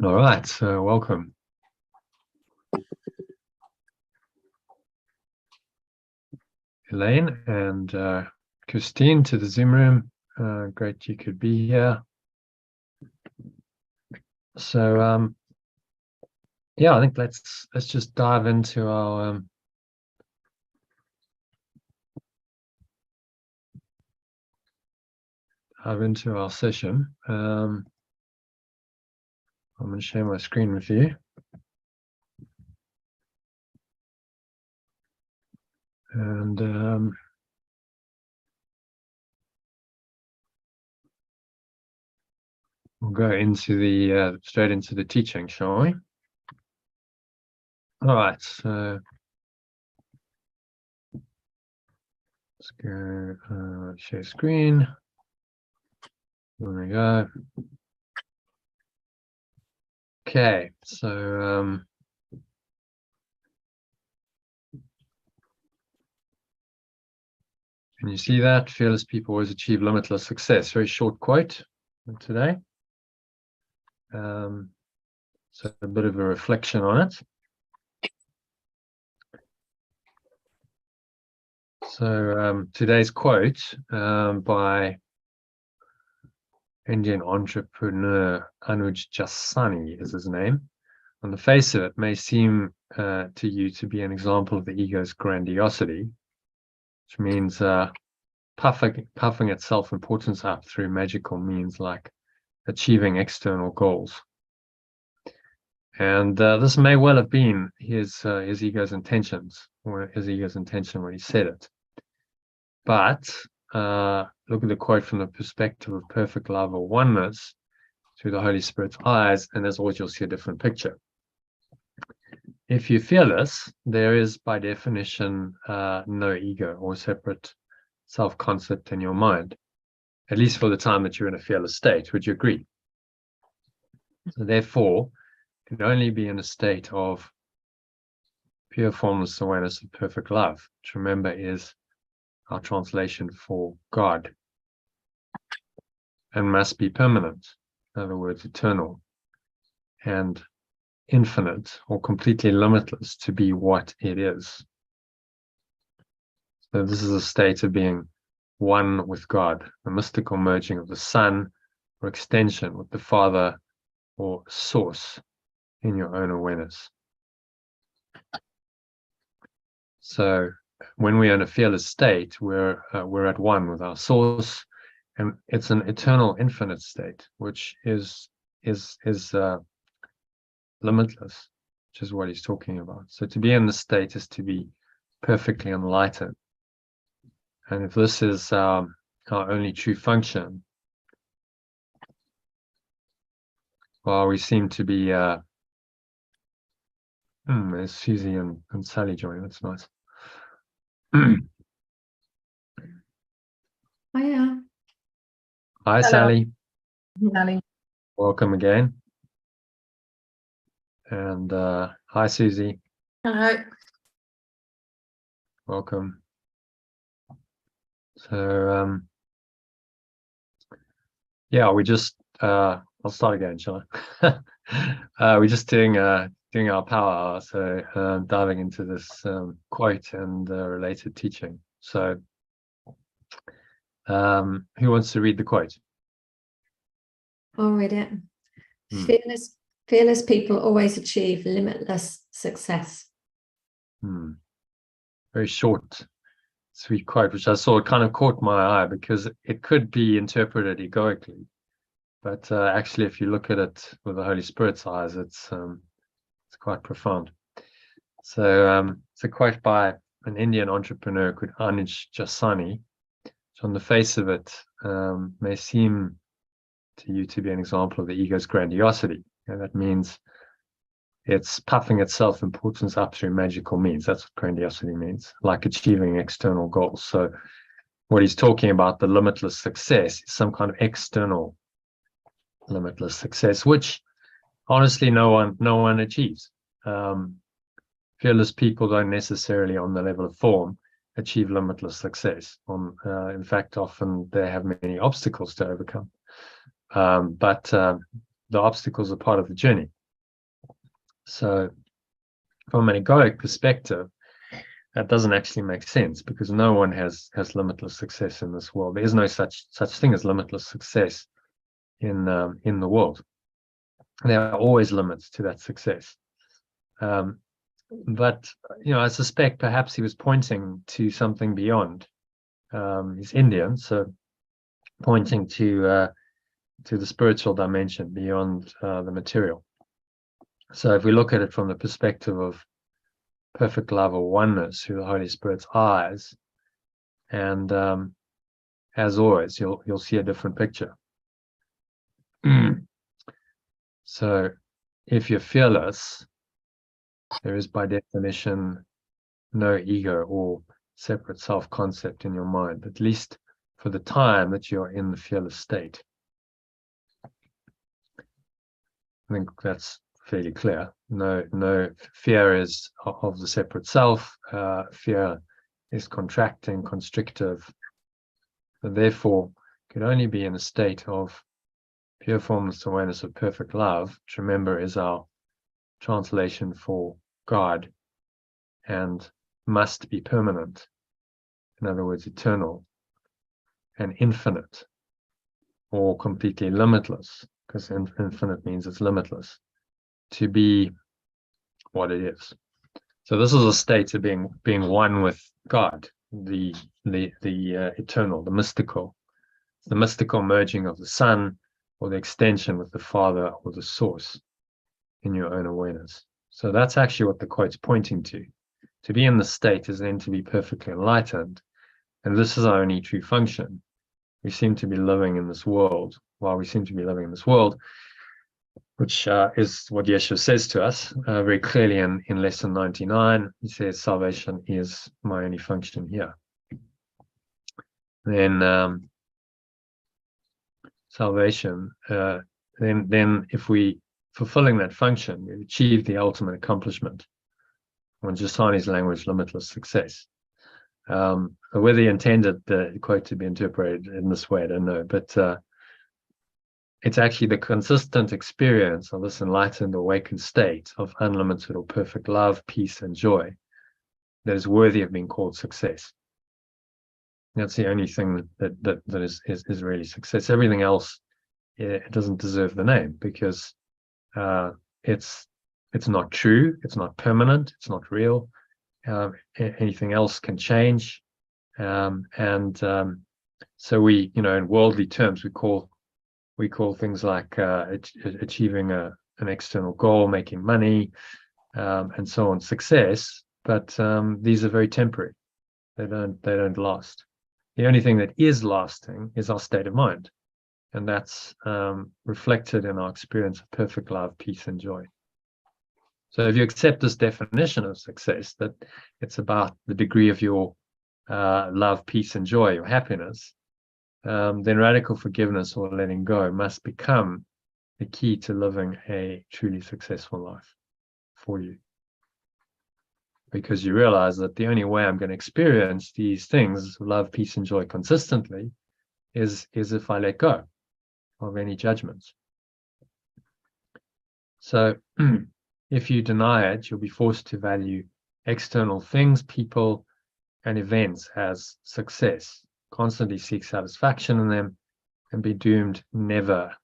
All right, so welcome. Elaine and Christine to the Zoom room. Great you could be here. So yeah, I think let's just dive into our session. I'm going to share my screen with you. And we'll go into the straight into the teaching, shall we? All right, so let's go share screen. There we go. Okay, so can you see that? Fearless people always achieve limitless success. Very short quote today. So a bit of a reflection on it. So today's quote by Indian entrepreneur Anuj Jasani is his name. On the face of it, may seem to you to be an example of the ego's grandiosity, which means puffing its self-importance up through magical means like achieving external goals. And this may well have been his ego's intentions, or his ego's intention when he said it. But look at the quote from the perspective of perfect love or oneness through the Holy Spirit's eyes, and as always, you'll see a different picture. If you feel this, there is by definition no ego or separate self-concept in your mind, at least for the time that you're in a fearless state. Would you agree? So therefore, you can only be in a state of pure formless awareness of perfect love, which remember is our translation for God, and must be permanent, in other words, eternal and infinite or completely limitless to be what it is. So this is a state of being one with God, the mystical merging of the Son or extension with the Father or source in your own awareness. So when we are in a fearless state, we're at one with our source, and it's an eternal, infinite state, which is limitless, which is what he's talking about. So to be in the state is to be perfectly enlightened, and if this is our only true function, well, we seem to be. There's Susie and Sally joining. That's nice. Hiya. Hi, Hello. Sally. Sally. Welcome again. And hi, Susie. Hello. Welcome. So yeah, we just I'll start again, shall I? We're just doing our power hour, so diving into this quote and related teaching. So who wants to read the quote? I'll read it. Fearless people always achieve limitless success. Very short, sweet quote, which I saw kind of caught my eye because it could be interpreted egoically, but actually, if you look at it with the Holy Spirit's eyes, it's quite profound. So it's a quote by an Indian entrepreneur called Anuj Jasani, which on the face of it may seem to you to be an example of the ego's grandiosity. And that means it's puffing its self-importance up through magical means. That's what grandiosity means, like achieving external goals. So what he's talking about, the limitless success, is some kind of external limitless success, which honestly no one achieves. Fearless people don't necessarily, on the level of form, achieve limitless success. In fact, often they have many obstacles to overcome. But the obstacles are part of the journey. So from an egoic perspective, that doesn't actually make sense, because no one has limitless success in this world. There is no such thing as limitless success in the world. There are always limits to that success. But I suspect perhaps he was pointing to something beyond. He's Indian, so pointing to the spiritual dimension beyond the material. So if we look at it from the perspective of perfect love or oneness through the Holy Spirit's eyes, and as always, you'll see a different picture. So if you're fearless, there is by definition no ego or separate self-concept in your mind, at least for the time that you're in the fearless state. I think that's fairly clear. No fear is of the separate self. Fear is contracting, constrictive, and therefore could only be in a state of pure formless awareness of perfect love, which, remember, is our translation for God, and must be permanent. In other words, eternal and infinite, or completely limitless, because infinite means it's limitless, to be what it is. So this is a state of being one with God, the eternal, the mystical merging of the Son, or the extension with the Father or the Source in your own awareness. So that's actually what the quote's pointing to. To be in the state is then to be perfectly enlightened, and this is our only true function. We seem to be living in this world. While we seem to be living in this world, which is what Yeshua says to us very clearly in lesson 99. He says, salvation is my only function here. Then salvation, then if we fulfilling that function, we achieve the ultimate accomplishment. On Jasani's language, limitless success. Whether he intended the quote to be interpreted in this way, I don't know, but it's actually the consistent experience of this enlightened, awakened state of unlimited or perfect love, peace, and joy that is worthy of being called success. That's the only thing that is really success. Everything else, it doesn't deserve the name, because it's not true, it's not permanent, it's not real. Anything else can change, so we, in worldly terms, we call things like achieving an external goal, making money, and so on, success. But these are very temporary. They don't last. The only thing that is lasting is our state of mind, and that's reflected in our experience of perfect love, peace, and joy. So if you accept this definition of success, that it's about the degree of your love, peace, and joy, your happiness, then radical forgiveness, or letting go, must become the key to living a truly successful life for you. Because you realize that the only way I'm going to experience these things, love, peace, and joy, consistently, is if I let go of any judgments. So if you deny it, you'll be forced to value external things, people, and events as success, constantly seek satisfaction in them, and be doomed never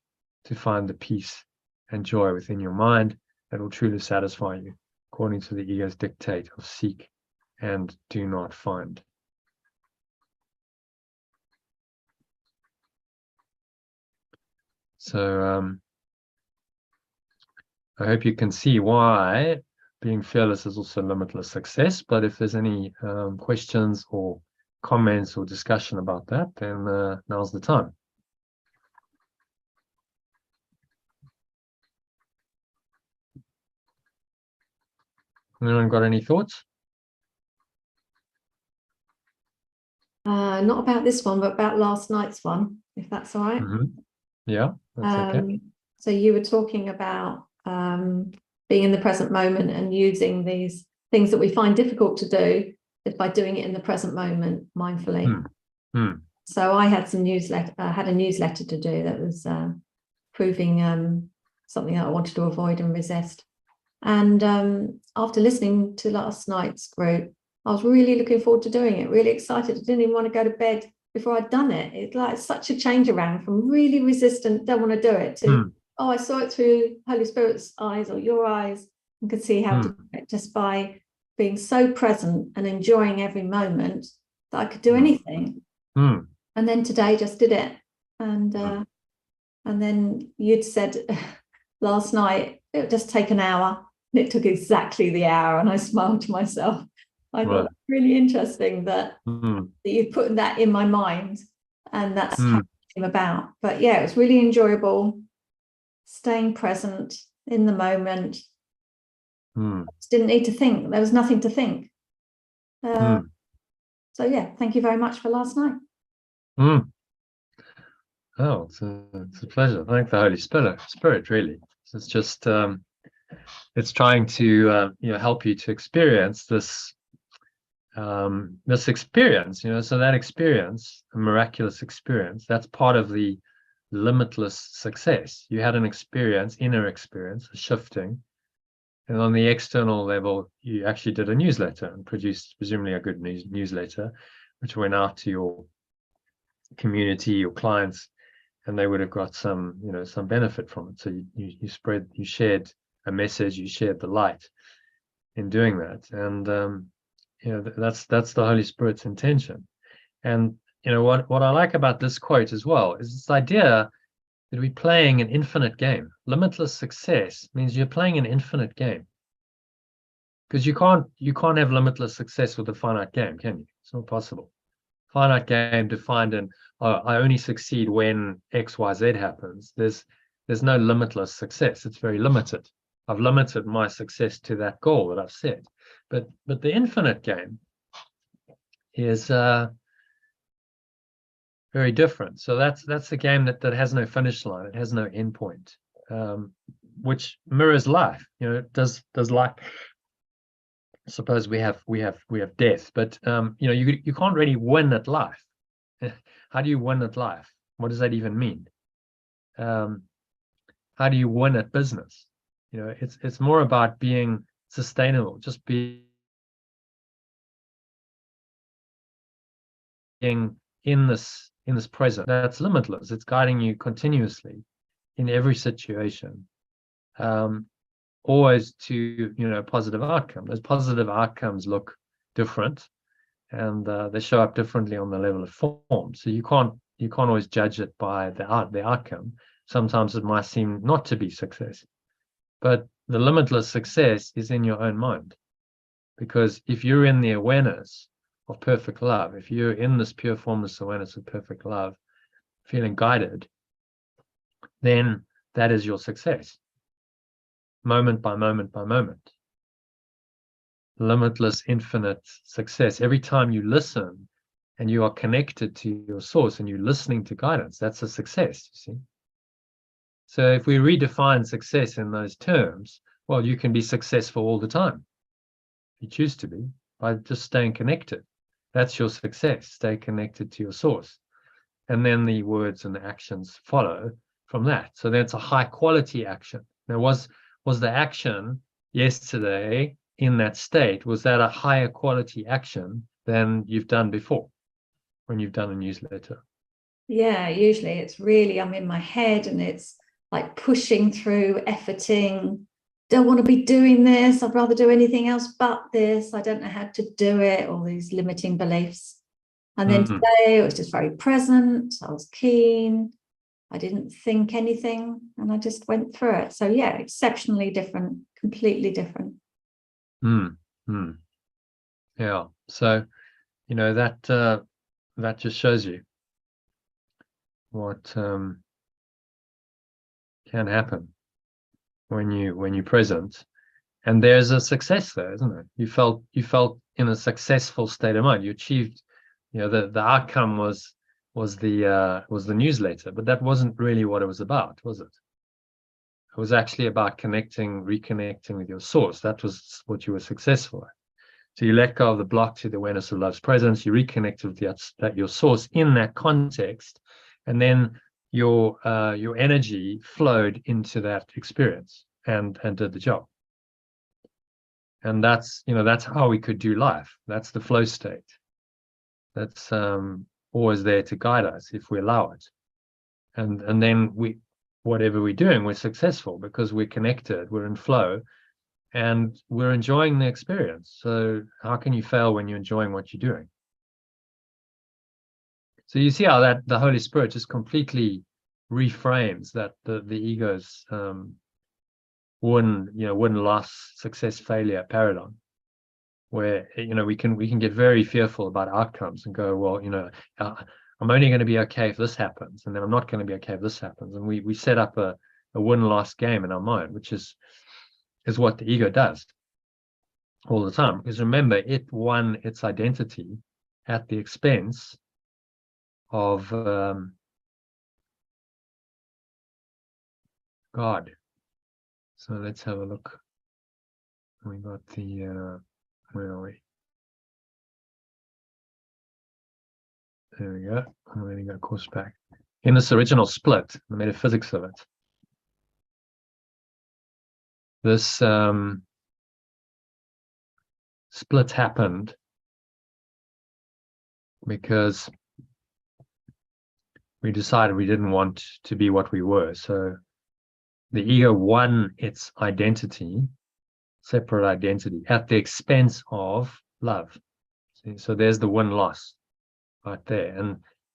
to find the peace and joy within your mind that will truly satisfy you, according to the ego's dictate of seek and do not find. So I hope you can see why being fearless is also limitless success. But if there's any questions or comments or discussion about that, then now's the time. Anyone got any thoughts? Not about this one, but about last night's one, if that's all right. Yeah, that's okay. So you were talking about being in the present moment and using these things that we find difficult to do by doing it in the present moment mindfully. So I had some had a newsletter to do that was proving something that I wanted to avoid and resist. And after listening to last night's group, I was really looking forward to doing it, really excited. I didn't even want to go to bed before I'd done it. It's like such a change around from really resistant, don't want to do it, to, oh, I saw it through Holy Spirit's eyes or your eyes and could see how to do it just by being so present and enjoying every moment that I could do anything. And then today just did it. And then you'd said last night, it would just take an hour. And it took exactly the hour. And I smiled to myself. I thought that's really interesting that, that you've put that in my mind. And that's how it came about. But yeah, it was really enjoyable. Staying present in the moment. Just didn't need to think. There was nothing to think. So yeah, thank you very much for last night. Oh, it's a pleasure. Thank the Holy Spirit, really. It's just it's trying to help you to experience this experience, so that experience, a miraculous experience, that's part of the limitless success. You had an experience, inner experience, a shifting, and on the external level, you actually did a newsletter and produced presumably a good newsletter, which went out to your community, your clients, and they would have got some benefit from it. So you shared a message, you shared the light in doing that, and that's the Holy Spirit's intention. And what I like about this quote as well is this idea that we're playing an infinite game. Limitless success means you're playing an infinite game, because you can't have limitless success with a finite game, can you? It's not possible. Finite game defined in, I only succeed when X, Y, Z happens. There's no limitless success. It's very limited. I've limited my success to that goal that I've set. But the infinite game is very different. So that's a game that has no finish line. It has no end point, which mirrors life. Does life? Suppose we have death, but you can't really win at life. How do you win at life? What does that even mean? How do you win at business? It's more about being sustainable, just being in this present. That's limitless. It's guiding you continuously in every situation, always to positive outcome. Those positive outcomes look different, and they show up differently on the level of form. So you can't always judge it by the outcome. Sometimes it might seem not to be success, but the limitless success is in your own mind. Because if you're in the awareness of perfect love, if you're in this pure formless awareness of perfect love, feeling guided, then that is your success. Moment by moment by moment. Limitless, infinite success. Every time you listen and you are connected to your source and you're listening to guidance, that's a success, you see. So if we redefine success in those terms, well, you can be successful all the time. You choose to be, by just staying connected. That's your success. Stay connected to your source. And then the words and the actions follow from that. So that's a high quality action. Now, was the action yesterday in that state, was that a higher quality action than you've done before when you've done a newsletter? Yeah, usually it's really, I'm in my head and it's like pushing through, efforting, don't want to be doing this, I'd rather do anything else but this, I don't know how to do it, all these limiting beliefs. And then today it was just very present, I was keen, I didn't think anything, and I just went through it. So yeah, exceptionally different, completely different. Yeah, so that just shows you what can happen when you're present, and there's a success there, isn't it? You felt in a successful state of mind. You achieved, the outcome was the newsletter, but that wasn't really what it was about, was it? It was actually about reconnecting with your source. That was what you were successful at. So you let go of the block to the awareness of love's presence. You reconnected with your source in that context, and then your energy flowed into that experience and did the job. And that's, that's how we could do life. That's the flow state. That's always there to guide us if we allow it. And then whatever we're doing, we're successful because we're connected, we're in flow, and we're enjoying the experience. So how can you fail when you're enjoying what you're doing? So you see how that the Holy Spirit just completely reframes that the ego's win loss, success, failure paradigm, where we can get very fearful about outcomes and go, well, I'm only going to be okay if this happens, and then I'm not going to be okay if this happens, and we set up a win-loss game in our mind, which is what the ego does all the time. Because remember, it won its identity at the expense of God. So let's have a look. We got the where are we? There we go. I'm letting go course back. In this original split, the metaphysics of it, this split happened because we decided we didn't want to be what we were. So the ego won its identity, separate identity, at the expense of love. See? So there's the win-loss right there.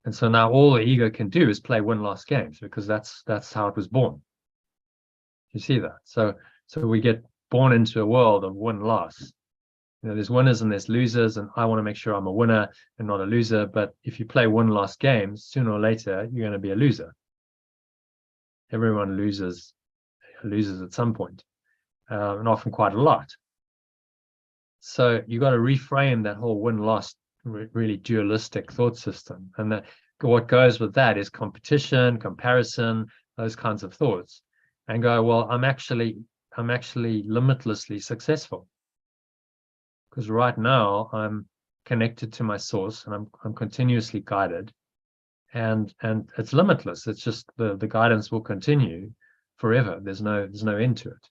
And so now all the ego can do is play win-loss games, because that's how it was born. You see that? So we get born into a world of win-loss. There's winners and there's losers, and I want to make sure I'm a winner and not a loser. But if you play win-loss games, sooner or later you're going to be a loser. Everyone loses at some point, and often quite a lot. So you got to reframe that whole win-loss really dualistic thought system, and what goes with that is competition, comparison, those kinds of thoughts, and go, well, I'm actually limitlessly successful, because right now I'm connected to my source, and I'm continuously guided, and it's limitless. It's just the guidance will continue forever. There's no end to it,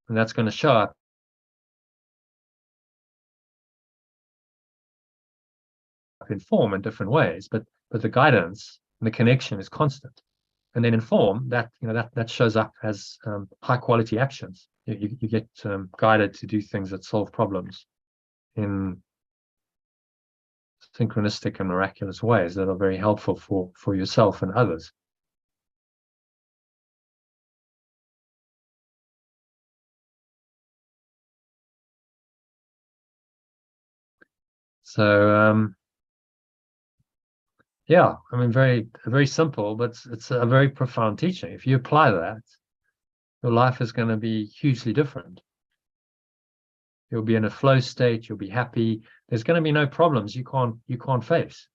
and that's going to show up in form in different ways, but the guidance and the connection is constant. And then in form, that shows up as high quality actions. You get guided to do things that solve problems in synchronistic and miraculous ways that are very helpful for yourself and others. So yeah, I mean, very simple, but it's a very profound teaching. If you apply that, your life is going to be hugely different. You'll be in a flow state. You'll be happy. There's going to be no problems you can't face,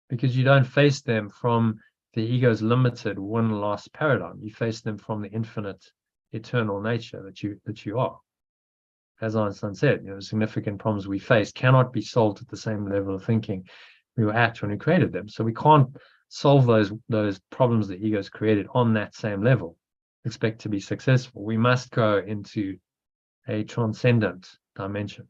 because you don't face them from the ego's limited win-loss paradigm. You face them from the infinite, eternal nature that you are. As Einstein said, the significant problems we face cannot be solved at the same level of thinking we were at when we created them. So we can't solve those problems the ego's created on that same level, expect to be successful. We must go into a transcendent dimension,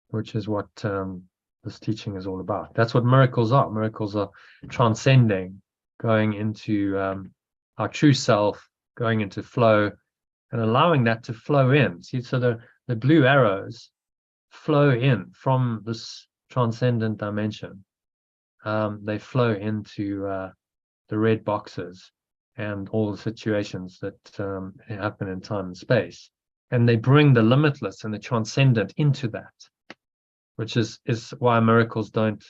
which is what this teaching is all about. That's what miracles are. Miracles are transcending, going into our true self, going into flow, and allowing that to flow in. See, so the blue arrows flow in from this transcendent dimension. They flow into the red boxes and all the situations that happen in time and space. And they bring the limitless and the transcendent into that, which is why miracles don't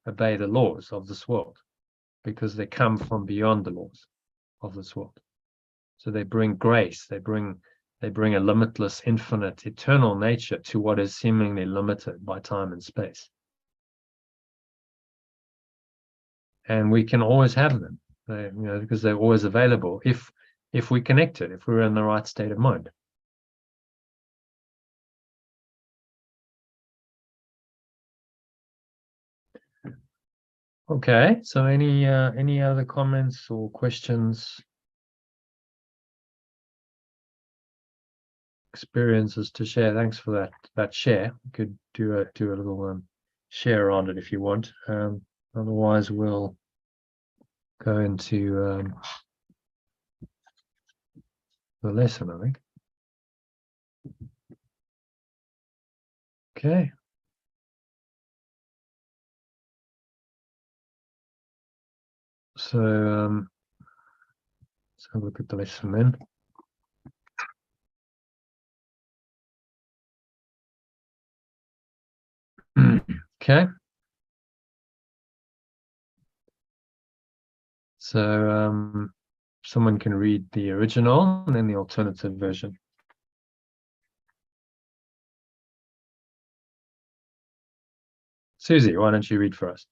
obey the laws of this world, because they come from beyond the laws of this world. So they bring grace, they bring a limitless, infinite, eternal nature to what is seemingly limited by time and space. And we can always have them, because they're always available if we connect it, if we're in the right state of mind. Okay, so any other comments or questions, experiences to share? Thanks for that share. We could do a little share on it if you want. Otherwise, we'll go into the lesson, I think. Okay. So let's have a look at the lesson then. Okay. So someone can read the original and then the alternative version. Susie, why don't you read for us?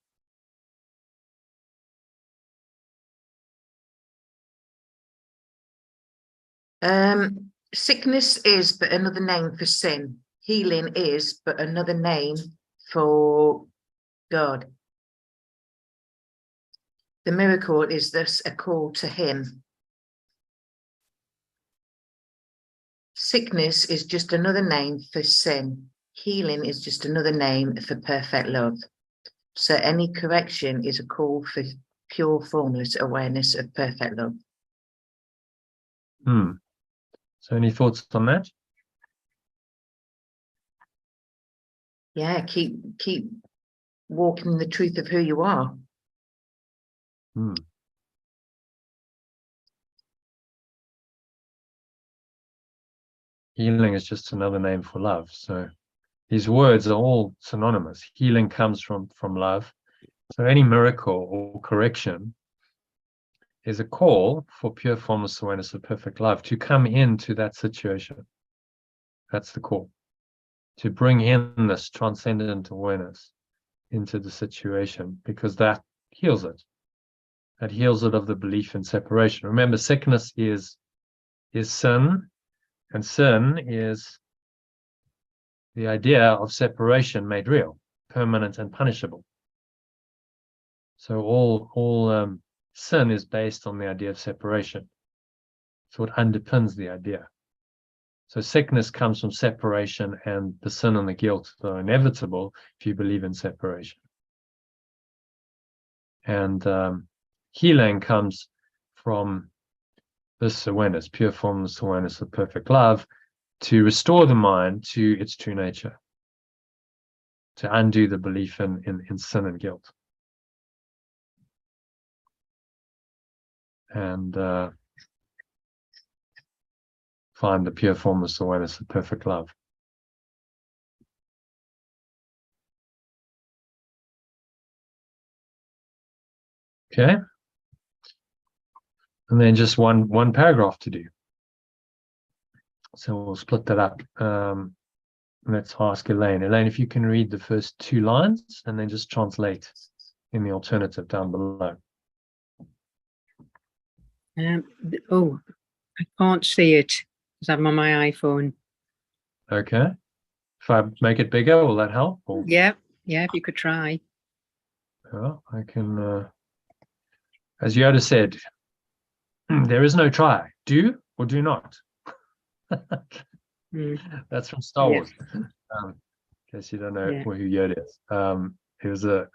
Sickness is but another name for sin. Healing is but another name for God. The miracle is thus a call to him. Sickness is just another name for sin. Healing is just another name for perfect love. So any correction is a call for pure formless awareness of perfect love. So any thoughts on that? Yeah, keep walking in the truth of who you are. Healing is just another name for love. So these words are all synonymous. Healing comes from love. So any miracle or correction is a call for pure formless awareness of perfect love to come into that situation. That's the call. To bring in this transcendent awareness into the situation, because that heals it. That heals it of the belief in separation. Remember, sickness is sin, and sin is the idea of separation made real, permanent and punishable. So all sin is based on the idea of separation. So it underpins the idea. So sickness comes from separation, and the sin and the guilt are inevitable if you believe in separation. And healing comes from this awareness, pure formless awareness of perfect love, to restore the mind to its true nature, to undo the belief in sin and guilt. And find the pure formless awareness of perfect love. Okay. And then just one paragraph to do. So we'll split that up. Let's ask Elaine. Elaine, if you can read the first 2 lines and then just translate in the alternative down below. I can't see it because I'm on my iPhone. Okay. If I make it bigger, will that help? Or? Yeah, if you could try. Well, I can, as Yoda said, there is no try. Do or do not. That's from Star Wars. In case you don't know who Yoda is. He was the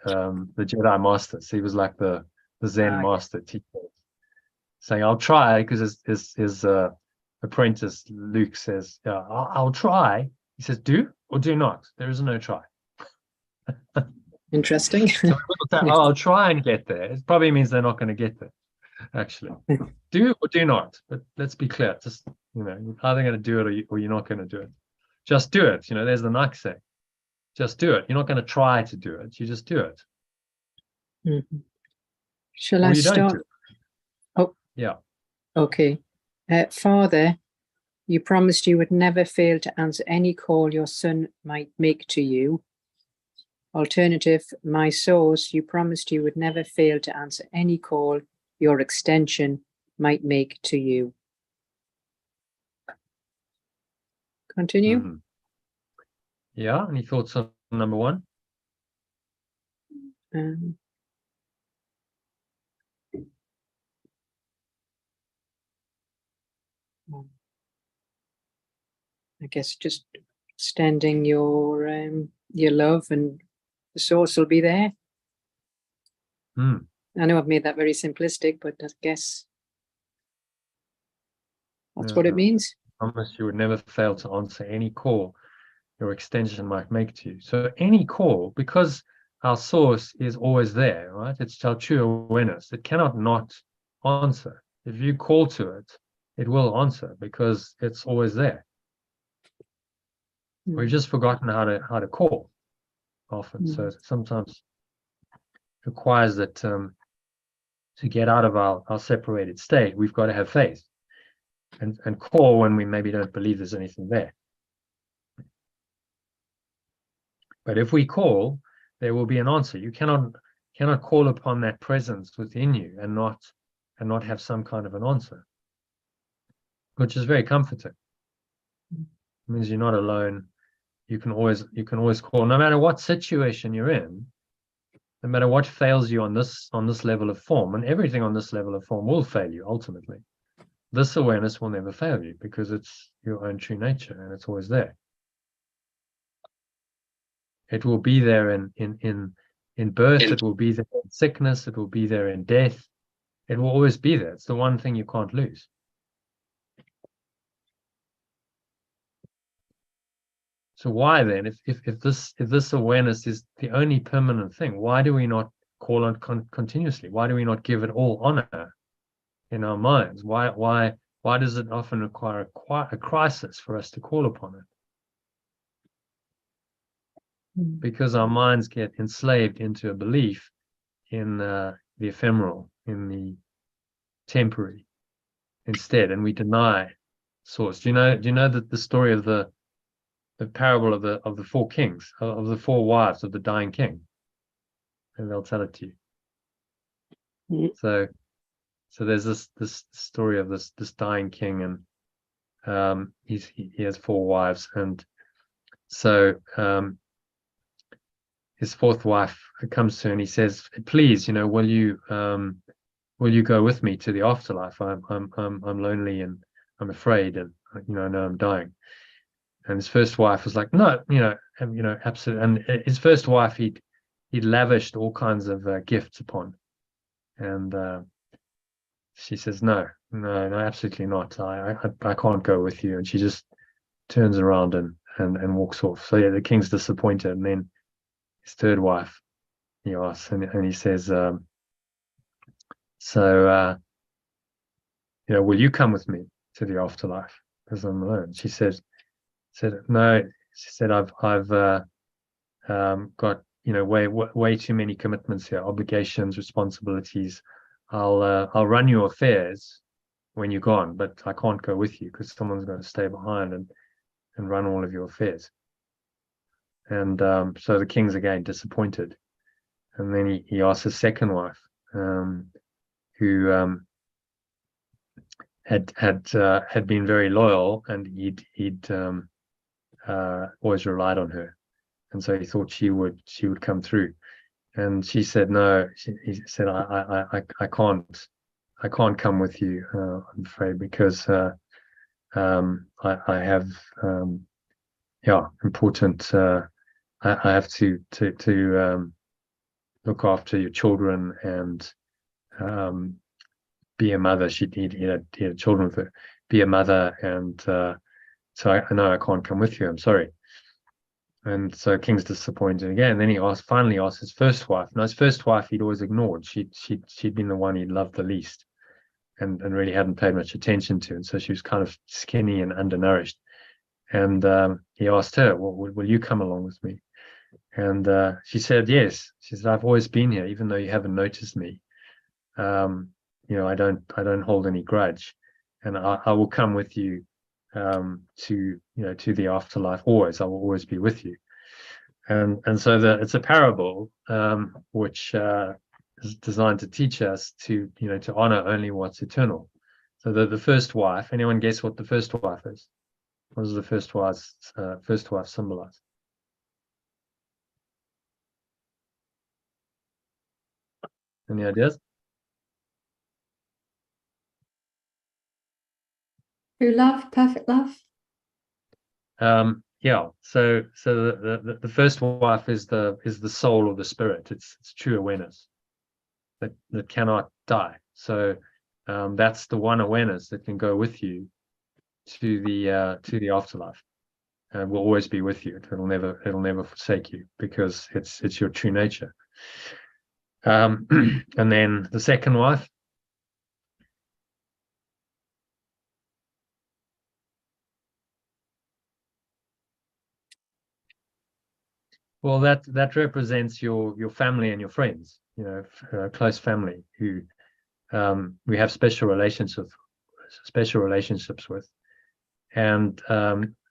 Jedi Master. So he was like the Zen master teacher, saying, "I'll try," because his apprentice Luke says, "Yeah, I'll try." He says, "Do or do not. There is no try." Interesting. So people say, "Oh, I'll try and get there." It probably means they're not going to get there. Actually, do or do not. But let's be clear. Just you're either going to do it or you're not going to do it. Just do it. There's the Nike saying. Just do it. You're not going to try to do it. You just do it. Shall I start? Oh, yeah. Okay. Father, you promised you would never fail to answer any call your son might make to you. Alternative, my source, you promised you would never fail to answer any call your extension might make to you. Continue. Yeah. Any thoughts on number 1? I guess just extending your love, and the source will be there. Hmm. I know I've made that very simplistic, but I guess that's what it Yeah. means. I promise you would never fail to answer any call your extension might make to you. So any call, because our source is always there, right? It's our true awareness. It cannot not answer. If you call to it, it will answer because it's always there. We've just forgotten how to call often. So sometimes it requires that to get out of our separated state, we've got to have faith and call when we maybe don't believe there's anything there. But if we call, there will be an answer. You cannot call upon that presence within you and not have some kind of an answer, which is very comforting. It means you're not alone. You can always call, no matter what situation you're in, no matter what fails you on this level of form, and everything on this level of form will fail you ultimately. This awareness will never fail you because it's your own true nature and it's always there. It will be there in birth, it will be there in sickness, it will be there in death. It will always be there. It's the one thing you can't lose. So why then, if this awareness is the only permanent thing, why do we not call on continuously? Why do we not give it all honor in our minds? Why does it often require a crisis for us to call upon it? Because our minds get enslaved into a belief in the ephemeral, in the temporary instead, and we deny source. Do you know that the story of the parable of the four kings, of the four wives of the dying king? And they'll tell it to you. So there's this story of this dying king, and he has four wives, and so his fourth wife comes to him and he says, please, will you go with me to the afterlife? I'm lonely and I'm afraid, and I know I'm dying. And his first wife was like, no, absolutely. And his first wife he'd lavished all kinds of gifts upon, and she says, no, absolutely not. I can't go with you. And she just turns around and walks off. So yeah, the king's disappointed. And then his third wife, he asks, and he says, will you come with me to the afterlife? Because I'm alone. She said, no. She said, I've got way too many commitments here, obligations, responsibilities. I'll run your affairs when you're gone, but I can't go with you because someone's going to stay behind and run all of your affairs. And so the king's again disappointed, and then he asks his second wife, who had been very loyal, and he'd always relied on her, and so he thought she would come through. And she said no. He said, I can't come with you, I'm afraid, because I have important. I have to look after your children and be a mother. He had children with her. Be a mother, and so I know I can't come with you. I'm sorry. And so King's disappointed again. And then he finally asked his first wife. Now his first wife he'd always ignored. She'd been the one he'd loved the least, and really hadn't paid much attention to. And so she was kind of skinny and undernourished. And he asked her, well, will you come along with me? And she said yes. She said, I've always been here, even though you haven't noticed me. I don't hold any grudge, and I will come with you to the afterlife. Always, I will always be with you. And so it's a parable which is designed to teach us to honor only what's eternal. So the first wife. Anyone guess what the first wife is? What does the first wife symbolize? Any ideas? True love, perfect love. Yeah. So the first wife is the soul or the spirit. It's true awareness that cannot die. So that's the one awareness that can go with you to the afterlife. Will always be with you. It'll never forsake you, because it's your true nature. And then the second wife. Well, that represents your family and your friends, close family who we have special relationships with, and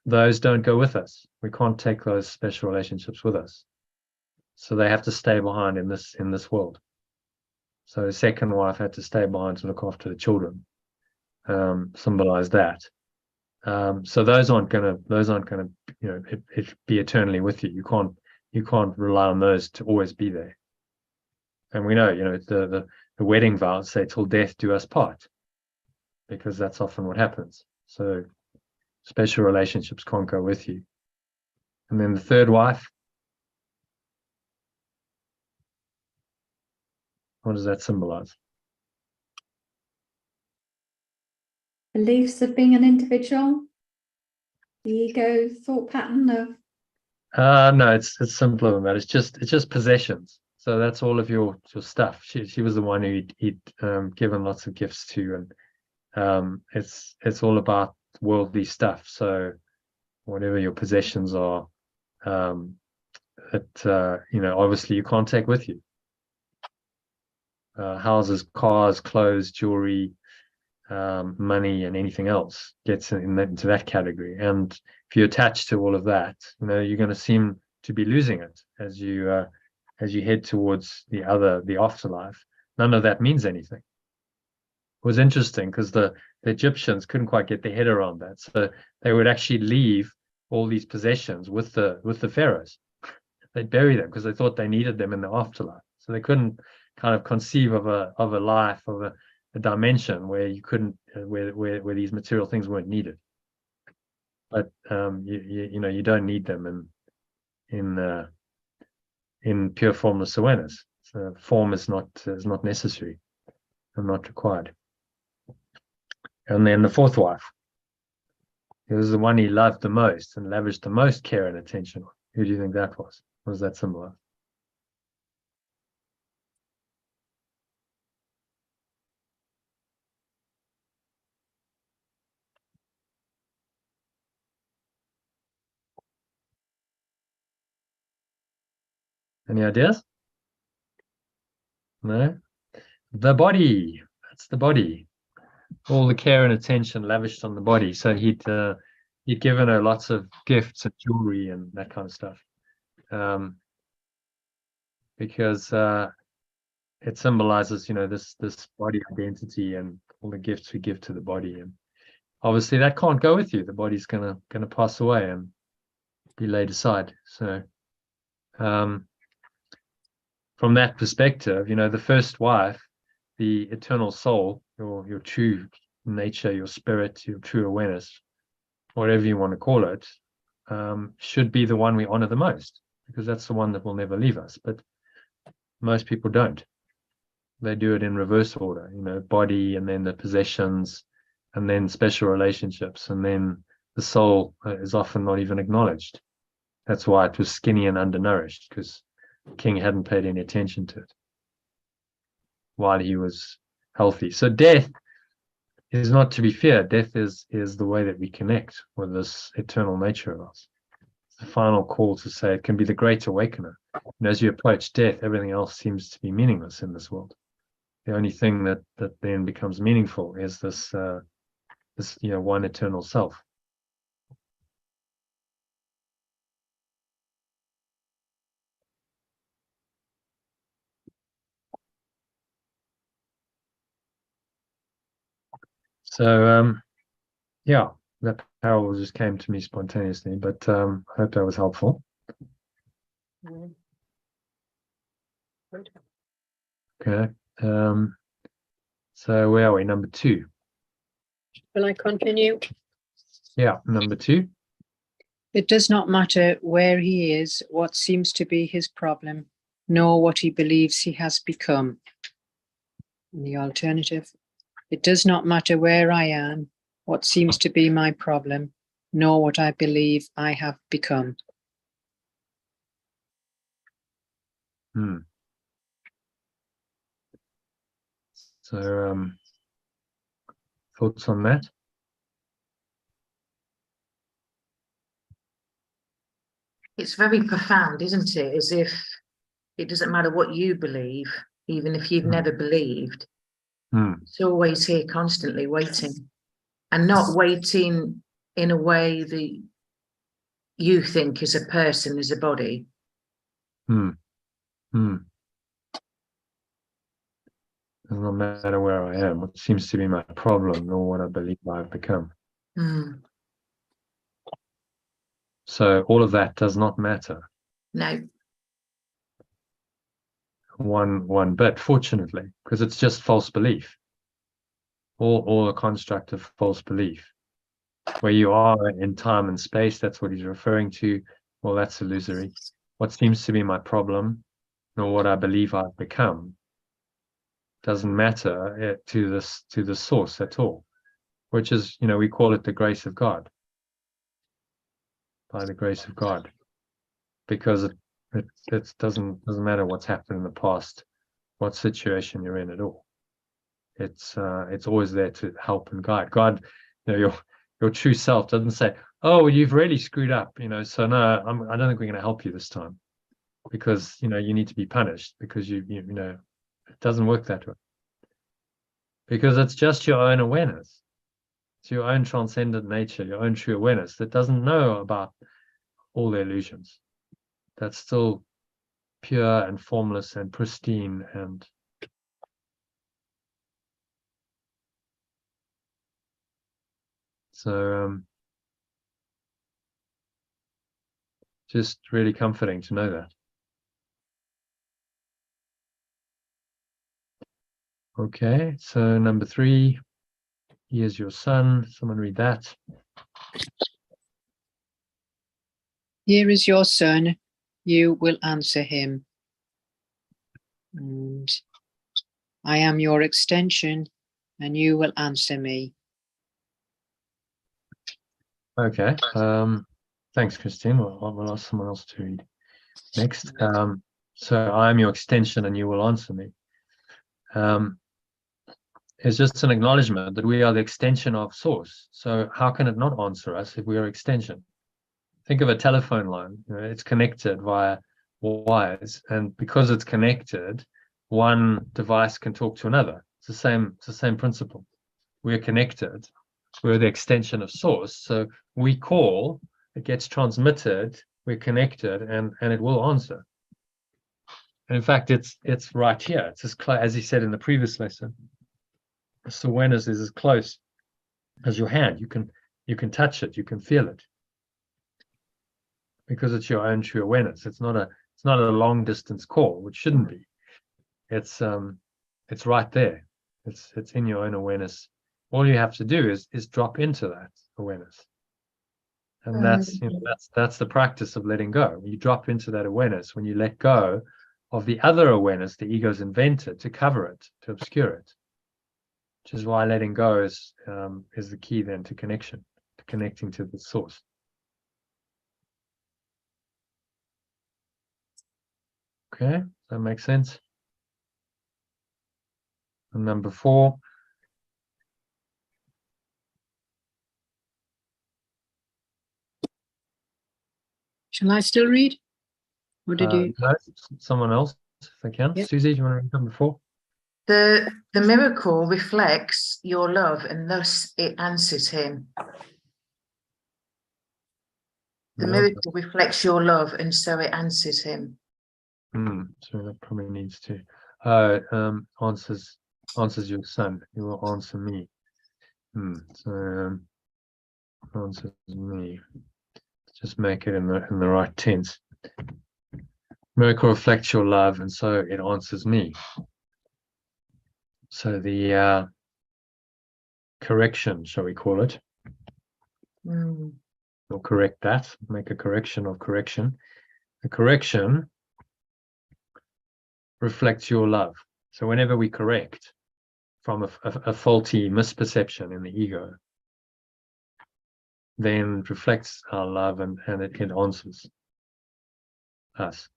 those don't go with us. We can't take those special relationships with us, so they have to stay behind in this world. So the second wife had to stay behind to look after the children, symbolize that. So those aren't gonna be eternally with you. You can't rely on those to always be there. And we know, the wedding vows say till death do us part, because that's often what happens. So special relationships can't go with you. And then the third wife, what does that symbolize? Beliefs of being an individual, the ego thought pattern of. No, it's simpler than that. It's just possessions. So that's all of your stuff. She was the one who he'd given lots of gifts to, and it's all about worldly stuff. So whatever your possessions are, obviously you can't take with you. Houses, cars, clothes, jewelry, money, and anything else gets into that category. And if you attach to all of that, you're going to seem to be losing it as you head towards the afterlife. None of that means anything. It was interesting because the Egyptians couldn't quite get their head around that, so they would actually leave all these possessions with the pharaohs. They'd bury them because they thought they needed them in the afterlife. So they couldn't kind of conceive of a life, of a dimension where you couldn't where these material things weren't needed. But you don't need them in pure formless awareness. So form is not necessary and not required. And then the fourth wife, it was the one he loved the most and lavished the most care and attention on. Who do you think that was? What does that symbolize? Any ideas? No? The body. That's the body. All the care and attention lavished on the body. So he'd given her lots of gifts and jewelry and that kind of stuff, because it symbolizes, this body identity and all the gifts we give to the body. And obviously that can't go with you. The body's gonna pass away and be laid aside. So from that perspective, the first wife, the eternal soul, your true nature, your spirit, your true awareness, whatever you want to call it, should be the one we honor the most, because that's the one that will never leave us. But most people don't. They do it in reverse order, body, and then the possessions, and then special relationships, and then the soul is often not even acknowledged. That's why it was skinny and undernourished, because the king hadn't paid any attention to it while he was healthy. So death is not to be feared. Death is the way that we connect with this eternal nature of us. It's the final call to say it can be the great awakener. And as you approach death, everything else seems to be meaningless in this world. The only thing that then becomes meaningful is this one eternal self. So yeah, that parable just came to me spontaneously, but I hope that was helpful. Okay. So where are we? Number 2. Will I continue? Yeah, number 2. It does not matter where he is, what seems to be his problem, nor what he believes he has become. And the alternative, it does not matter where I am, what seems to be my problem, nor what I believe I have become. So, thoughts on that? It's very profound, isn't it? As if it doesn't matter what you believe, even if you've never believed. It's always here, constantly waiting, and not waiting in a way that you think as a person, as a body. Does not matter where I am, what seems to be my problem, nor what I believe I've become. So all of that does not matter. No. One bit, fortunately, because it's just false belief. All a construct of false belief. Where you are in time and space, that's what he's referring to. Well, that's illusory. What seems to be my problem, nor what I believe I've become, doesn't matter to the source at all. Which is, we call it the grace of God. By the grace of God, because it doesn't matter what's happened in the past, what situation you're in at all. It's always there to help and guide. God, your true self doesn't say, "Oh, well, you've really screwed up," so no, I don't think we're going to help you this time, because you need to be punished because you it doesn't work that way. Because it's just your own awareness. It's your own transcendent nature, your own true awareness that doesn't know about all the illusions. That's still pure and formless and pristine, and so just really comforting to know that. Okay, so number 3, he is your son. Someone read that. Here is your son, you will answer him. And I am your extension, and you will answer me. Okay, thanks, Christine. We'll ask someone else to read next. So I am your extension, and you will answer me. It's just an acknowledgement that we are the extension of source. So how can it not answer us if we are extension? Think of a telephone line. It's connected via wires, and because it's connected, one device can talk to another. It's the same principle. We're connected. We're the extension of source. So we call, it gets transmitted, we're connected, and it will answer. And in fact, it's right here. It's as he said in the previous lesson. This awareness is as close as your hand. You can touch it, you can feel it. Because it's your own true awareness. It's not a long distance call, which shouldn't be. It's right there. It's in your own awareness. All you have to do is drop into that awareness. And that's the practice of letting go. When you drop into that awareness, when you let go of the other awareness the ego's invented to cover it, to obscure it. Which is why letting go is the key then to connection, to connecting to the source. Okay, does that make sense? And number 4. Shall I still read? Or did you? No, someone else, if they can. Yep. Susie, do you want to read number 4? The miracle reflects your love, and thus it answers him. The miracle reflects your love, and so it answers him. So that probably needs to answers your son. He will answer me. So answers me. Just make it in the right tense. Miracle reflects your love, and so it answers me. So the correction, shall we call it, Or correct that, make a correction of correction. A correction reflects your love. So whenever we correct from a faulty misperception in the ego, then it reflects our love and it answers us.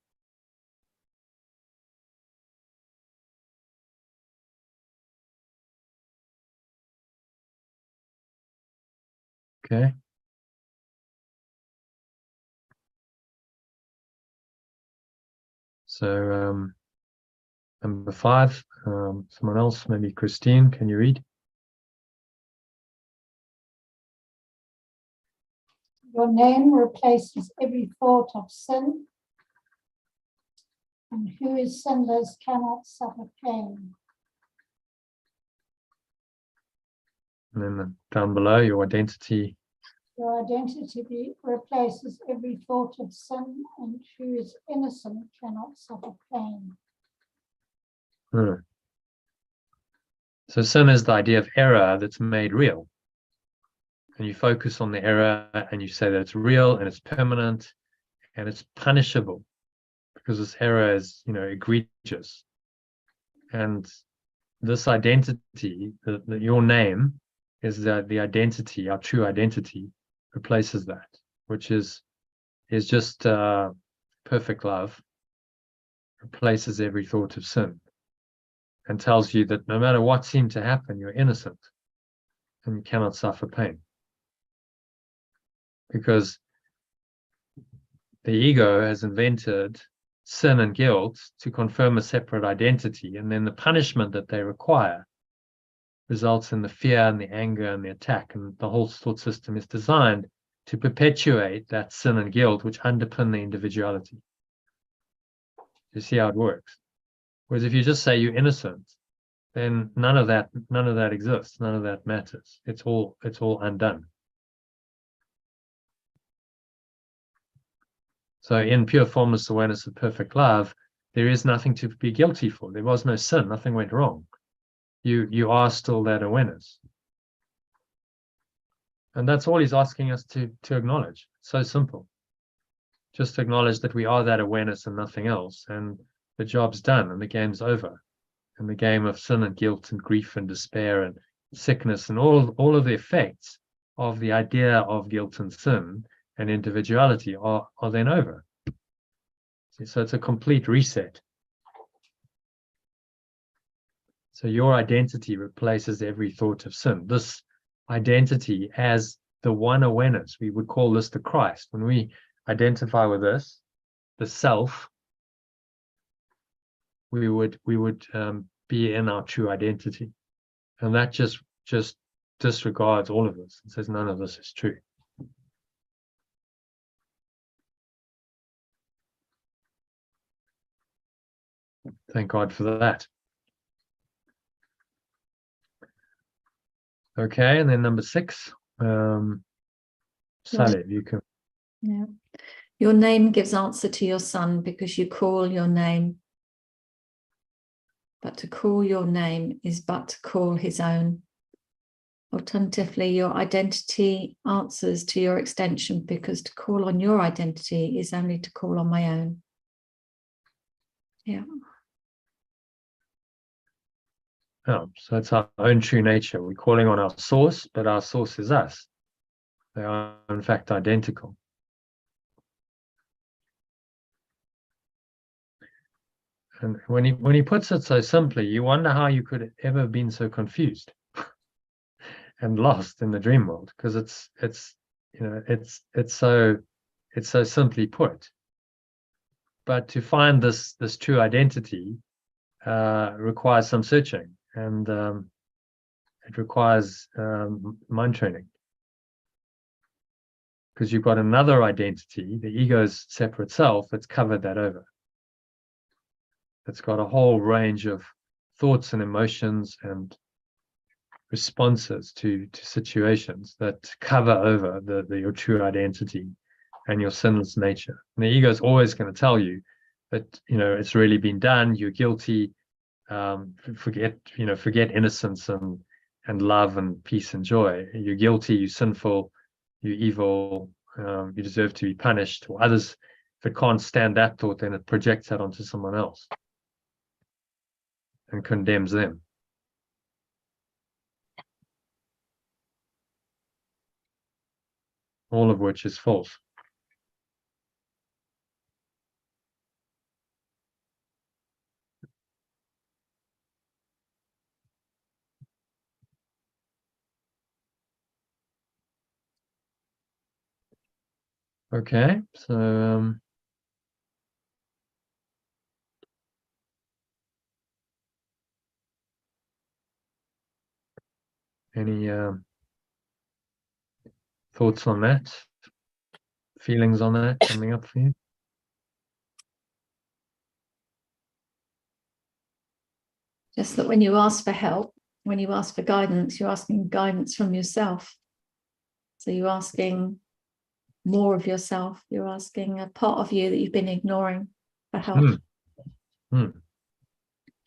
Okay. So number 5, someone else, maybe Christine, can you read? Your name replaces every thought of sin, and who is sinless cannot suffer pain. And then down below, your identity. Your identity replaces every thought of sin, and who is innocent cannot suffer pain. So sin is the idea of error that's made real. And you focus on the error and you say that it's real and it's permanent and it's punishable because this error is, egregious. And this identity, your name, is that the identity, our true identity, replaces that, which is just perfect love, replaces every thought of sin, and tells you that no matter what seemed to happen, you're innocent and you cannot suffer pain. Because the ego has invented sin and guilt to confirm a separate identity, and then the punishment that they require results in the fear and the anger and the attack, and the whole thought system is designed to perpetuate that sin and guilt which underpin the individuality. You see how it works? Whereas if you just say you're innocent, then none of that exists, none of that matters. It's all undone. So in pure formless awareness of perfect love, there is nothing to be guilty for. There was no sin, nothing went wrong. You are still that awareness. And that's all he's asking us to acknowledge. So simple. Just acknowledge that we are that awareness and nothing else. And the job's done and the game's over. And the game of sin and guilt and grief and despair and sickness and all of the effects of the idea of guilt and sin and individuality are then over. So it's a complete reset. So your identity replaces every thought of sin. This identity as the one awareness, we would call this the Christ. When we identify with this, the self, we would be in our true identity. And that just disregards all of this and says none of this is true. Thank God for that. Okay, and then number 6, Sally, you can. Yeah. Your name gives answer to your son because you call your name. But to call your name is but to call his own. Alternatively, your identity answers to your extension because to call on your identity is only to call on my own. Yeah. Oh, so it's our own true nature. We're calling on our source, but our source is us. They are, in fact, identical. And when he puts it so simply, you wonder how you could ever have been so confused and lost in the dream world, because it's so simply put. But to find this true identity requires some searching. And it requires mind training, because you've got another identity, the ego's separate self, that's covered that over. It's got a whole range of thoughts and emotions and responses to situations that cover over your true identity and your sinless nature. And the ego is always going to tell you that it's really been done, you're guilty. Forget innocence and love and peace and joy. You're guilty, you're sinful, you're evil, you deserve to be punished, or others, if it can't stand that thought, then it projects that onto someone else and condemns them. All of which is false. Okay, so any thoughts on that? Feelings on that coming up for you? Just that when you ask for help, when you ask for guidance, you're asking guidance from yourself. So you're asking more of yourself. You're asking a part of you that you've been ignoring for help.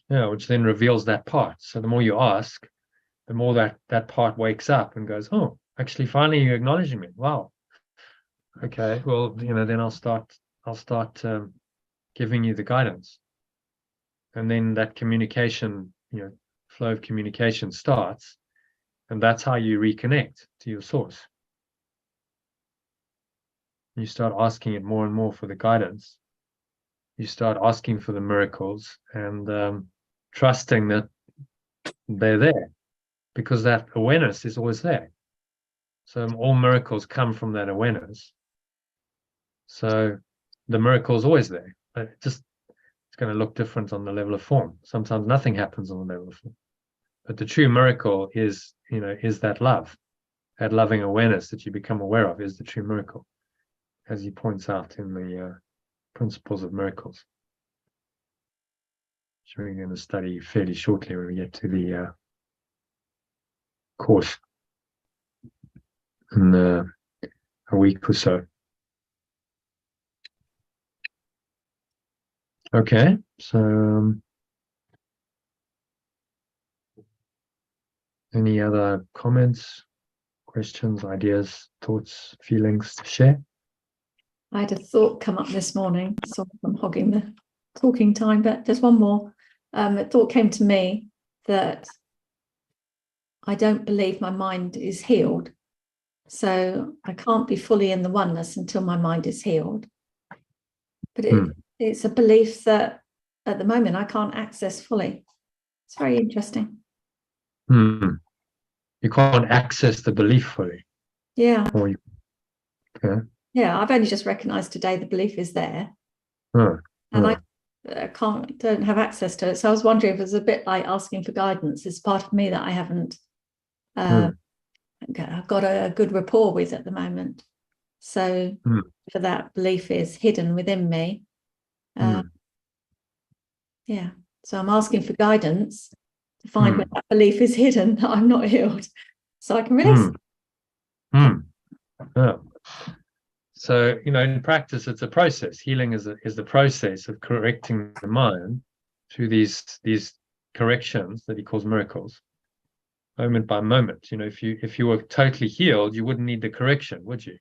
Yeah, which then reveals that part. So the more you ask, the more that part wakes up and goes, oh, actually, finally you're acknowledging me. Wow. Okay, well, then I'll start giving you the guidance. And then that communication, flow of communication starts. And that's how you reconnect to your source. You start asking it more and more for the guidance. You start asking for the miracles and trusting that they're there, because that awareness is always there. So all miracles come from that awareness. So the miracle is always there. It's going to look different on the level of form. Sometimes nothing happens on the level of form. But the true miracle is that love. That loving awareness that you become aware of is the true miracle, as he points out in the principles of miracles, which we're going to study fairly shortly when we get to the course in a week or so. Okay, so any other comments, questions, ideas, thoughts, feelings to share? I had a thought come up this morning. Sorry if I'm hogging the talking time, but there's one more. A thought came to me that I don't believe my mind is healed. So I can't be fully in the oneness until my mind is healed. But it's a belief that at the moment I can't access fully. It's very interesting. You can't access the belief fully. Yeah. Okay. Yeah, I've only just recognized today the belief is there. And I don't have access to it. So I was wondering if it was a bit like asking for guidance. It's part of me that I haven't got a good rapport with at the moment. So for that belief is hidden within me. Yeah. So I'm asking for guidance to find where that belief is hidden, that I'm not healed, so I can release it. Yeah. So, in practice, it's a process. Healing is the process of correcting the mind through these corrections that he calls miracles, moment by moment. If you were totally healed, you wouldn't need the correction, would you?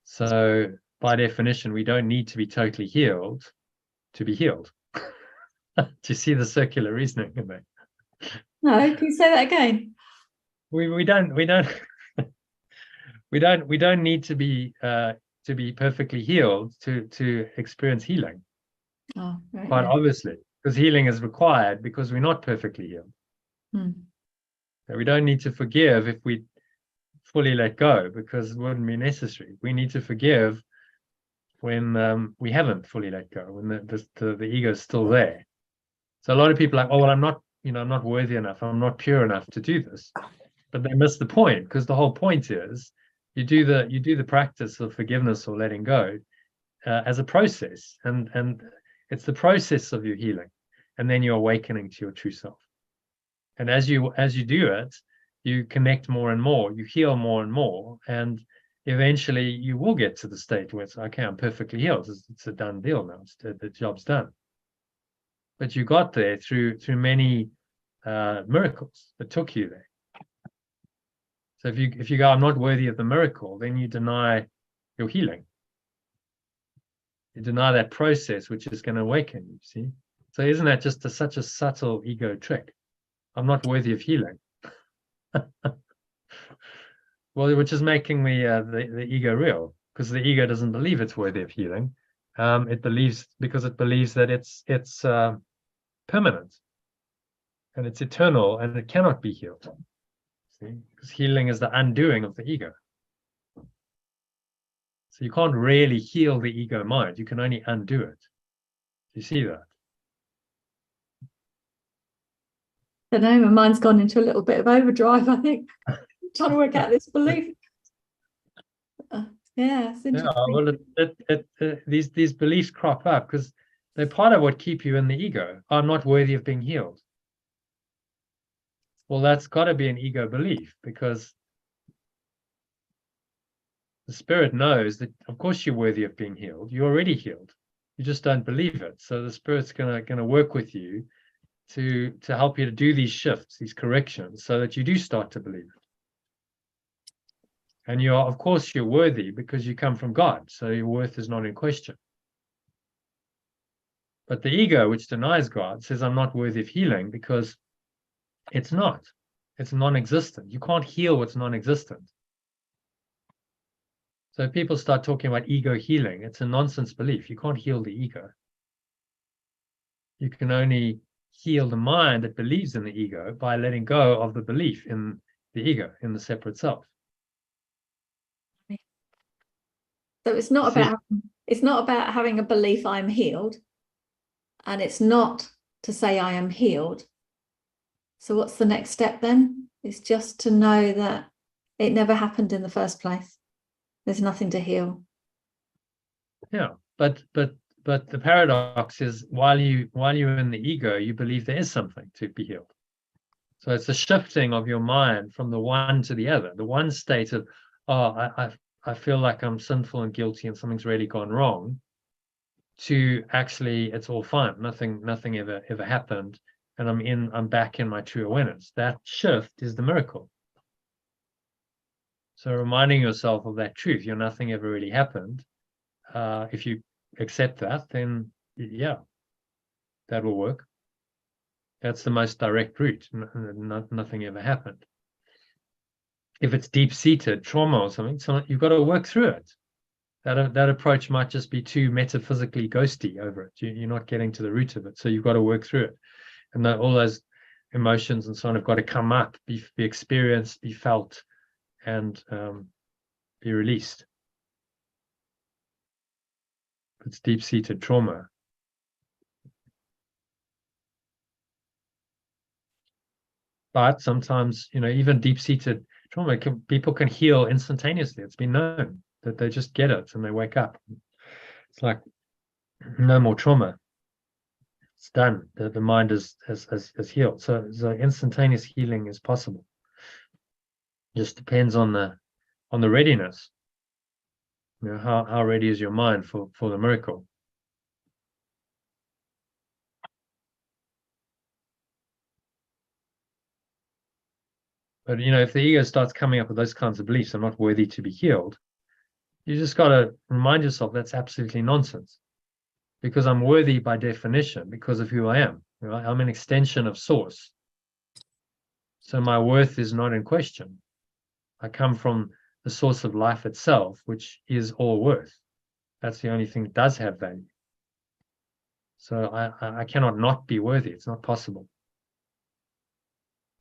So by definition, we don't need to be totally healed to be healed. Do you see the circular reasoning in there? No, can you say that again? We don't need to be perfectly healed to experience healing. Oh, right, Quite obviously, because healing is required because we're not perfectly healed. We don't need to forgive if we fully let go, because it wouldn't be necessary. We need to forgive when we haven't fully let go, when the ego is still there. So a lot of people are like, oh well, I'm not worthy enough, I'm not pure enough to do this. But they miss the point, because the whole point is you do the practice of forgiveness or letting go as a process, and it's the process of your healing, and then you're awakening to your true self. And as you do it, you connect more and more, you heal more and more, and eventually you will get to the state where it's okay, I'm perfectly healed. It's a done deal now. The job's done. But you got there through many miracles that took you there. So if you go, I'm not worthy of the miracle, then you deny your healing. You deny that process which is going to awaken you, see? So isn't that just such a subtle ego trick? I'm not worthy of healing. Well, which is making the ego real, because the ego doesn't believe it's worthy of healing. It believes that it's permanent and it's eternal and it cannot be healed. See, because healing is the undoing of the ego. So you can't really heal the ego mind. You can only undo it. You see that? I don't know, my mind's gone into a little bit of overdrive, I think. Trying to work out this belief. Yeah, it's interesting. Yeah, well, these beliefs crop up because they're part of what keep you in the ego. I'm not worthy of being healed. Well, that's got to be an ego belief, because the spirit knows that, of course, you're worthy of being healed. You're already healed. You just don't believe it. So the spirit's gonna work with you to help you to do these shifts, these corrections, so that you do start to believe it. And of course, you're worthy because you come from God, so your worth is not in question. But the ego, which denies God, says, I'm not worthy of healing, because it's not. It's non-existent. You can't heal what's non-existent. So if people start talking about ego healing, it's a nonsense belief. You can't heal the ego. You can only heal the mind that believes in the ego by letting go of the belief in the ego, in the separate self. So it's not about having a belief I'm healed, and it's not to say I am healed. So what's the next step then? It's just to know that it never happened in the first place. There's nothing to heal. Yeah, but the paradox is, while you're in the ego, you believe there is something to be healed. So it's a shifting of your mind from the one to the other. The one state of, oh, I feel like I'm sinful and guilty and something's really gone wrong, to actually it's all fine. Nothing ever happened, and I'm back in my true awareness. That shift is the miracle. So reminding yourself of that truth, nothing ever really happened. If you accept that, then yeah, that will work. That's the most direct route. Nothing ever happened. If it's deep-seated trauma or something, so you've got to work through it. That approach might just be too metaphysically ghosty over it. You're not getting to the root of it, so you've got to work through it. And all those emotions and so on have got to come up, be experienced, be felt, and be released. It's deep-seated trauma. But sometimes, even deep-seated trauma, people can heal instantaneously. It's been known that they just get it and they wake up. It's like no more trauma. It's done. The mind has healed. So instantaneous healing is possible. It just depends on the readiness. How ready is your mind for the miracle? But if the ego starts coming up with those kinds of beliefs, I'm not worthy to be healed, you just got to remind yourself that's absolutely nonsense. Because I'm worthy by definition, because of who I am. I'm an extension of source. So my worth is not in question. I come from the source of life itself, which is all worth. That's the only thing that does have value. So I cannot not be worthy. It's not possible.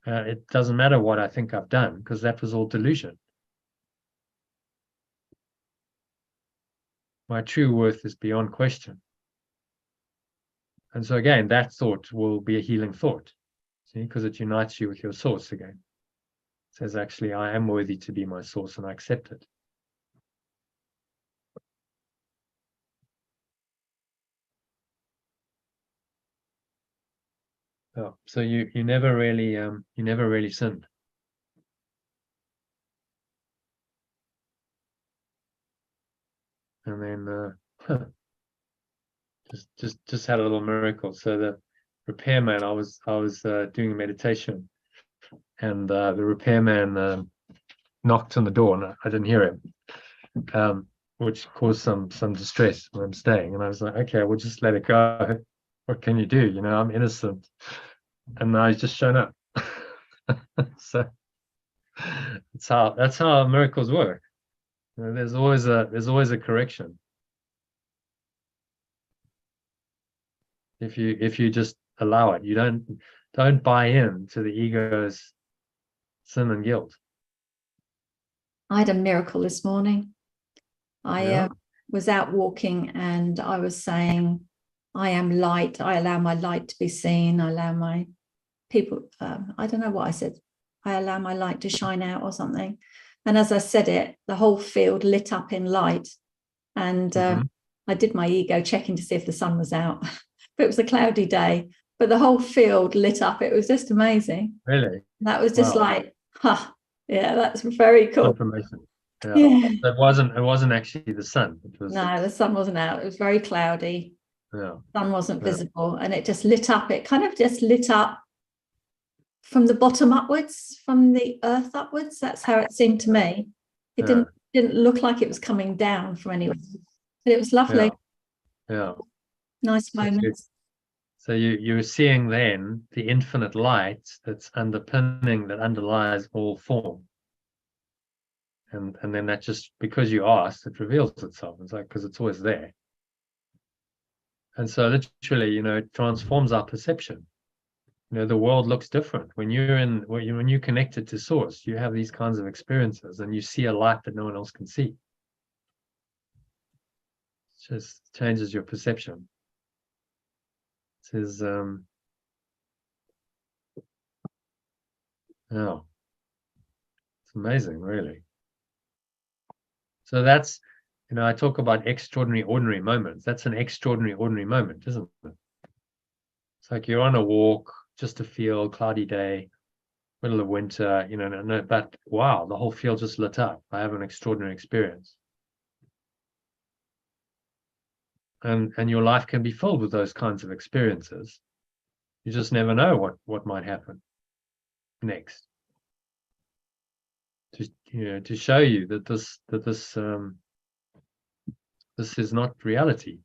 It doesn't matter what I think I've done, because that was all delusion. My true worth is beyond question. And so again, that thought will be a healing thought, see, because it unites you with your source again. It says, actually, I am worthy to be my source, and I accept it. Oh, so you never really sinned. And then just had a little miracle. So the repairman, I was doing a meditation, and the repairman knocked on the door and I didn't hear him, which caused some distress when I'm staying. And I was like, okay, we'll just let it go. What can you do? You know, I'm innocent. And now he's just shown up. So that's how miracles work. You know, there's always a correction. If you just allow it, you don't buy in to the ego's sin and guilt. I had a miracle this morning. I Yeah. was out walking and I was saying, I am light. I allow my light to be seen. I allow my people, I don't know what I said. I allow my light to shine out or something. And as I said it, the whole field lit up in light. And I did my ego checking to see if the sun was out. But it was a cloudy day, but the whole field lit up. It was just amazing. Really? That was just Wow. like, yeah, that's very cool. Confirmation. Yeah. Yeah. It wasn't actually the sun. It was, No, the sun wasn't out. It was very cloudy. yeah. Sun wasn't Yeah. visible, and it just lit up. It kind of just lit up from the bottom upwards, from the earth upwards. That's how it seemed to me. It Yeah. didn't look like it was coming down from anywhere. But it was lovely. Yeah. Nice So you- moments. So you're seeing then the infinite light that underlies all form. And then that just, because you asked, it reveals itself. It's like, because it's always there. And so literally, you know, it transforms our perception. You know, the world looks different. When you're connected to source, you have these kinds of experiences and you see a light that no one else can see. It just changes your perception. It is, yeah, it's amazing, really. So that's, you know, I talk about extraordinary, ordinary moments. That's an extraordinary, ordinary moment, isn't it? It's like you're on a walk, just a field, cloudy day, middle of winter, you know, but wow, the whole field just lit up. I have an extraordinary experience. And your life can be filled with those kinds of experiences. You just never know what might happen next. To show you that this is not reality.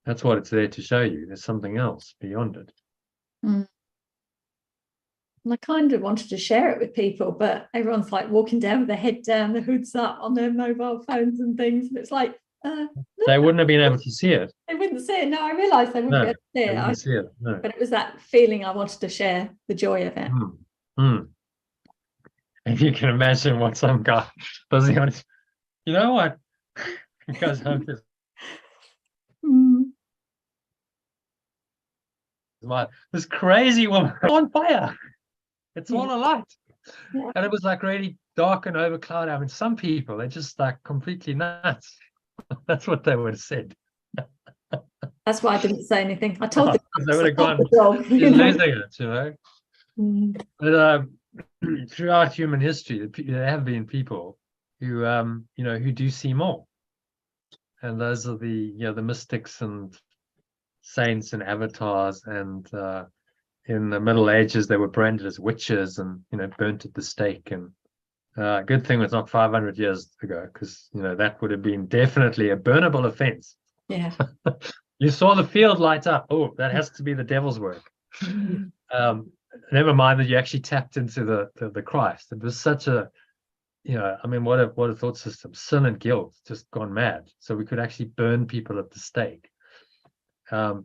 That's what it's there to show you. There's something else beyond it. And I kind of wanted to share it with people, but everyone's like walking down with their head down, the hoods up on their mobile phones and things. And it's like, They wouldn't have been able to see it. they wouldn't see it. No, I realised they wouldn't be able to see They it. wouldn't see it. No. But it was that feeling I wanted to share, the joy of it. And you can imagine what some guy does. You know what? He goes home to this crazy woman on fire. It's all a light. Yeah. And it was like really dark and overclouded. I mean, some people, they're just like completely nuts. That's what they would have said. That's why I didn't say anything. I told them They would have gone, dog, she's you know. losing it, you know. But throughout human history, there have been people who, you know, who do see more. And those are the mystics and saints and avatars. And in the Middle Ages, they were branded as witches and, you know, burnt at the stake. And good thing it's not 500 years ago, because, you know, that would have been definitely a burnable offense. Yeah. You saw the field light up. Oh, that has to be the devil's work. Never mind that you actually tapped into the Christ. It was such a, you know, I mean, what a thought system. Sin and guilt just gone mad. So we could actually burn people at the stake,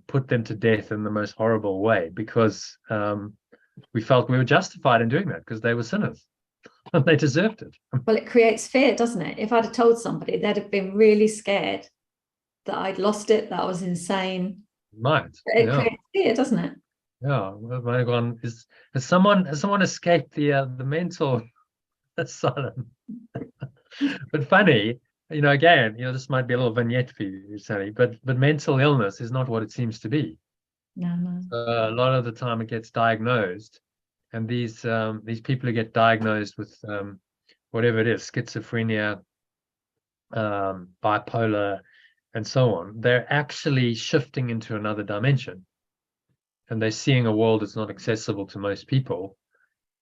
put them to death in the most horrible way, because we felt we were justified in doing that because they were sinners and they deserved it. Well, it creates fear, doesn't it? If I'd have told somebody, they'd have been really scared that I'd lost it, that I was insane. Might. It creates fear, doesn't it? Yeah. Well, my God, has someone escaped the mental asylum? But funny, you know, again, you know, this might be a little vignette for you, Sally, but mental illness is not what it seems to be. No. A lot of the time it gets diagnosed, and these people who get diagnosed with whatever it is, schizophrenia, bipolar, and so on, they're actually shifting into another dimension, and they're seeing a world that's not accessible to most people,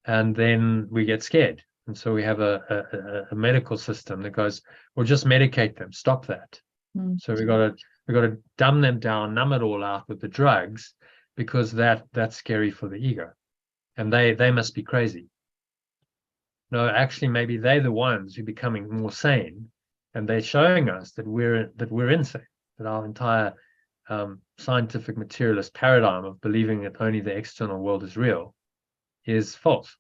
and then we get scared And so we have a medical system that goes, well, just medicate them, stop that. So we got to dumb them down, numb it all out with the drugs, because that's scary for the ego, and they must be crazy. No, actually, maybe they're the ones who are becoming more sane, and they're showing us that we're insane, that our entire scientific materialist paradigm of believing that only the external world is real is false.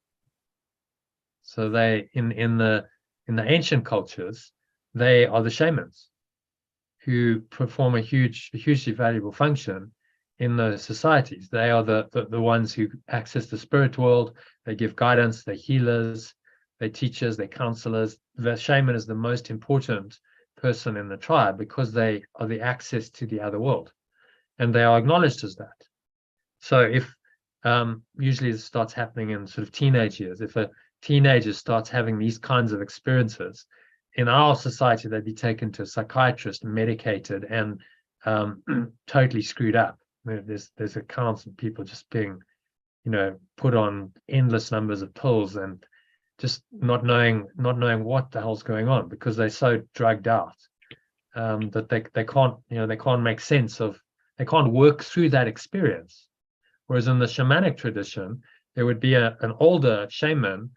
So they in the ancient cultures, they are the shamans who perform a hugely valuable function in those societies. They are the ones who access the spirit world. They give guidance, they're healers, they're teachers, they're counselors. The shaman is the most important person in the tribe because they are the access to the other world, and they are acknowledged as that. So if usually it starts happening in sort of teenage years, if a teenager starts having these kinds of experiences, in our society they'd be taken to a psychiatrist, medicated, and totally screwed up. There's accounts of people just being, put on endless numbers of pills and just not knowing what the hell's going on, because they're so drugged out that they can't make sense of, they can't work through that experience. Whereas in the shamanic tradition, there would be an older shaman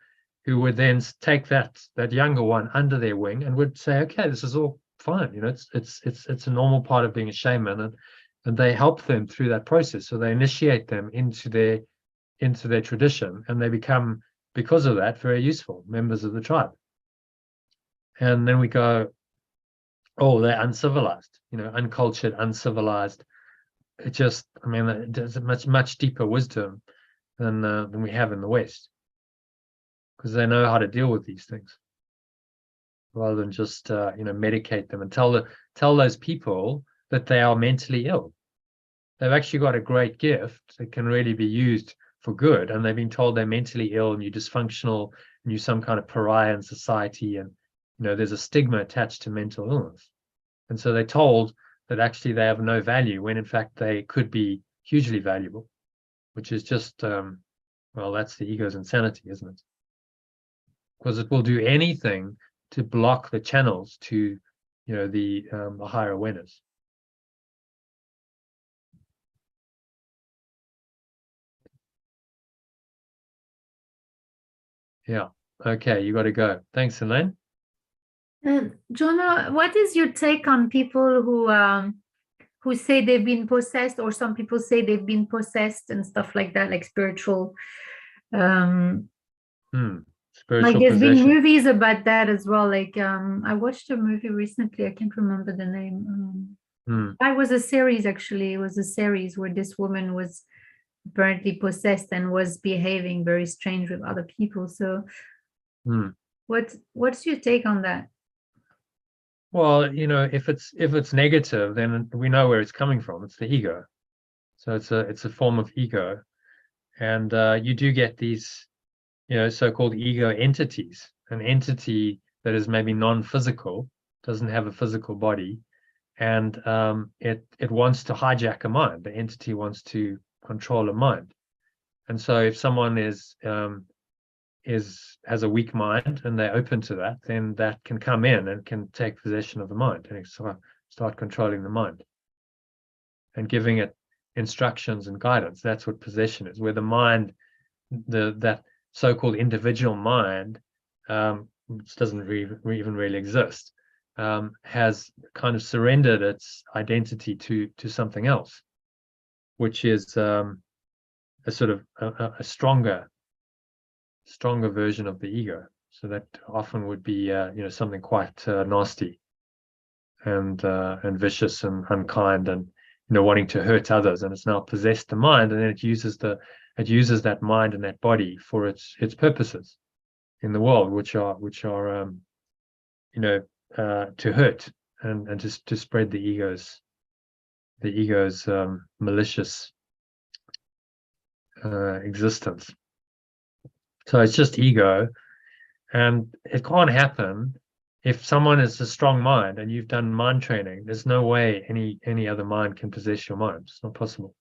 who would then take that younger one under their wing and would say, okay, this is all fine. It's a normal part of being a shaman, and they help them through that process. So they initiate them into their tradition, and they become, because of that, very useful members of the tribe. And then we go, oh, they're uncivilized, uncultured, uncivilized. There's a much deeper wisdom than we have in the West, because they know how to deal with these things, rather than just medicate them and tell those people that they are mentally ill. They've actually got a great gift that can really be used for good, and they've been told they're mentally ill and you're dysfunctional and you're some kind of pariah in society, and there's a stigma attached to mental illness. And so they're told that actually they have no value, when in fact they could be hugely valuable, which is just, that's the ego's insanity, isn't it? Because it will do anything to block the channels to, the higher awareness. Yeah. Okay, you got to go. Thanks, Elaine. Jonah, what is your take on people who say they've been possessed, or some people say they've been possessed and stuff like that, like spiritual? Spiritual like there's possession. been movies about that as well. Like I watched a movie recently. I can't remember the name. It was a series, actually. It was a series where this woman was apparently possessed and was behaving very strange with other people. So what's your take on that? Well, if it's negative, then we know where it's coming from. It's the ego. So it's a form of ego, and you do get these, so-called ego entities. An entity that is maybe non-physical, doesn't have a physical body, and it wants to hijack a mind. The entity wants to control a mind, and so if someone has a weak mind and they're open to that, then that can come in and can take possession of the mind and start controlling the mind and giving it instructions and guidance. That's what possession is, where the mind, that so-called individual mind, which doesn't even really exist, has kind of surrendered its identity to something else, which is a sort of a stronger version of the ego. So that often would be something quite nasty and vicious and unkind, and wanting to hurt others, and it's now possessed the mind, and then it uses that mind and that body for its purposes in the world, which are to hurt and to spread the ego's malicious existence. So it's just ego, and it can't happen if someone is a strong mind and you've done mind training. There's no way any other mind can possess your mind. It's not possible,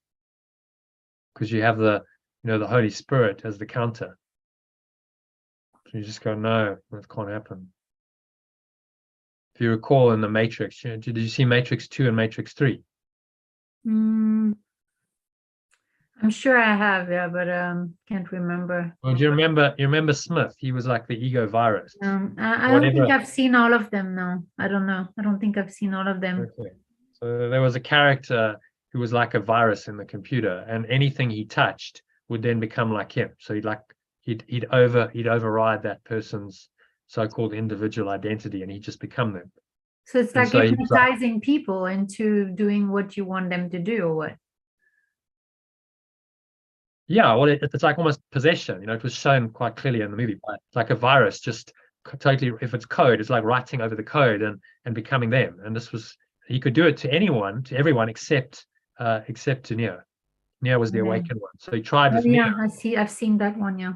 because you have the Holy Spirit as the counter. So you just go, no, that can't happen. If you recall in the Matrix, did you see Matrix 2 and Matrix 3? I'm sure I have, yeah, but can't remember. Well, do you remember? You remember Smith? He was like the ego virus. I don't think I've seen all of them. No, I don't know. I don't think I've seen all of them. Okay. So there was a character who was like a virus in the computer, and anything he touched would then become like him. So he'd override that person's so-called individual identity, and he'd just become them. So it's like hypnotizing people into doing what you want them to do, or what? Yeah, well, it's like almost possession. It was shown quite clearly in the movie. But it's like a virus, just totally. If it's code, it's like writing over the code and becoming them. And he could do it to anyone, to everyone, except to Neo. Neo was the awakened one. So he tried with Neo. I've seen that one. Yeah.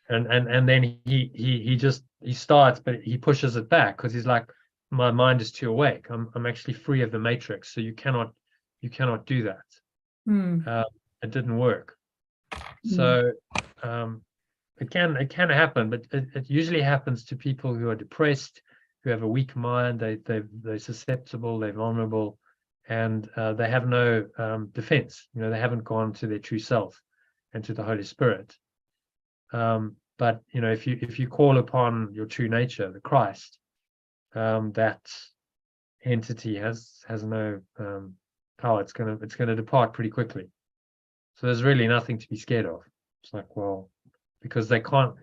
And then he starts, but he pushes it back because he's like, my mind is too awake. I'm actually free of the matrix, so you cannot do that. It didn't work. So it can happen, but it usually happens to people who are depressed, who have a weak mind. They're susceptible, they're vulnerable, and they have no defense. They haven't gone to their true self and to the Holy Spirit. But if you call upon your true nature, the Christ, that entity has no power. It's gonna depart pretty quickly. So there's really nothing to be scared of. It's like, well, because they can't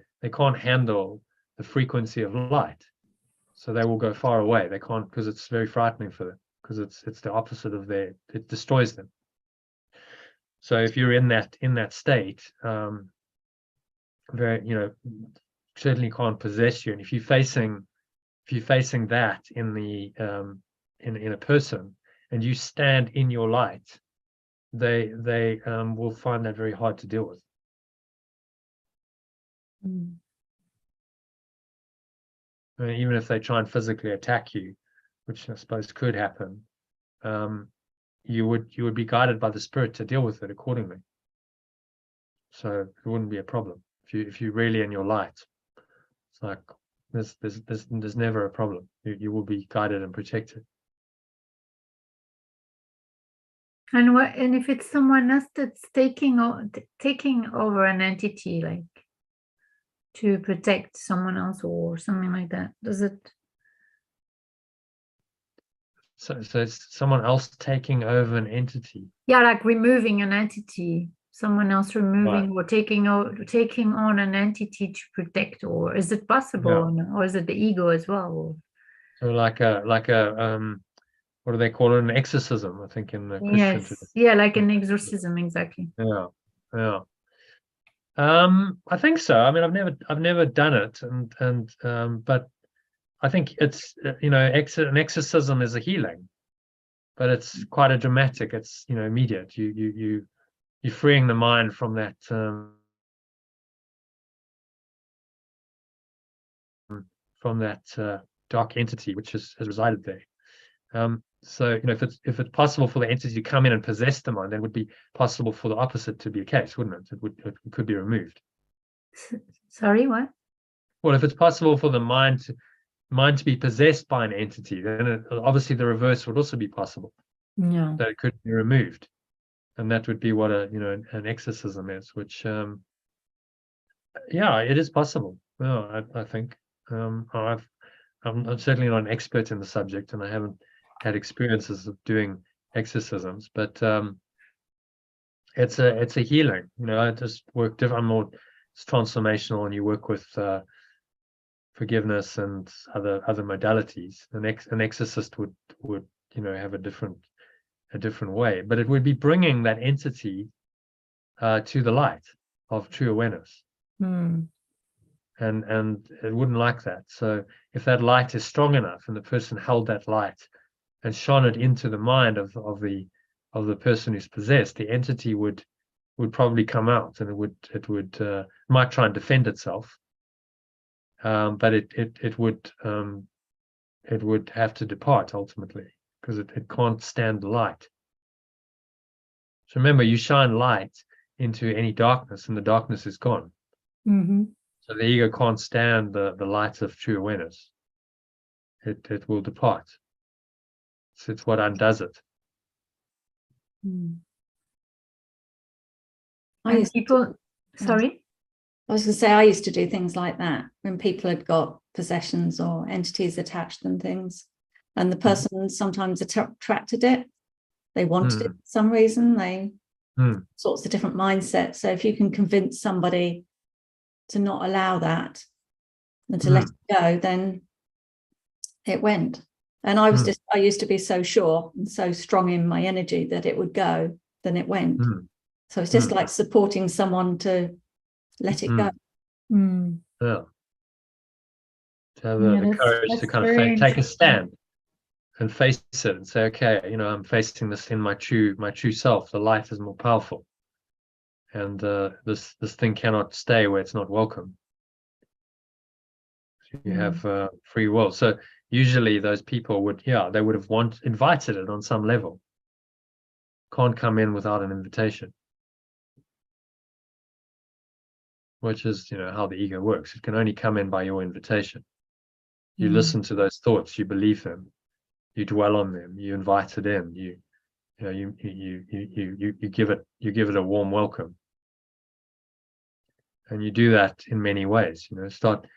handle the frequency of light, so they will go far away. They can't, because it's very frightening for them, because it's the opposite of it destroys them. So if you're in that state, certainly can't possess you. And if you're facing that in a person, and you stand in your light, they will find that very hard to deal with. I mean, even if they try and physically attack you, which I suppose could happen, you would be guided by the Spirit to deal with it accordingly. So it wouldn't be a problem if you're really in your light. It's like there's never a problem. You will be guided and protected. And if it's someone else that's taking over an entity, like to protect someone else or something like that, does it? So it's someone else taking over an entity. Yeah, like removing an entity, someone else removing or taking on an entity to protect, or is it possible, or is it the ego as well? So like a what do they call it? An exorcism, I think, in the Christian tradition. Yeah, like an exorcism, exactly. Yeah. I think so. I mean, I've never done it, but I think it's an exorcism is a healing, but it's quite a dramatic. It's immediate. You're freeing the mind from that dark entity which has resided there. So if it's possible for the entity to come in and possess the mind, then it would be possible for the opposite to be the case, wouldn't it? It could be removed. Sorry, what? Well, if it's possible for the mind to be possessed by an entity, then obviously the reverse would also be possible. Yeah. That it could be removed, and that would be what an exorcism is. Which, it is possible. Well, I think I'm certainly not an expert in the subject, and I haven't had experiences of doing exorcisms, but it's a healing. I just work different. I'm more transformational, and you work with forgiveness and other modalities. An exorcist would have a different way, but it would be bringing that entity to the light of true awareness. And it wouldn't like that. So if that light is strong enough, and the person held that light and shone it into the mind of the person who's possessed, the entity would probably come out, and it might try and defend itself, but it would have to depart ultimately, because it can't stand the light. So remember, you shine light into any darkness, and the darkness is gone. So the ego can't stand the light of true awareness. It will depart. It's what undoes it. And people, sorry? I was going to say, I used to do things like that when people had got possessions or entities attached and things. And the person sometimes attracted it. They wanted it for some reason. They sorts of different mindsets. So if you can convince somebody to not allow that and to let it go, then it went. And I used to be so sure and so strong in my energy that it would go, then it went. So it's just like supporting someone to let it go. Yeah. To have the courage to kind of take a stand and face it and say, okay, I'm facing this in my true self. The light is more powerful, and this thing cannot stay where it's not welcome. You have free will. So usually those people would have invited it on some level. Can't come in without an invitation, which is how the ego works. It can only come in by your invitation. You listen to those thoughts, you believe them, you dwell on them, you invite it in, you give it a warm welcome. And you do that in many ways. Start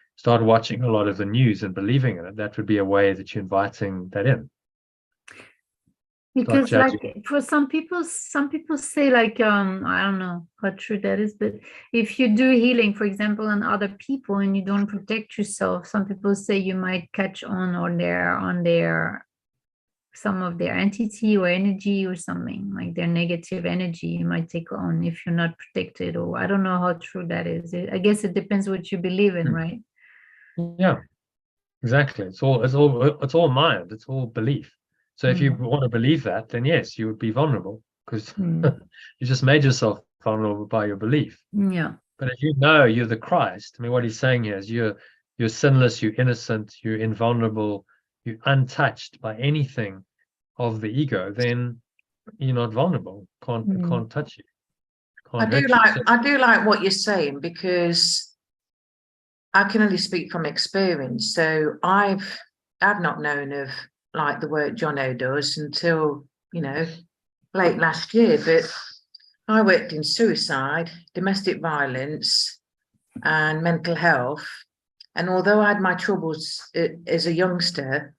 watching a lot of the news and believing in it. That would be a way that you're inviting that in. Because like for some people say, like I don't know how true that is, but if you do healing, for example, on other people and you don't protect yourself, some people say you might catch on their some of their entity or energy or something, like their negative energy you might take on if you're not protected. Or I don't know how true that is. I guess it depends what you believe in, right? Yeah, exactly. It's all mind. It's all belief. So if you want to believe that, then yes, you would be vulnerable, because you just made yourself vulnerable by your belief. Yeah. But if you know you're the Christ, I mean, what he's saying here is you're sinless, you're innocent, you're invulnerable, you're untouched by anything of the ego, then you're not vulnerable. Can't touch you. I do like what you're saying, because I can only speak from experience. So I've not known of like the work Jono does until late last year, but I worked in suicide, domestic violence and mental health, and although I had my troubles as a youngster,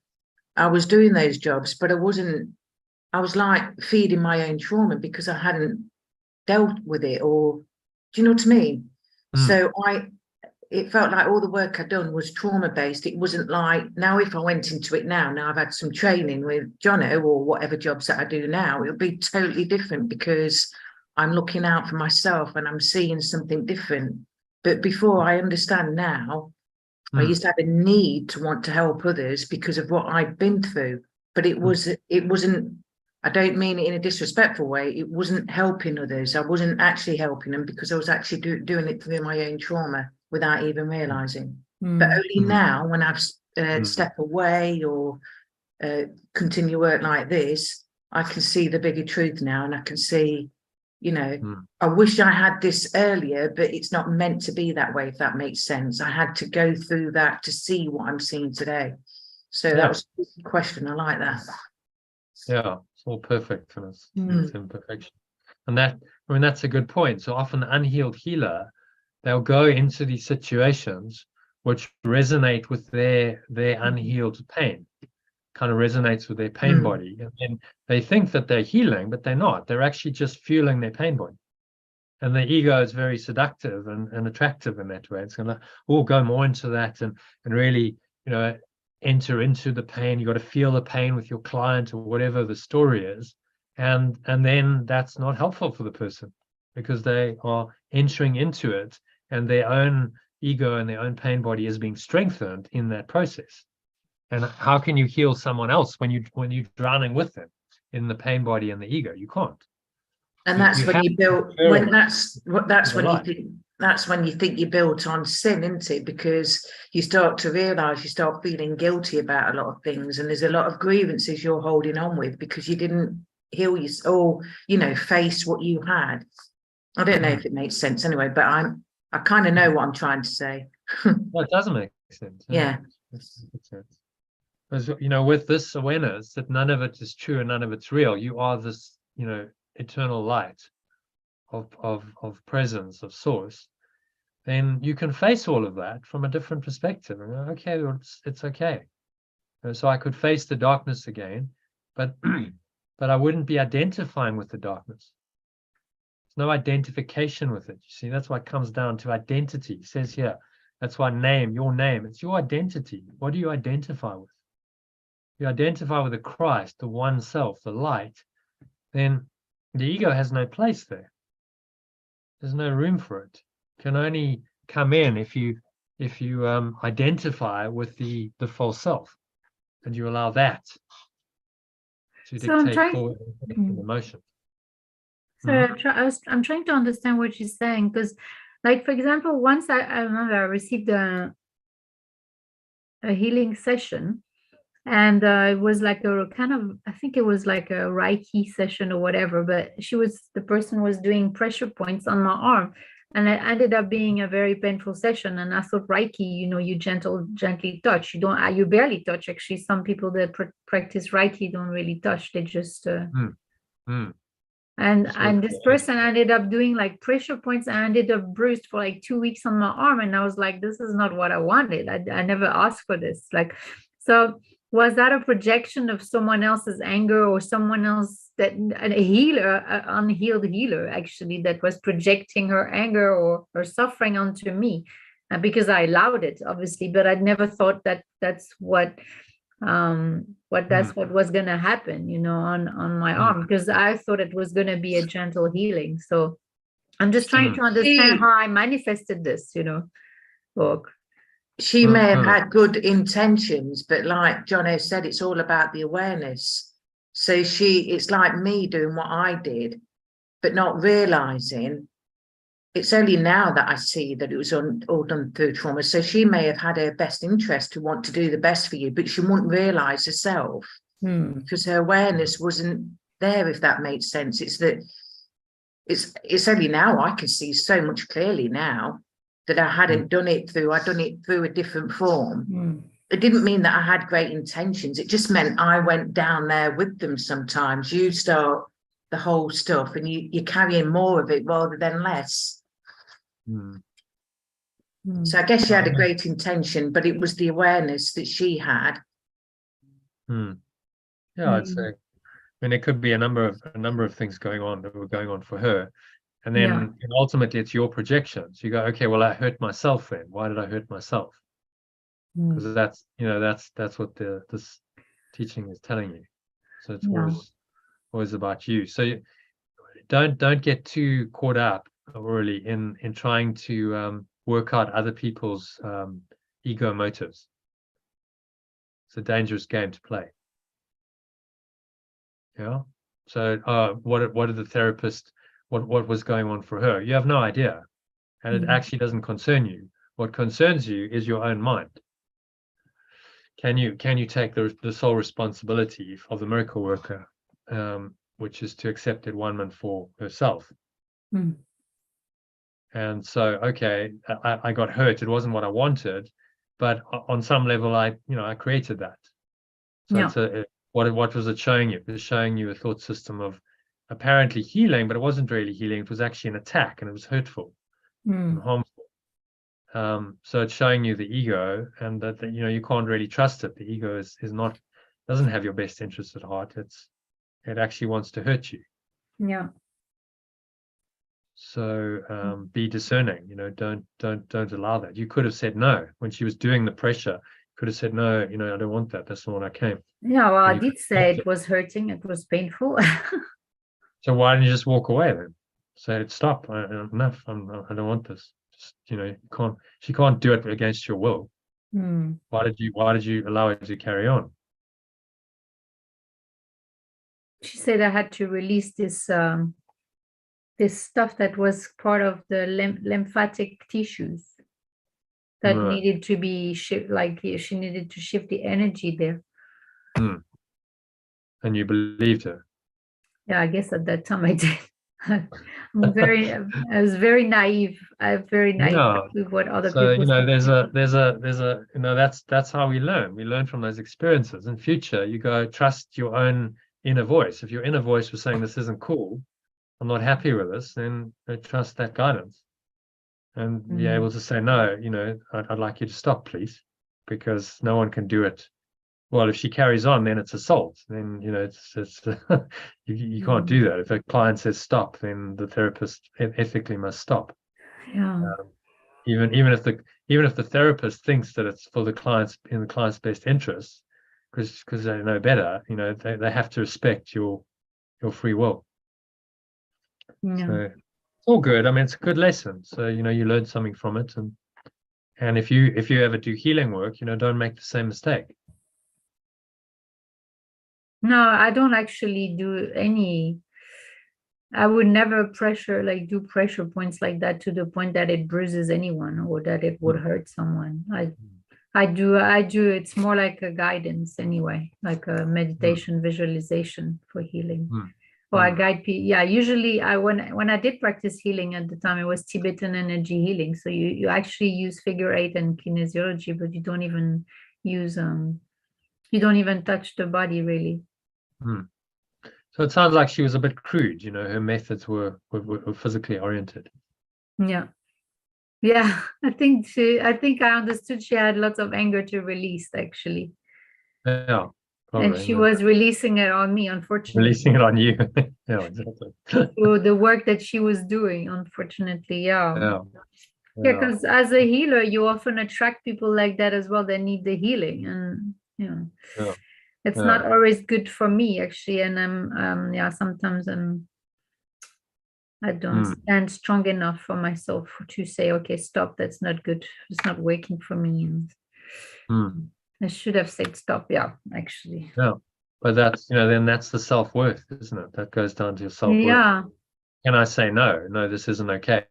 I was doing those jobs, but I was like feeding my own trauma because I hadn't dealt with it, or do you know what I mean? So it felt like all the work I'd done was trauma-based. It wasn't like, now if I went into it now I've had some training with Jono or whatever jobs that I do now, it'll be totally different, because I'm looking out for myself and I'm seeing something different. But before, I understand now, I used to have a need to want to help others because of what I'd been through. But it wasn't, I don't mean it in a disrespectful way, it wasn't helping others. I wasn't actually helping them because I was actually doing it through my own trauma without even realizing. But only now, when I've step away or continue work like this, I can see the bigger truth now, and I can see, I wish I had this earlier, but it's not meant to be that way, if that makes sense. I had to go through that to see what I'm seeing today. So that was a question. I like that. Yeah, it's all perfect for us. It's imperfection. And that's a good point. So often the unhealed healer, they'll go into these situations which resonate with their unhealed pain, kind of resonates with their pain body. And then they think that they're healing, but they're not. They're actually just fueling their pain body. And the ego is very seductive and attractive in that way. It's going to go more into that and really, enter into the pain. You got to feel the pain with your client or whatever the story is. And then that's not helpful for the person, because they are entering into it, and their own ego and their own pain body is being strengthened in that process. And how can you heal someone else when you're drowning with them in the pain body and the ego? You can't. And that's when you build. That's when you think you built on sin, isn't it? Because you start to realise, you start feeling guilty about a lot of things, and there's a lot of grievances you're holding on with because you didn't heal or face what you had. I don't know if it makes sense anyway, but I kind of know what I'm trying to say. Well, it doesn't make sense. Yeah. It makes sense. Because, with this awareness that none of it is true and none of it's real, you are this, eternal light of presence, of source, then you can face all of that from a different perspective. And go, okay, well, it's okay. So I could face the darkness again, but but I wouldn't be identifying with the darkness. There's no identification with it. You see, that's why it comes down to identity. It says here, that's why your name, it's your identity. What do you identify with? You identify with the Christ, the one self, the light, then the ego has no place there. There's no room for it. It can only come in if you identify with the false self, and you allow that to So I'm dictate trying- forward emotion. So I'm trying to understand what she's saying, because, like, for example, once I remember I received a healing session, and it was like a kind of, I think it was like a Reiki session or whatever, but the person was doing pressure points on my arm, and it ended up being a very painful session. And I thought Reiki, you gently touch. You barely touch, actually. Some people that practice Reiki don't really touch. They just And this person ended up doing like pressure points, and I ended up bruised for like 2 weeks on my arm. And I was like, this is not what I wanted. I never asked for this. Like, so was that a projection of someone else's anger, or someone else, that a healer, an unhealed healer actually, that was projecting her anger or her suffering onto me? Because I allowed it, obviously, but I'd never thought that that's what was going to happen, on my arm, because I thought it was going to be a gentle healing. So I'm just trying to understand how I manifested this, book. She may have had good intentions, but like Jono said, it's all about the awareness. So it's like me doing what I did, but not realizing. It's only now that I see that it was all done through trauma. So she may have had her best interest to want to do the best for you, but she wouldn't realize herself because her awareness wasn't there, if that makes sense. It's that it's only now I can see so much clearly now that I hadn't done it through. I'd done it through a different form. It didn't mean that I had great intentions. It just meant I went down there with them sometimes. You start the whole stuff and you're carrying more of it rather than less. So I guess she had a great intention, but it was the awareness that she had. Yeah, I'd say. I mean, it could be a number of things going on that were going on for her, and then ultimately it's your projections. You go, okay, well, I hurt myself then. Why did I hurt myself? Because that's what this teaching is telling you. So it's always about you. So don't get too caught up really in trying to work out other people's ego motives. It's a dangerous game to play. Yeah. So what did the therapist, what was going on for her? You have no idea, and it actually doesn't concern you. What concerns you is your own mind. Can you take the sole responsibility of the miracle worker, which is to accept it for herself? And so, okay, I got hurt. It wasn't what I wanted, but on some level, I created that. So what was it showing you? It was showing you a thought system of apparently healing, but it wasn't really healing. It was actually an attack, and it was hurtful and harmful. So it's showing you the ego, and that you can't really trust it. The ego doesn't have your best interest at heart. It actually wants to hurt you. Yeah. So be discerning. Don't allow that. You could have said no when she was doing the pressure. Could have said no. I don't want that. That's not what I came. Yeah, well, I did say it was hurting. It was painful. So why didn't you just walk away then? Say stop. Enough. I don't want this. Just she can't do it against your will. Why did you allow it to carry on? She said I had to release this this stuff that was part of the lymphatic tissues that needed to be she needed to shift the energy there. And you believed her? Yeah, I guess at that time I did. I was very naive. I'm very naive Yeah. with what other So, people say. there's a, that's how we learn. We learn from those experiences. In future, you go trust your own inner voice. If your inner voice was saying this isn't cool, I'm not happy with this, then trust that guidance and be able to say, no, I'd like you to stop, please, because no one can do it. Well, if she carries on, then it's assault. Then, it's you can't do that. If a client says stop, then the therapist ethically must stop. Yeah. Even if the therapist thinks that it's for the client's in the client's best interest, because they know better, they have to respect your free will. Yeah. So it's all good. I mean, it's a good lesson. So you learn something from it, and if you ever do healing work, don't make the same mistake. No, I don't actually do any. I would never do pressure points like that to the point that it bruises anyone or that it would hurt someone. I do. It's more like a guidance anyway, like a meditation visualization for healing. Or I guide people. Yeah, usually when I did practice healing at the time, it was Tibetan energy healing. So you actually use figure 8 and kinesiology, but you don't even use you don't even touch the body really. So it sounds like she was a bit crude, her methods were physically oriented. Yeah. I think I understood she had lots of anger to release actually. Yeah. Probably, and she was releasing it on me, unfortunately. Releasing it on you. Yeah, exactly. So the work that she was doing, unfortunately, Yeah. Because as a healer, you often attract people like that as well that need the healing, and it's not always good for me actually. And I'm sometimes I don't stand strong enough for myself to say, okay, stop, that's not good. It's not working for me. And I should have said stop, actually. Yeah. But that's, then that's the self-worth, isn't it? That goes down to your self-worth. Yeah. Can I say no, this isn't okay?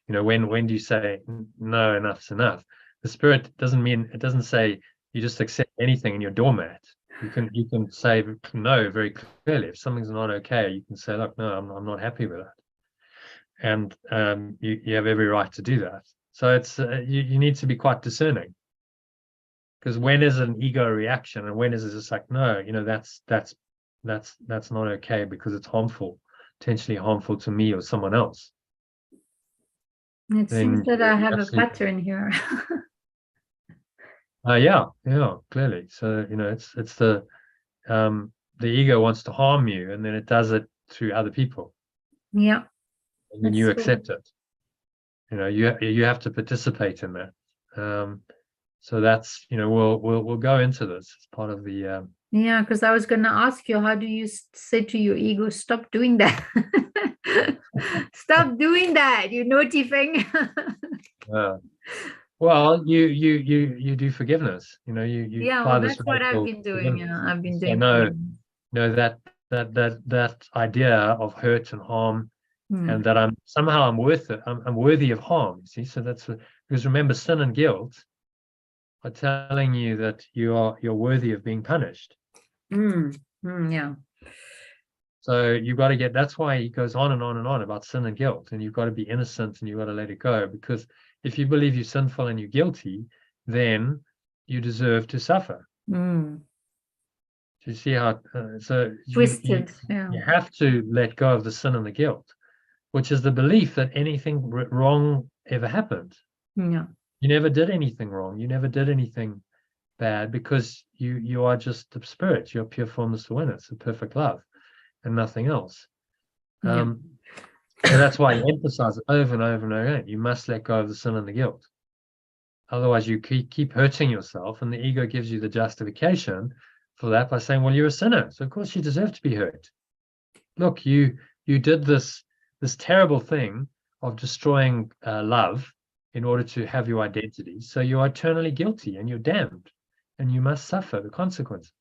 When do you say no, enough's enough? The spirit doesn't say you just accept anything in your doormat. You can say no very clearly. If something's not okay, you can say, look, no, I'm not happy with it. And you have every right to do that. So it's you need to be quite discerning, because when is an ego reaction and when is it just like, no, that's not okay because it's harmful, potentially harmful to me or someone else. It seems that I have a pattern here. Yeah, clearly. So it's the ego wants to harm you, and then it does it through other people. Yeah. And then you accept it. You have to participate in that. So that's we'll go into this as part of the yeah, because I was gonna ask you, how do you say to your ego, stop doing that? Stop doing that, you naughty thing. Well, you do forgiveness. You apply that's what I've been doing. I've been doing. That idea of hurt and harm, and that I'm worth it. I'm worthy of harm. You see, so that's because remember, sin and guilt are telling you that you're worthy of being punished. Yeah. So you've got to get. That's why he goes on and on and on about sin and guilt, and you've got to be innocent and you've got to let it go, because if you believe you're sinful and you're guilty, then you deserve to suffer. Do you see how? So twisted. You have to let go of the sin and the guilt, which is the belief that anything wrong ever happened. Yeah. You never did anything wrong. You never did anything bad, because you are just the spirit. You're pure formless awareness, a perfect love, and nothing else. So that's why you emphasize it over and over and over again. You must let go of the sin and the guilt. Otherwise, you keep hurting yourself, and the ego gives you the justification for that by saying, well, you're a sinner, so of course you deserve to be hurt. Look, you did this terrible thing of destroying love in order to have your identity, so you are eternally guilty and you're damned, and you must suffer the consequences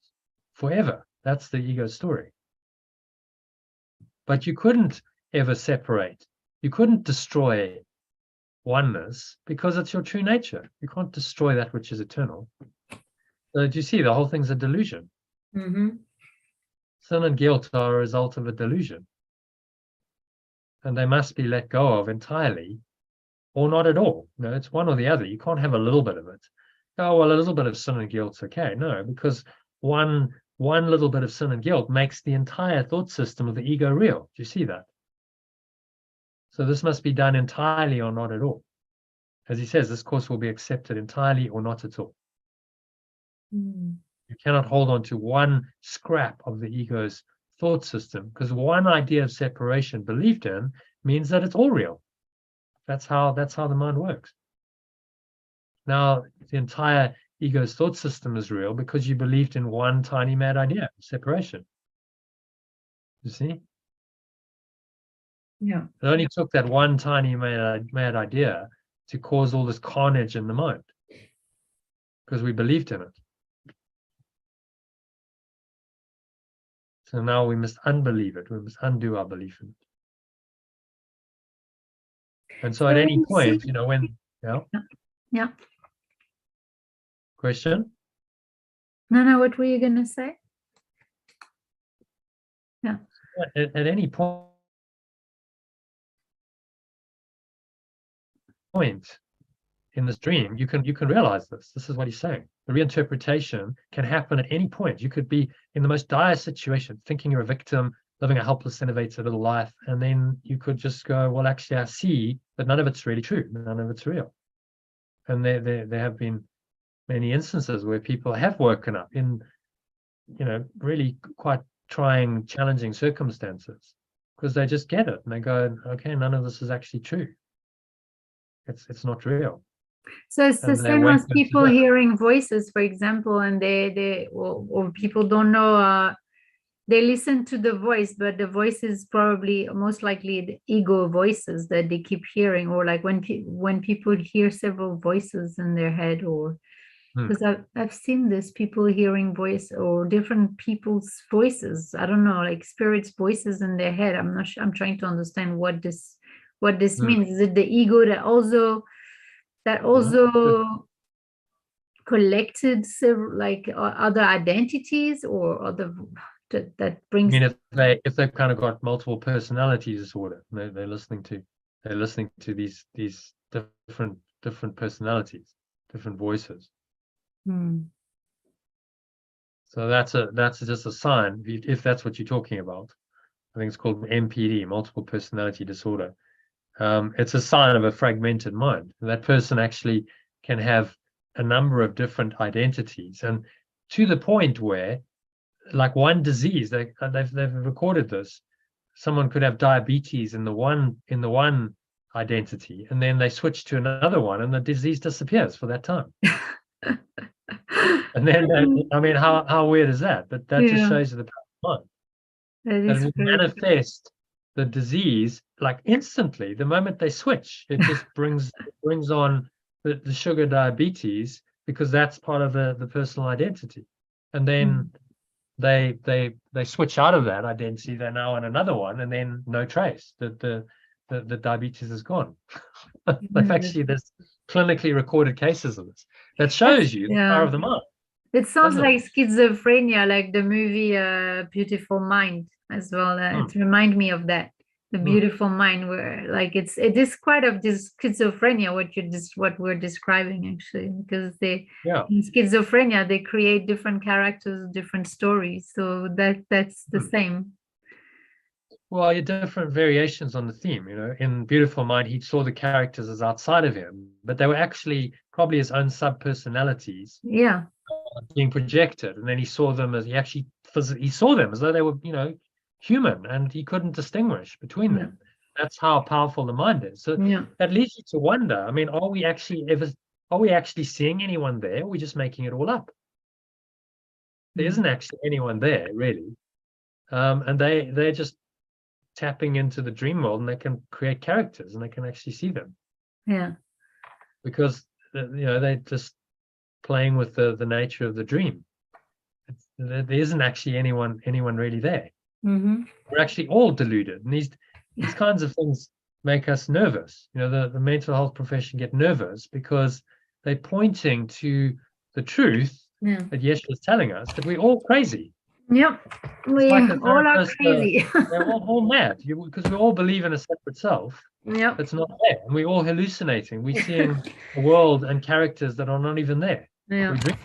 forever. That's the ego story. But you couldn't ever separate. You couldn't destroy oneness, because it's your true nature. You can't destroy that which is eternal. So do you see, the whole thing's a delusion. Sin and guilt are a result of a delusion. and they must be let go of entirely or not at all. You know, it's one or the other. You can't have a little bit of it. Oh, well, a little bit of sin and guilt's okay. No, because one little bit of sin and guilt makes the entire thought system of the ego real. Do you see that? So this must be done entirely or not at all. As he says, this course will be accepted entirely or not at all. Mm. You cannot hold on to one scrap of the ego's thought system, because one idea of separation believed in means that it's all real. That's how the mind works. Now, the entire ego's thought system is real because you believed in one tiny mad idea, separation. You see? Yeah. It only took that one tiny mad idea to cause all this carnage in the mind, because we believed in it. So now we must unbelieve it. We must undo our belief in it. And so at any point, you know, when, Yeah. Question? No, what were you gonna say? Yeah. At any point in this dream, you can realize this. This is what he's saying. The reinterpretation can happen at any point. You could be in the most dire situation, thinking you're a victim, living a helpless, innovative little life, and then you could just go, well, actually, I see that none of it's really true. None of it's real. And there have been many instances where people have woken up in, you know, really quite trying, challenging circumstances, because they just get it and they go, okay, none of this is actually true. It's not real. So it's the And they same as awaken to people that. hearing voices, for example, and or people don't know, they listen to the voice, but the voice is probably most likely the ego voices that they keep hearing, or like when people hear several voices in their head, or because I've seen this, people hearing voice or different people's voices. I don't know, like spirits' voices in their head. I'm not sure. I'm trying to understand what this means. Is it the ego that also collected several, like other identities, or other that brings? I mean, if they've kind of got multiple personality disorder, they're listening to these different personalities, different voices. So that's just a sign, if that's what you're talking about. I think it's called MPD, multiple personality disorder. It's a sign of a fragmented mind. That person actually can have a number of different identities, and to the point where, like one disease, they've recorded this. Someone could have diabetes in the one identity, and then they switch to another one, and the disease disappears for that time. And then, I mean, how weird is that? But that just shows you the power of mind. That it will manifest the disease like instantly. The moment they switch, it just brings on the sugar diabetes, because that's part of the personal identity. And then they switch out of that identity. They're now in another one, and then no trace. The diabetes is gone. Like actually, there's clinically recorded cases of this. That shows you the power of the mind. It sounds like schizophrenia, like the movie Beautiful Mind as well. It reminds me of that, the Beautiful Mind, where like it is quite of this schizophrenia, what we're describing actually, because in schizophrenia they create different characters, different stories. So that's the same. Well, you're different variations on the theme. You know, in Beautiful Mind, he saw the characters as outside of him, but they were actually probably his own sub-personalities. Yeah. Being projected, and then he saw them as he saw them as though they were, you know, human, and he couldn't distinguish between them. That's how powerful the mind is. So that leads you to wonder. I mean, are we actually seeing anyone there? Or are we just making it all up? There isn't actually anyone there really, and they're just tapping into the dream world, and they can create characters, and they can actually see them. Yeah, because you know, they're just playing with the nature of the dream. There isn't actually anyone really there. We're actually all deluded, and these kinds of things make us nervous. You know, the mental health profession get nervous because they're pointing to the truth that Yeshua is telling us, that we're all crazy. Yep, we like a all are therapist, crazy. they're all mad because we all believe in a separate self Yep. that's not there, and we're all hallucinating. We're seeing a world and characters that are not even there. Yeah. We dream,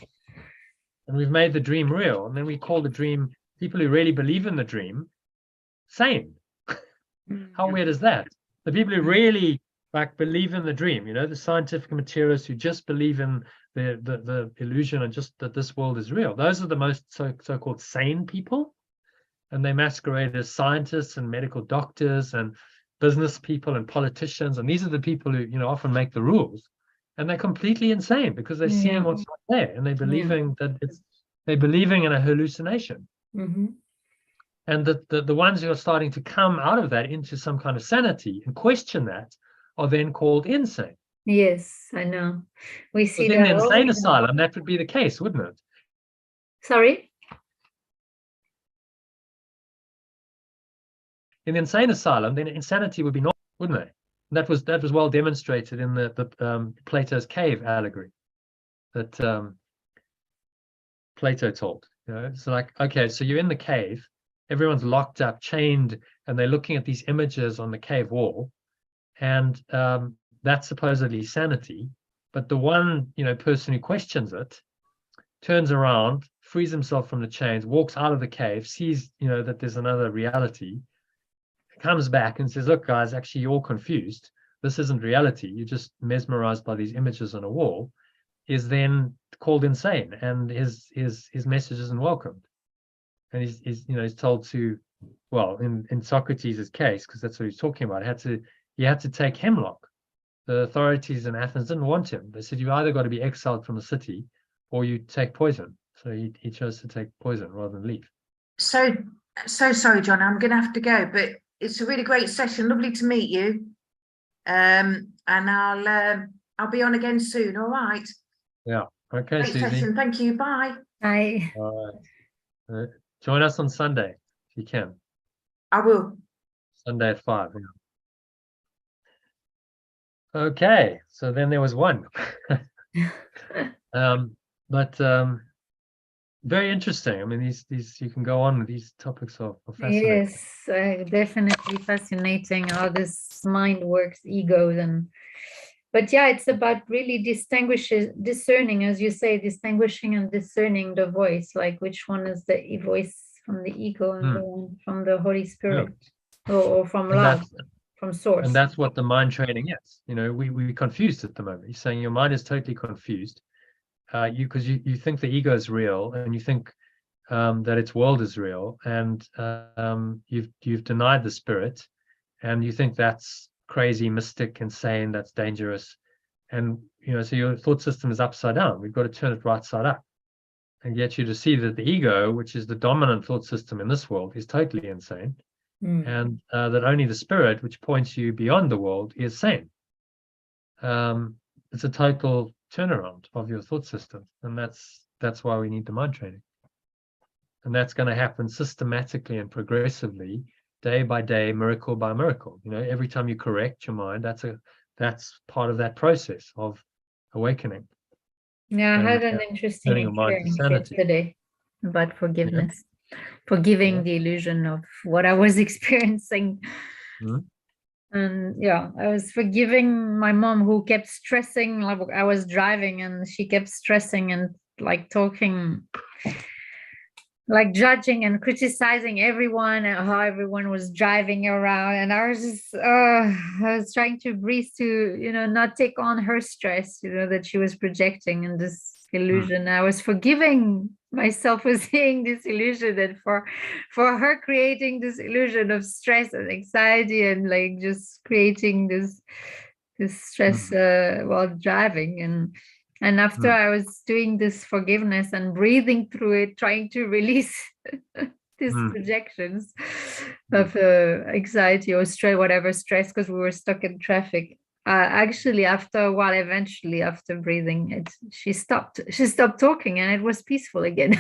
and we've made the dream real, and then we call the dream, people who really believe in the dream, sane. How weird is that? The people who really like believe in the dream, you know, the scientific materialists who just believe in the illusion and just that this world is real. Those are the most so-called sane people, and they masquerade as scientists and medical doctors and business people and politicians, and these are the people who, you know, often make the rules, and they're completely insane because they're seeing what's not there, and they're believing that they're believing in a hallucination. And the ones who are starting to come out of that into some kind of sanity and question that are then called insane. Yes, I know. We see Within that the all insane the time. asylum, that would be the case, wouldn't it? Sorry? In the insane asylum, then insanity would be normal, wouldn't it? And that was well demonstrated in the Plato's cave allegory that Plato told. You know, it's like, okay, so you're in the cave, everyone's locked up, chained, and they're looking at these images on the cave wall, and that's supposedly sanity. But the one, you know, person who questions it turns around, frees himself from the chains, walks out of the cave, sees, you know, that there's another reality, comes back and says, look, guys, actually, you're all confused. This isn't reality. You're just mesmerized by these images on a wall, is then called insane, and his message isn't welcomed. And he's told to, well, in Socrates' case, because that's what he's talking about, he had to take hemlock. The authorities in Athens didn't want him. They said, you either got to be exiled from the city or you take poison. So he chose to take poison rather than leave. So sorry, John, I'm going to have to go, but it's a really great session. Lovely to meet you. And I'll be on again soon. All right. Yeah. Okay, Great Susie. session. Thank you. Bye. Bye. All right. Join us on Sunday if you can. I will. Sunday at 5. Yeah. Okay, so then there was one. But very interesting. I mean, these you can go on with these topics are fascinating. Yes, definitely fascinating how this mind works, egos, but yeah, it's about really discerning, as you say, distinguishing and discerning the voice, like which one is the voice from the ego and the one from the Holy Spirit, or from love, from source. And that's what the mind training is. You know, we're confused at the moment. You're saying your mind is totally confused. Because you think the ego is real, and you think that its world is real, and you've denied the spirit, and you think that's crazy, mystic, insane, that's dangerous, and you know, so your thought system is upside down. We've got to turn it right side up and get you to see that the ego, which is the dominant thought system in this world, is totally insane, and that only the spirit, which points you beyond the world, is sane. It's a total turnaround of your thought system, and that's why we need the mind training, and that's going to happen systematically and progressively, day by day, miracle by miracle. You know, every time you correct your mind, that's part of that process of awakening. Yeah, I had an interesting experience yesterday about forgiveness, forgiving the illusion of what I was experiencing. And yeah, I was forgiving my mom, who kept stressing. Like, I was driving and she kept stressing and like talking, like judging and criticizing everyone and how everyone was driving around. And I was just, I was trying to breathe to, you know, not take on her stress, you know, that she was projecting in this illusion. I was forgiving myself for seeing this illusion, and for her creating this illusion of stress and anxiety, and like just creating this stress while driving. And after I was doing this forgiveness and breathing through it, trying to release these projections of anxiety or stress, whatever stress, because we were stuck in traffic. Actually, after a while, eventually, after breathing, she stopped talking, and it was peaceful again.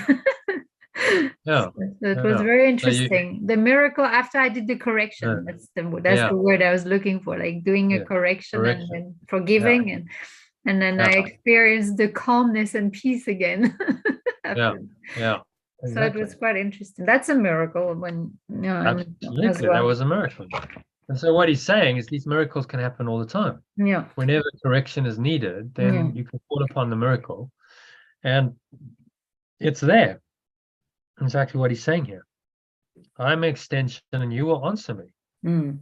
So it was very interesting. The miracle after I did the correction. That's the word I was looking for, like doing a correction and then forgiving, and then I experienced the calmness and peace again. So it was quite interesting. That's a miracle when as Absolutely, that well. was a miracle. And so what he's saying is these miracles can happen all the time. Yeah. Whenever correction is needed, then you can call upon the miracle, and it's there. Exactly what he's saying here. I'm an extension, and you will answer me. Mm.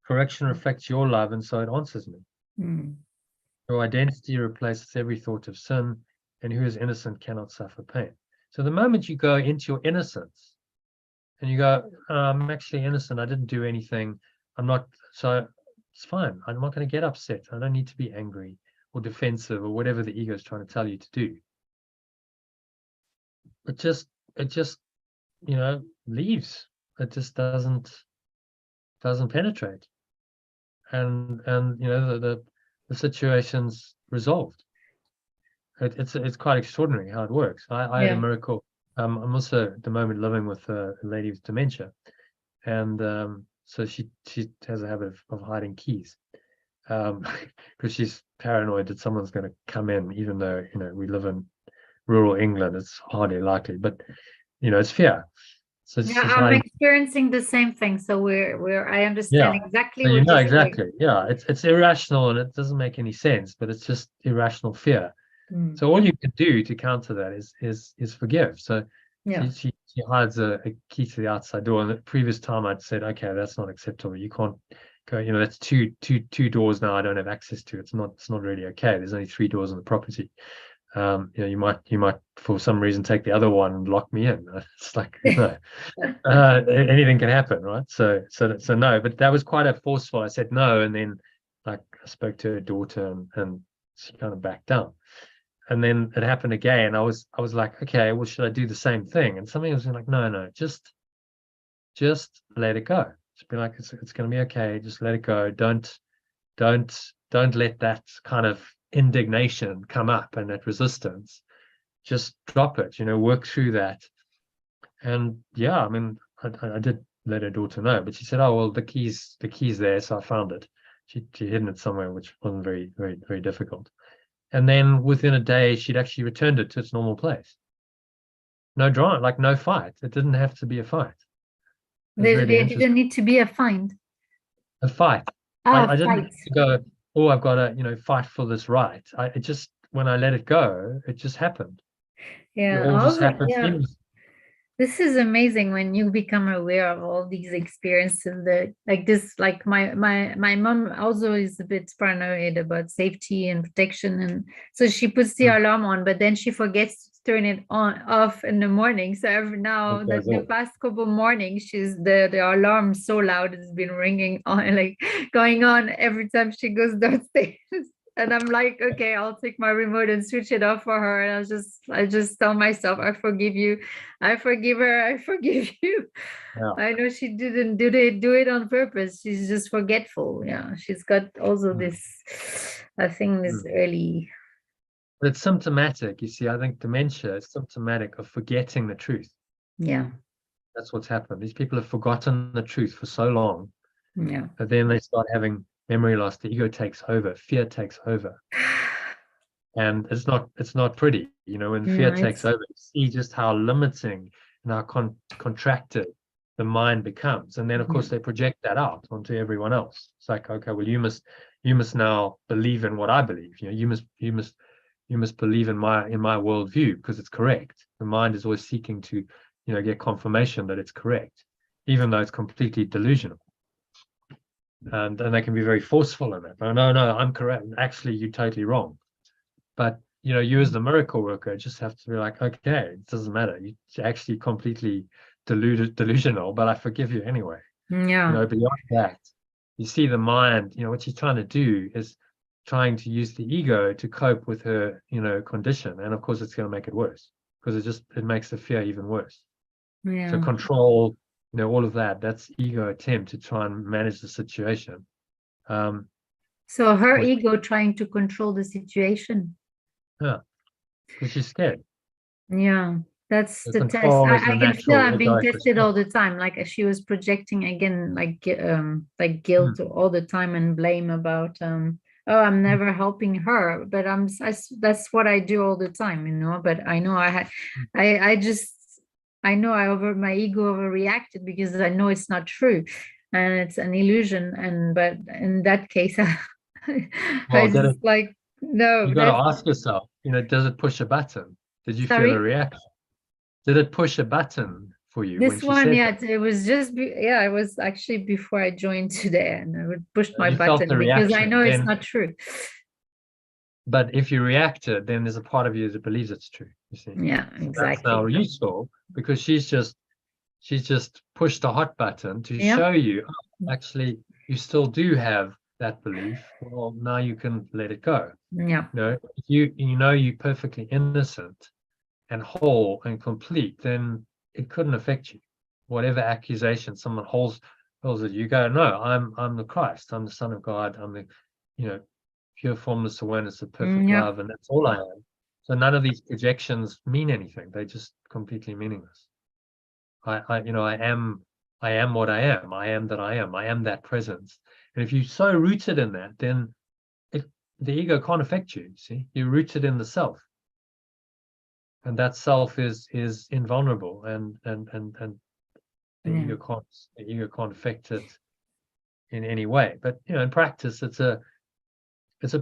Correction reflects your love, and so it answers me. Mm. Your identity replaces every thought of sin, and who is innocent cannot suffer pain. So the moment you go into your innocence and you go, I'm actually innocent, I didn't do anything, I'm not, so it's fine. I'm not going to get upset. I don't need to be angry or defensive or whatever the ego is trying to tell you to do. It just, leaves. It just doesn't penetrate. And the situation's resolved. It's quite extraordinary how it works. I had a miracle. I'm also at the moment living with a lady with dementia, and so she has a habit of hiding keys, because she's paranoid that someone's going to come in, even though we live in rural England. It's hardly likely, but it's fear. So I'm experiencing the same thing. So I understand exactly so what you're exactly. saying. Yeah, it's irrational and it doesn't make any sense, but it's just irrational fear. Mm. So all you can do to counter that is forgive. So she hides a key to the outside door. And the previous time I'd said, okay, that's not acceptable. You can't go. That's two doors now I don't have access to. It's not really okay. There's only 3 doors on the property. You might for some reason take the other one and lock me in. It's like anything can happen, right? So no, but that was quite a forceful. I said no, and then I spoke to her daughter, and she kind of backed down. And then it happened again. I was like, okay, well, should I do the same thing? And something was like, no, just let it go. Just be like, it's going to be okay. Just let it go. Don't let that kind of indignation come up and that resistance. Just drop it. Work through that. And I mean, I did let her daughter know, but she said, oh well, the key's there, so I found it. She hidden it somewhere, which wasn't very, very, very difficult. And then within a day, she'd actually returned it to its normal place. No drama, like no fight. It didn't have to be a fight. There didn't need to be a fight. A fight. I didn't have to go, oh, I've got to, fight for this right. It just, when I let it go, it just happened. Yeah. It all just happened seamlessly. This is amazing when you become aware of all these experiences that like this, like my mom also is a bit paranoid about safety and protection. And so she puts the alarm on, but then she forgets to turn it off in the morning. So now that the past couple mornings, the alarm so loud, it's been ringing on, like going on every time she goes downstairs. And I'm like, okay, I'll take my remote and switch it off for her. And I just tell myself, I forgive you. I forgive her. I forgive you. Yeah. I know she didn't do it on purpose. She's just forgetful. Yeah. She's got also this, I think this early. But it's symptomatic. You see, I think dementia is symptomatic of forgetting the truth. Yeah. That's what's happened. These people have forgotten the truth for so long. Yeah. That then they start having memory loss. The ego takes over, fear takes over, and it's not pretty. When fear takes over, you see just how limiting and how contracted the mind becomes, and then of course they project that out onto everyone else. It's like, okay, well, you must now believe in what I believe. You must believe in my worldview because it's correct. The mind is always seeking to get confirmation that it's correct, even though it's completely delusional. And they can be very forceful in it. No, I'm correct. Actually, you're totally wrong. But you as the miracle worker just have to be like, okay, it doesn't matter. You're actually completely delusional, but I forgive you anyway. Yeah. Beyond that, you see the mind. What she's trying to do is trying to use the ego to cope with her, condition, and of course, it's going to make it worse because it makes the fear even worse. Yeah. So control. All of that's ego attempt to try and manage the situation. So her ego trying to control the situation. Yeah, because she's scared. Yeah, that's the test. I can feel I'm being tested all the time. Like she was projecting again, like guilt all the time and blame about I'm never helping her, but that's what I do all the time, But I know I I know my ego overreacted because I know it's not true and it's an illusion. But in that case, I just like, no. You got to ask yourself, does it push a button? Did you feel a reaction? Did it push a button for you? This one, it was just, it was actually before I joined today, and I would push my button because I know it's not true. But if you reacted, then there's a part of you that believes it's true. You see? Yeah, exactly. That's now useful because she's just pushed a hot button to show you, actually, you still do have that belief. Well, now you can let it go. Yeah. If you're perfectly innocent and whole and complete, then it couldn't affect you. Whatever accusation someone holds it, you go, no, I'm the Christ, I'm the Son of God, I'm the pure formless awareness of perfect love, and that's all I am. So none of these projections mean anything. They're just completely meaningless. I am what I am. I am that I am. I am that presence. And if you're so rooted in that, then the ego can't affect you. See, you're rooted in the self, and that self is invulnerable, and the ego can't affect it in any way. But in practice, it's a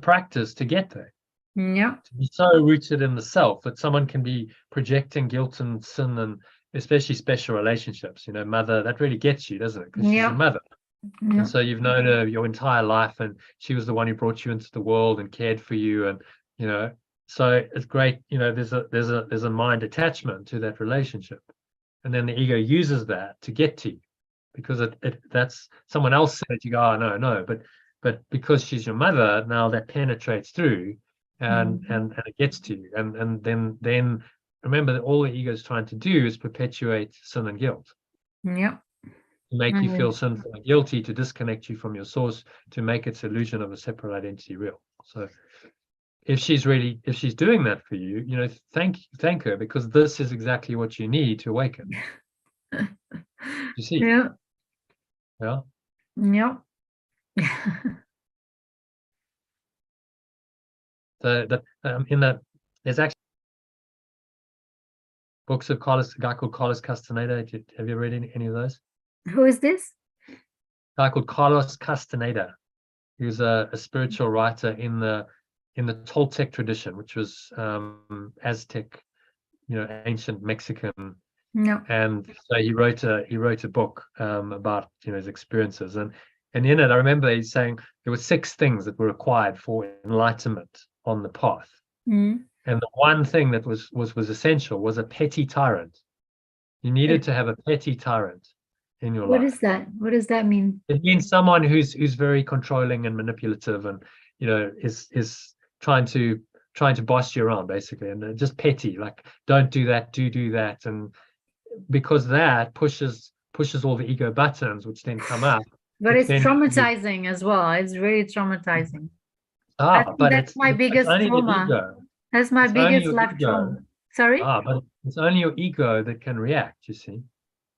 practice to get there. Yeah. To be so rooted in the self that someone can be projecting guilt and sin, and especially special relationships. Mother, that really gets you, doesn't it? Because she's your mother. Yeah. And so you've known her your entire life, and she was the one who brought you into the world and cared for you, and so it's great. There's a mind attachment to that relationship, and then the ego uses that to get to you because that's someone else said, you go, oh no, but because she's your mother, now that penetrates through and it gets to you, and then remember that all the ego is trying to do is perpetuate sin and guilt. Yeah. To make you feel sinful and guilty, to disconnect you from your source, to make its illusion of a separate identity real. So if she's doing that for you, thank her, because this is exactly what you need to awaken. You see? Yeah. Yeah. Yeah. So there's actually books of a guy called Carlos Castaneda. Have you read any of those? Who is this? A guy called Carlos Castaneda. He was a spiritual writer in the Toltec tradition, which was Aztec, ancient Mexican. No. And so he wrote a book about his experiences, and in it I remember he's saying there were 6 things that were required for enlightenment on the path. And the one thing that was essential was a petty tyrant. You needed to have a petty tyrant in your life. What is that? What does that mean? It means someone who's very controlling and manipulative, and is trying to boss you around, basically, and just petty, like, don't do that, do that, and because that pushes all the ego buttons, which then come up. But it's traumatizing as well. It's really traumatizing. But that's my biggest trauma. That's my biggest life trauma. Sorry? But it's only your ego that can react, you see.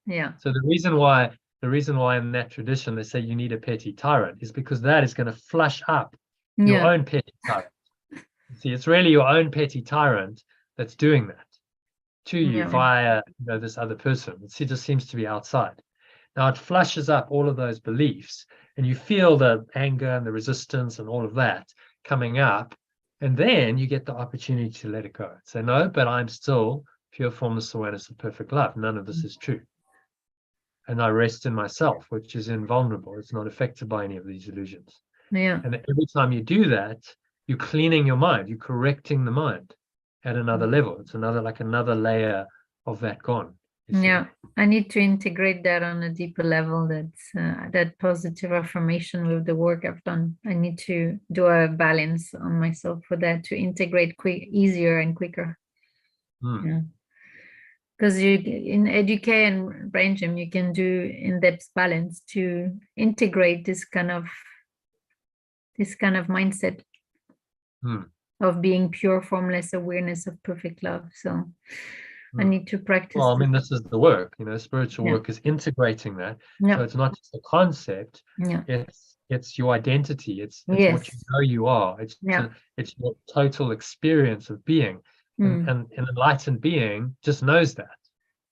Yeah. So the reason why in that tradition they say you need a petty tyrant is because that is going to flush up your own petty tyrant. See, it's really your own petty tyrant that's doing that to you via this other person. It just seems to be outside. Now it flushes up all of those beliefs, and you feel the anger and the resistance and all of that coming up, and then you get the opportunity to let it go. Say, no, but I'm still pure formless awareness of perfect love. None of this is true. And I rest in myself, which is invulnerable. It's not affected by any of these illusions. Yeah. And every time you do that, you're cleaning your mind. You're correcting the mind at another level. It's another layer of that gone. Yeah, I need to integrate that on a deeper level. That positive affirmation with the work I've done. I need to do a balance on myself for that, to integrate easier and quicker. Yeah, because in EduK and Brain Gym, you can do in-depth balance to integrate this kind of mindset of being pure formless awareness of perfect love. So I need to practice. Well, I mean, this is the work, spiritual work is integrating that. So it's not just a concept, it's your identity, it's what you are, it's your total experience of being. And an enlightened being just knows that.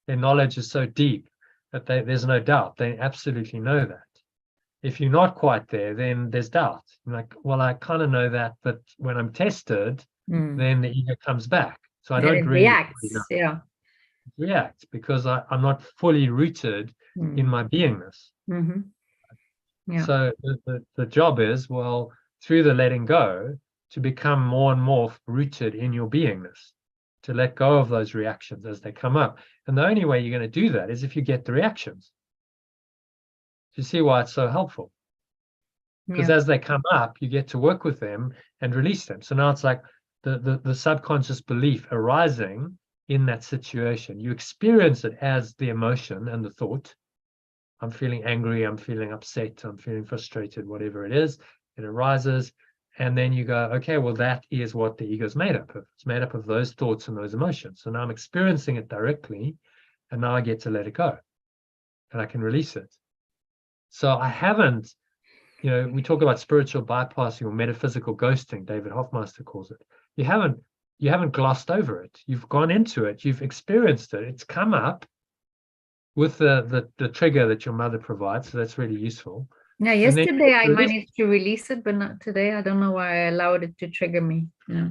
their knowledge is so deep that there's no doubt. They absolutely know that. If you're not quite there, then there's doubt. You're like, well, I kind of know that, but when I'm tested, then the ego comes back. So I And don't it really reacts, yeah. react because I'm not fully rooted in my beingness. Yeah. So the job is, well, through the letting go, to become more and more rooted in your beingness, to let go of those reactions as they come up. And the only way you're going to do that is if you get the reactions. Do you see why it's so helpful? Because as they come up, you get to work with them and release them. So now it's like the subconscious belief arising in that situation. You experience it as the emotion and the thought. I'm feeling angry, I'm feeling upset, I'm feeling frustrated, whatever it is. It arises. And then you go, okay, well, that is what the ego is made up of. It's made up of those thoughts and those emotions. So now I'm experiencing it directly, and now I get to let it go. And I can release it. So I haven't, we talk about spiritual bypassing or metaphysical ghosting, David Hoffmeister calls it. You haven't glossed over it. You've gone into it, you've experienced it, it's come up with the trigger that your mother provides. So that's really useful. Yeah, yesterday I managed to release it, but not today. I don't know why I allowed it to trigger me. Yeah.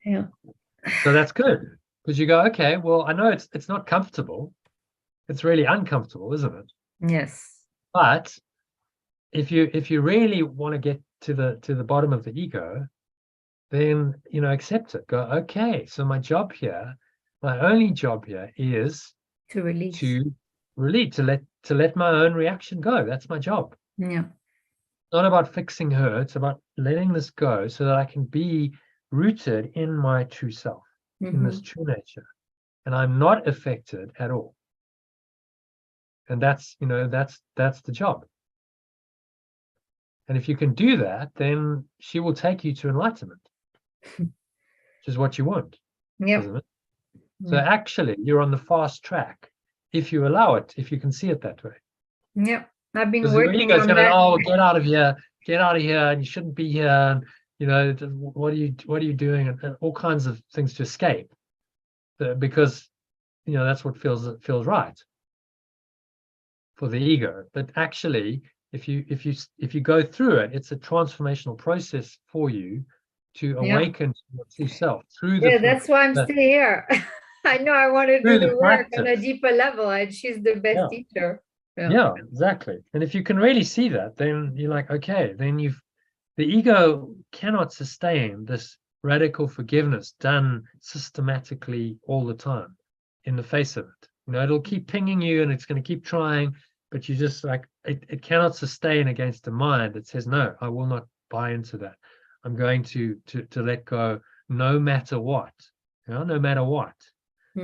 Yeah. So that's good, because you go, okay, well, I know it's not comfortable. It's really uncomfortable, isn't it? Yes. But if you really want to get to the bottom of the ego, then accept it. Go, okay, so my job here, my only job here is to release. To let my own reaction go. That's my job. Yeah. It's not about fixing her. It's about letting this go so that I can be rooted in my true self, in this true nature, and I'm not affected at all. And that's the job. And if you can do that, then she will take you to enlightenment, which is what you want, isn't it? So actually, you're on the fast track if you allow it, if you can see it that way. Yeah, I've been Because working the ego's on gonna, that. oh, get out of here, and you shouldn't be here, and what are you doing, and all kinds of things to escape, because that's what feels right for the ego. But actually, if you go through it, it's a transformational process for you to awaken to your true self through the that's why I'm still here. I know I want to do the work on a deeper level, and she's the best teacher. Yeah, exactly. And if you can really see that, then you're like, okay, then the ego cannot sustain this radical forgiveness done systematically all the time in the face of it. It'll keep pinging you, and it's going to keep trying, but you just like, it cannot sustain against a mind that says, no, I will not buy into that. I'm going to let go no matter what, no matter what.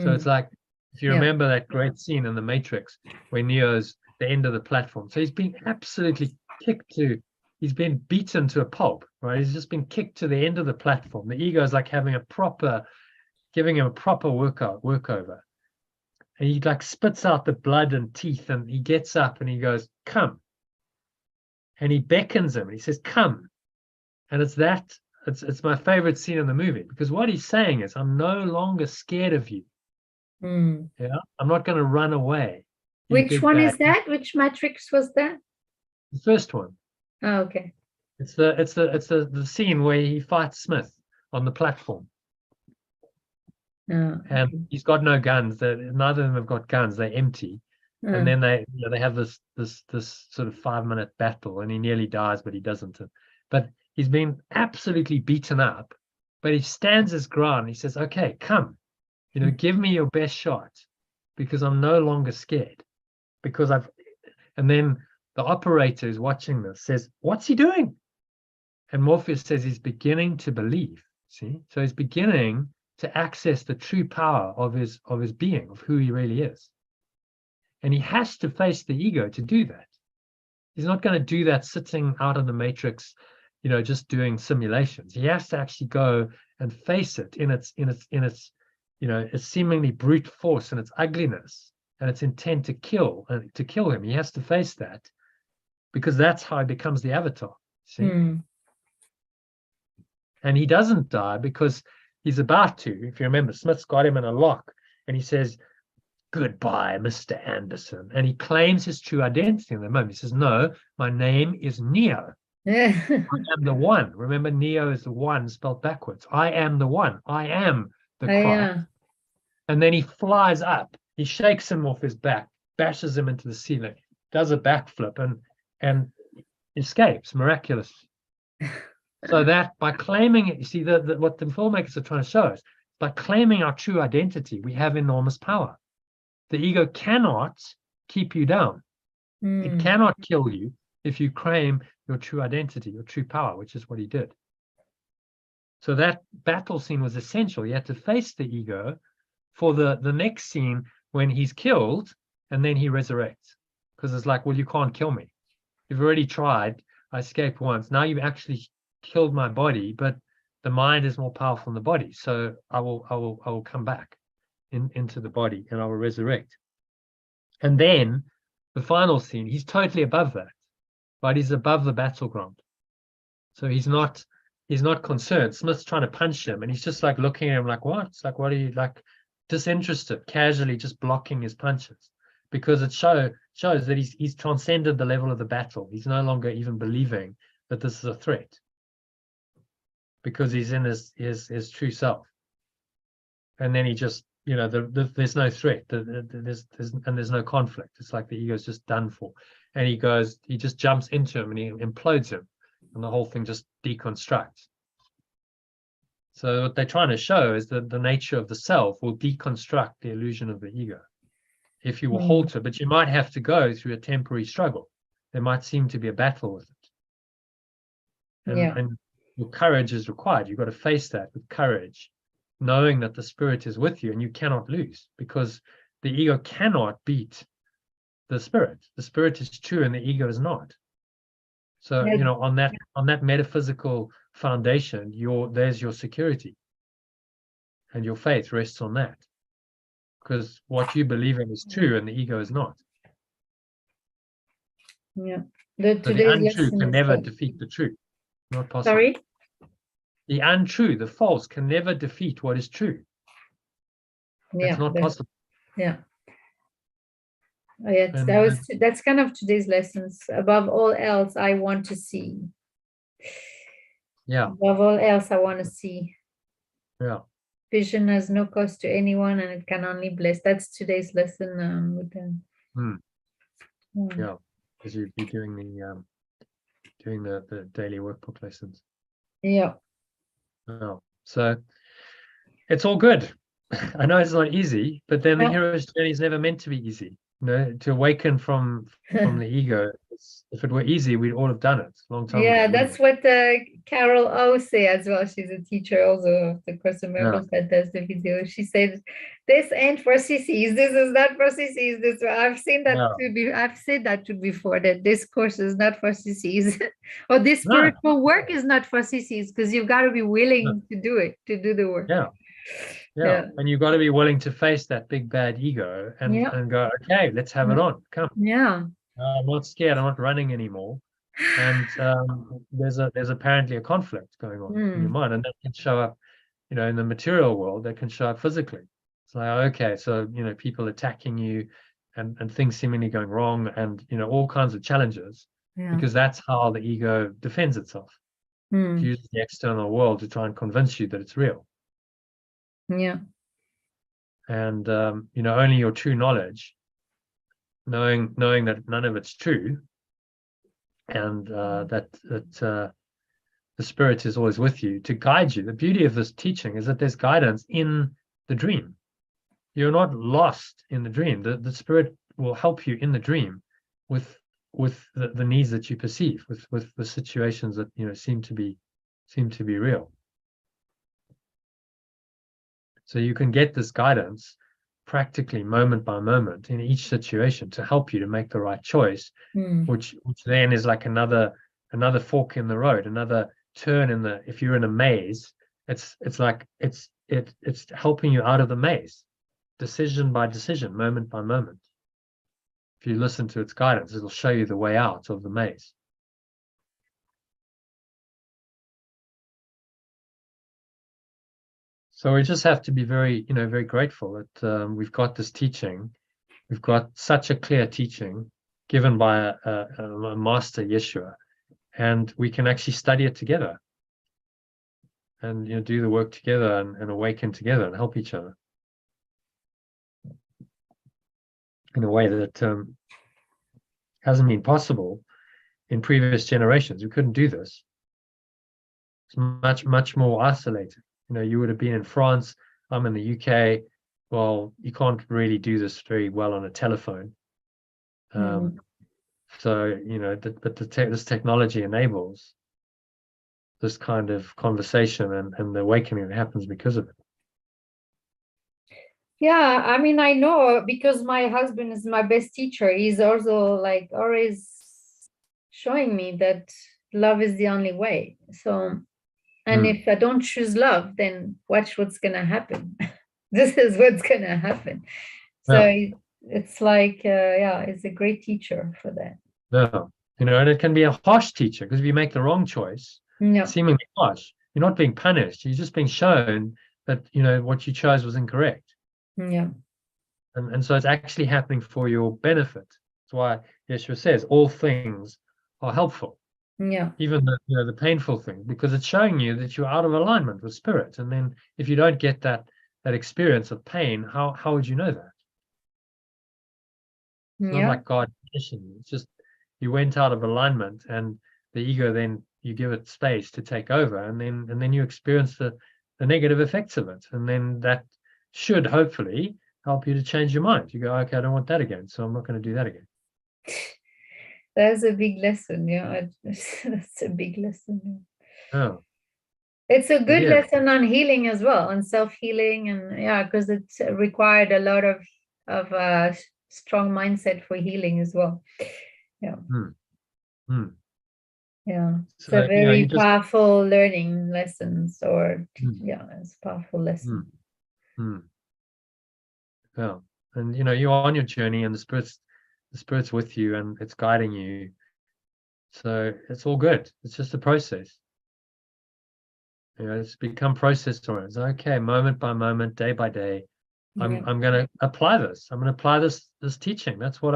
So it's like, if you remember that great scene in The Matrix where Neo's the end of the platform. So he's been absolutely he's been beaten to a pulp, right? He's just been kicked to the end of the platform. The ego is like giving him a proper workover. And he like spits out the blood and teeth, and he gets up and he goes, come. And he beckons him and he says, come. And it's my favorite scene in the movie, because what he's saying is, I'm no longer scared of you. Yeah, I'm not going to run away. Which one is that? Which matrix was that? The first one. Oh, okay. It's the scene where he fights Smith on the platform. And he's got no guns. Neither of them have got guns. They're empty. And then they have this sort of 5-minute battle, and he nearly dies, but he doesn't. But he's been absolutely beaten up. But he stands his ground. He says, "Okay, come. Give me your best shot, because I'm no longer scared." And then the operator who's watching this says, "What's he doing?" And Morpheus says he's beginning to believe. See, so he's beginning to access the true power of his being, of who he really is. And he has to face the ego to do that. He's not going to do that sitting out in the matrix, just doing simulations. He has to actually go and face it in its its seemingly brute force and its ugliness and its intent to kill him. He has to face that, because that's how he becomes the avatar. See? And he doesn't die because he's about to. If you remember, Smith's got him in a lock, and he says, "Goodbye, Mr. Anderson." And he claims his true identity in the moment. He says, "No, my name is Neo. I am the one." Remember, Neo is the one spelled backwards. I am the one. I am the Christ. Yeah. And then he flies up. He shakes him off his back, bashes him into the ceiling, does a backflip, and escapes miraculously. So that by claiming it, you see, what the filmmakers are trying to show us, by claiming our true identity, we have enormous power. The ego cannot keep you down. It cannot kill you if you claim your true identity, your true power, which is what he did. So that battle scene was essential. You had to face the ego for the next scene when he's killed and then he resurrects. Because it's like, well, you can't kill me. You've already tried. I escaped once. Now you've actually killed my body, but the mind is more powerful than the body. So I will come back into the body and I will resurrect. And then the final scene, he's totally above that, but he's above the battleground. So he's not concerned. Smith's trying to punch him and he's just like looking at him like, what? It's like, what are you, like, disinterested, casually just blocking his punches, because it shows that he's transcended the level of the battle. He's no longer even believing that this is a threat, because he's in his true self. And then he just, there's no threat, there's no conflict. It's like the ego's just done for. And he just jumps into him and he implodes him, and the whole thing just deconstructs. So what they're trying to show is that the nature of the self will deconstruct the illusion of the ego if you will halt it, but you might have to go through a temporary struggle. There might seem to be a battle with it. And your courage is required. You've got to face that with courage, knowing that the spirit is with you and you cannot lose, because the ego cannot beat the spirit. The spirit is true and the ego is not. So, on that metaphysical foundation, there's your security, and your faith rests on that, because what you believe in is true and the ego is not. Yeah. So the untrue can never defeat the true. Not possible. Sorry? The untrue, the false, can never defeat what is true. It's not possible. Yeah. That's kind of today's lessons. Above all else, I want to see. Yeah. Above all else, I want to see. Yeah. Vision has no cost to anyone, and it can only bless. That's today's lesson. With them. Yeah, because you'd be doing the daily workbook lessons. Yeah. Oh, so it's all good. I know it's not easy, but then the hero's journey is never meant to be easy. To awaken from the ego. If it were easy, we'd all have done it a long time ago. Yeah, that's what Carol O say as well. She's a teacher also of the Course in Miracles that does the video. She said, "This ain't for sissies. This is not for sissies." I've seen that I've said that to before, that this course is not for sissies, or this spiritual work is not for sissies, because you've got to be willing to do it, to do the work. Yeah, and you've got to be willing to face that big bad ego and go, okay, let's have it on. Come. Yeah. I'm not scared. I'm not running anymore. And there's apparently a conflict going on in your mind, and that can show up, in the material world. That can show up physically. It's like, okay, so people attacking you, and things seemingly going wrong, and all kinds of challenges, because that's how the ego defends itself. It uses the external world to try and convince you that it's real. Yeah. And only your true knowledge, knowing that none of it's true, and that the spirit is always with you to guide you. The beauty of this teaching is that there's guidance in the dream. You're not lost in the dream. The spirit will help you in the dream with the needs that you perceive, with the situations that seem to be real. So you can get this guidance practically moment by moment in each situation to help you to make the right choice, which then is like another fork in the road, another turn if you're in a maze, it's helping you out of the maze, decision by decision, moment by moment. If you listen to its guidance, it'll show you the way out of the maze. So we just have to be very, very grateful that we've got this teaching. We've got such a clear teaching given by a master, Yeshua, and we can actually study it together and do the work together and awaken together and help each other in a way that hasn't been possible in previous generations. We couldn't do this. It's much more isolated. You would have been in France. I'm in the UK. Well, you can't really do this very well on a telephone. So, but this technology enables this kind of conversation and the awakening that happens because of it. Yeah, I mean, I know because my husband is my best teacher. He's also like always showing me that love is the only way. So, and if I don't choose love, then watch what's going to happen. This is what's going to happen. So it's like, it's a great teacher for that. Yeah, and it can be a harsh teacher because if you make the wrong choice, seemingly harsh, you're not being punished. You're just being shown that, what you chose was incorrect. Yeah. And so it's actually happening for your benefit. That's why Yeshua says all things are helpful. Yeah. Even the painful thing, because it's showing you that you're out of alignment with spirit. And then if you don't get that experience of pain, how would you know that? It's not like God punishing you. It's just you went out of alignment, and the ego, then you give it space to take over, and then you experience the negative effects of it. And then that should hopefully help you to change your mind. You go, okay, I don't want that again, so I'm not going to do that again. That's a big lesson. That's a big lesson. Oh. It's a good lesson on healing as well, on self-healing, and because it's required a lot of strong mindset for healing as well. Yeah. Yeah. It's a very powerful learning lessons, it's a powerful lesson. Yeah. And you're on your journey, and the spirit's with you, and it's guiding you. So it's all good. It's just a process. It's become process oriented. Okay, moment by moment, day by day, I'm going to apply this. I'm going to apply this teaching. That's all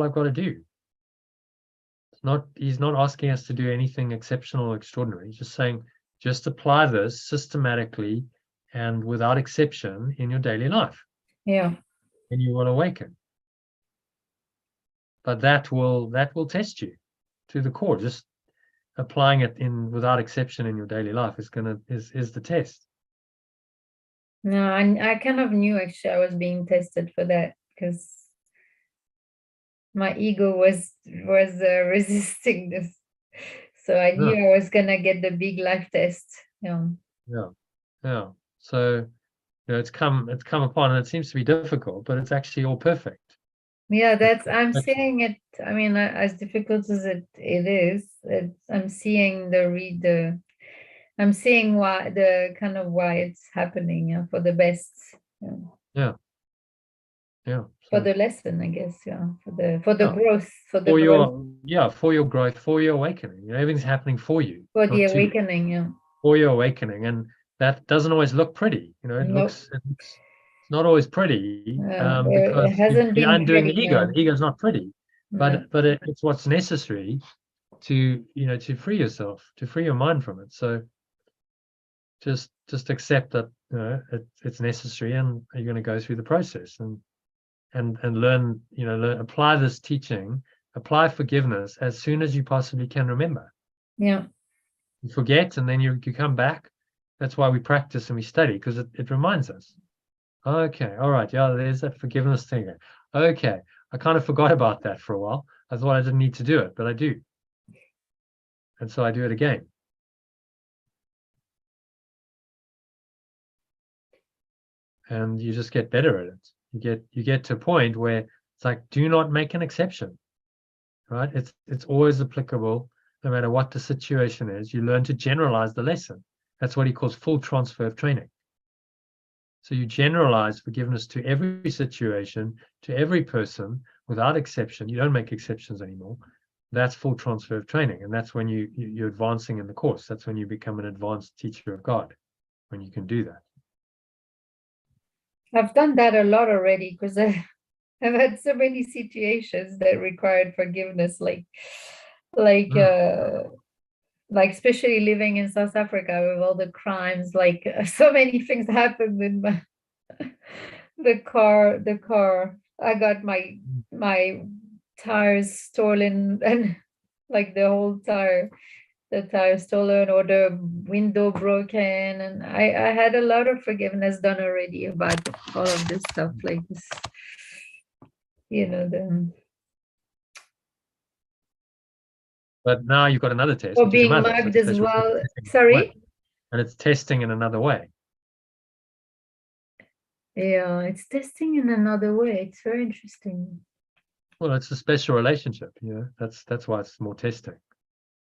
I've got to do. He's not asking us to do anything exceptional or extraordinary. He's just saying, just apply this systematically and without exception in your daily life. Yeah. And you will awaken. But that will test you to the core. Just applying it without exception in your daily life is the test. No, I kind of knew actually I was being tested for that, because my ego was resisting this. So I knew I was gonna get the big life test. Yeah. So it's come upon, and it seems to be difficult, but it's actually all perfect. Yeah, I'm seeing it. I mean, as difficult as it is, I'm seeing I'm seeing why it's happening, for the best. Yeah. For the lesson, I guess. For the growth. For your growth, for your awakening. Everything's happening for you. For the awakening, For your awakening, and that doesn't always look pretty. It's not always pretty, because you're undoing the ego. The ego is not pretty, but it's what's necessary to free yourself, to free your mind from it. So just accept that it's necessary, and you're going to go through the process and learn, apply this teaching, apply forgiveness as soon as you possibly can remember. Yeah. You forget, and then you come back. That's why we practice and we study, because it reminds us. Okay, all right, there's that forgiveness thing. Okay, I kind of forgot about that for a while. I thought I didn't need to do it, but I do. And so I do it again. And you just get better at it. You get to a point where it's like, do not make an exception, right? It's always applicable, no matter what the situation is. You learn to generalize the lesson. That's what he calls full transfer of training. So you generalize forgiveness to every situation, to every person, without exception. You don't make exceptions anymore. That's full transfer of training. And that's when you're advancing in the course. That's when you become an advanced teacher of God, when you can do that. I've done that a lot already because I've had so many situations that required forgiveness, like especially living in South Africa with all the crimes, like so many things happened with the car. I got my tires stolen, and like the tire stolen, or the window broken, and I had a lot of forgiveness done already about all of this stuff, like this, But now you've got another test, or which is your being mother. So mugged it's as special well. testing in another Sorry. way. And it's testing in another way. Yeah, it's testing in another way. It's very interesting. Well, it's a special relationship, that's why it's more testing.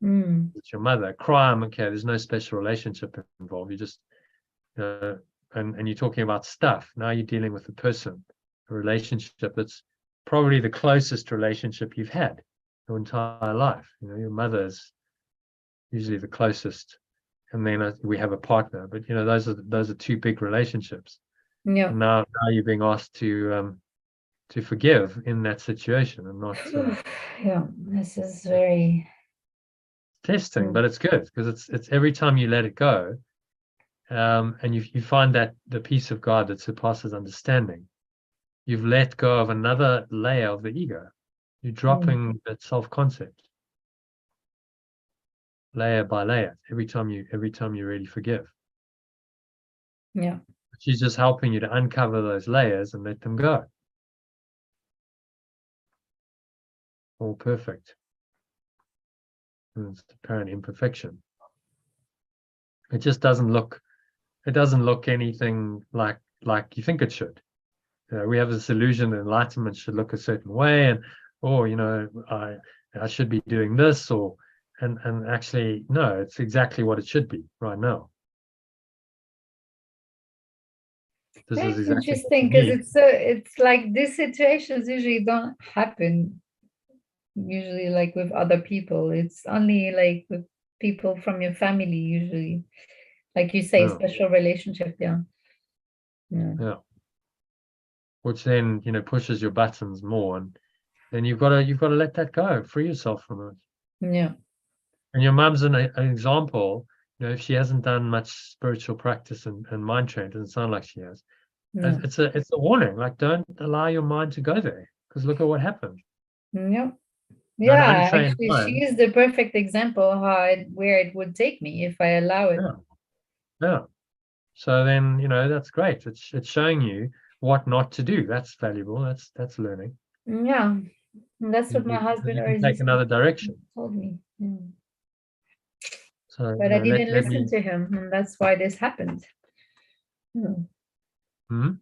It's your mother. Crime, okay, there's no special relationship involved. You just and you're talking about stuff. Now you're dealing with a person, a relationship that's probably the closest relationship you've had your entire life. Your mother is usually the closest, and then we have a partner. But those are two big relationships. Yeah. And now you're being asked to forgive in that situation, and not yeah, this is very testing. But it's good, because it's every time you let it go, and you find that the peace of God that surpasses understanding, you've let go of another layer of the ego. You're dropping that self-concept layer by layer every time you really forgive. Yeah. She's just helping you to uncover those layers and let them go. All perfect. And it's apparent imperfection. It just doesn't look anything like you think it should. We have this illusion that enlightenment should look a certain way, and I should be doing this, and actually no, it's exactly what it should be right now. This is exactly interesting, because it's like these situations usually don't happen usually like with other people. It's only like with people from your family usually, like you say, special relationship. Yeah. Which then pushes your buttons more, and then you've got to let that go, free yourself from it. Yeah. And your mum's an example. If she hasn't done much spiritual practice and mind training, doesn't sound like she has. Yeah. It's a warning. Like, don't allow your mind to go there, because look at what happened. Yeah. An Yeah, untrained actually, mind. she is the perfect example where it would take me if I allow it. Yeah. So then that's great. It's showing you what not to do. That's valuable. That's learning. Yeah, and that's what my husband You can always take another direction. told me. Yeah. So, but I didn't listen to him, and that's why this happened. You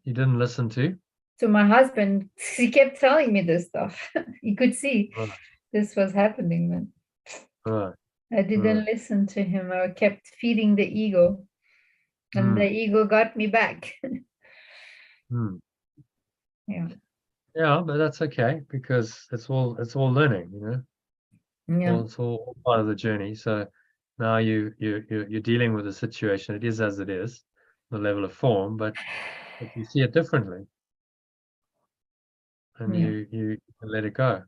didn't listen to my husband. He kept telling me this stuff. He could see this was happening, man. I didn't listen to him. I kept feeding the ego, and the ego got me back. Yeah, but that's okay, because it's all learning, Yeah. it's all part of the journey. So now you're dealing with a situation. It is as it is, the level of form, but you see it differently, and you can let it go.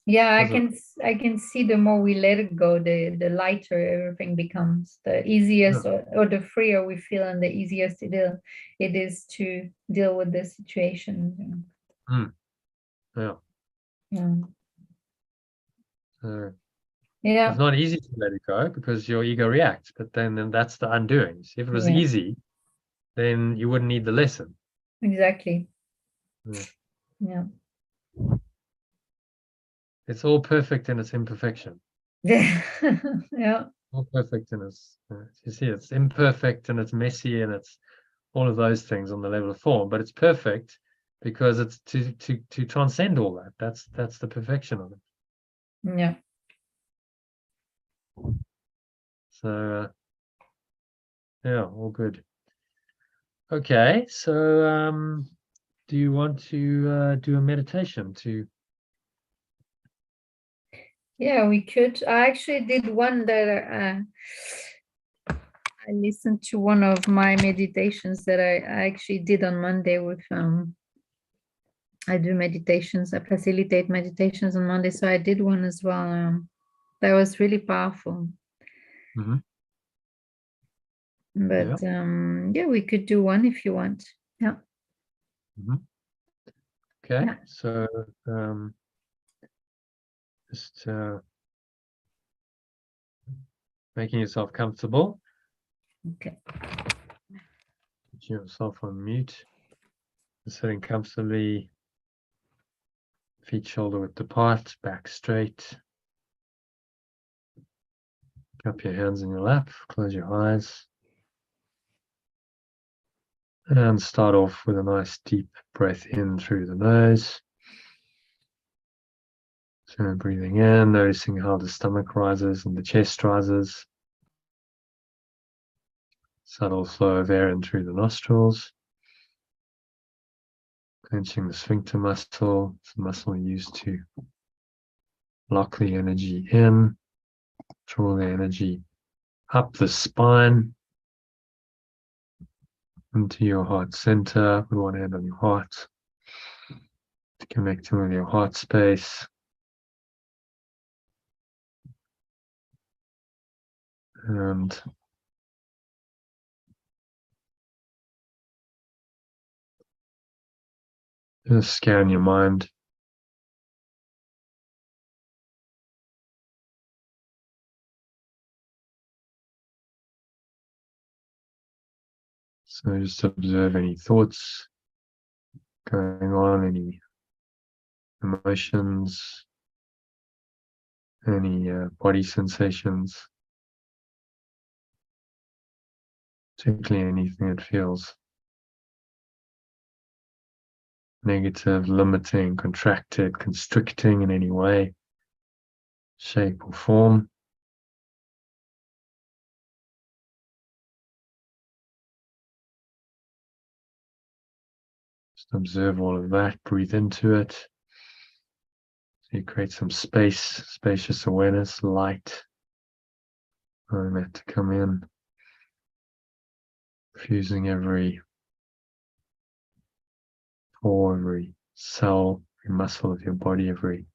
Yeah, I can see the more we let it go, the lighter everything becomes, the easiest or the freer we feel, and the easiest it is to deal with the situation. Yeah. So yeah, it's not easy to let it go, because your ego reacts, but then that's the undoing. So if it was easy, then you wouldn't need the lesson. Exactly. Yeah. It's all perfect in its imperfection. Yeah. All perfect in its, you see, it's imperfect and it's messy and it's all of those things on the level of form, but it's perfect because it's to transcend all that. That's the perfection of it. Yeah. So all good. Okay, so do you want to do a meditation to? Yeah, we could. I actually did one that I listened to one of my meditations that I actually did on Monday with I do meditations, I facilitate meditations on Monday, so I did one as well. That was really powerful. Mhm. But yeah, we could do one if you want. Yeah. Mhm. Okay, Yeah. so just making yourself comfortable. Okay. Put yourself on mute. Sitting comfortably, feet shoulder width apart, back straight. Cup your hands in your lap, close your eyes. And start off with a nice deep breath in through the nose. So breathing in, noticing how the stomach rises and the chest rises. Subtle flow of air in through the nostrils. Clenching the sphincter muscle. It's a muscle used to lock the energy in, draw the energy up the spine into your heart center. Put one hand on your heart, connecting with your heart space. And just scan your mind. So just observe any thoughts going on, any emotions, any body sensations, particularly anything that feels negative, limiting, contracted, constricting in any way, shape or form. Just observe all of that, breathe into it. So you create some space, spacious awareness, light, allowing that to come in, fusing every pore, every cell, every muscle of your body, every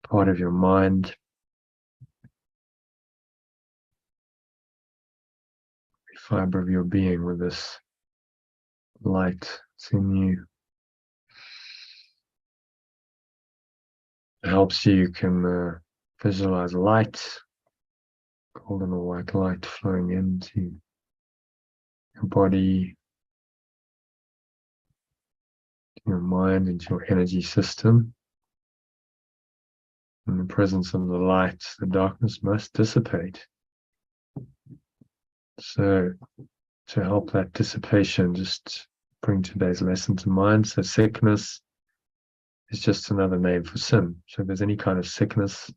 part of your mind, every fiber of your being with this light that's in you. It helps you can visualize light, golden or white light flowing into your body, your mind, into your energy system. In the presence of the light, the darkness must dissipate. So to help that dissipation, just bring today's lesson to mind. So sickness is just another name for sin. So if there's any kind of sickness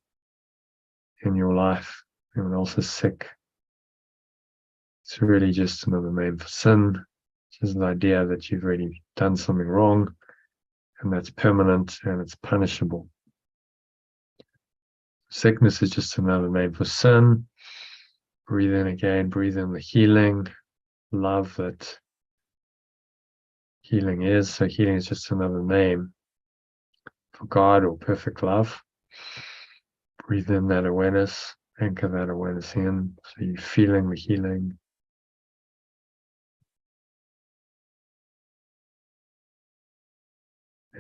in your life, anyone else is sick, it's really just another name for sin. It's just the idea that you've really done something wrong, and that's permanent and it's punishable. Sickness is just another name for sin. Breathe in again, breathe in the healing, love that healing is. So healing is just another name for God or perfect love. Breathe in that awareness, anchor that awareness in. So you're feeling the healing.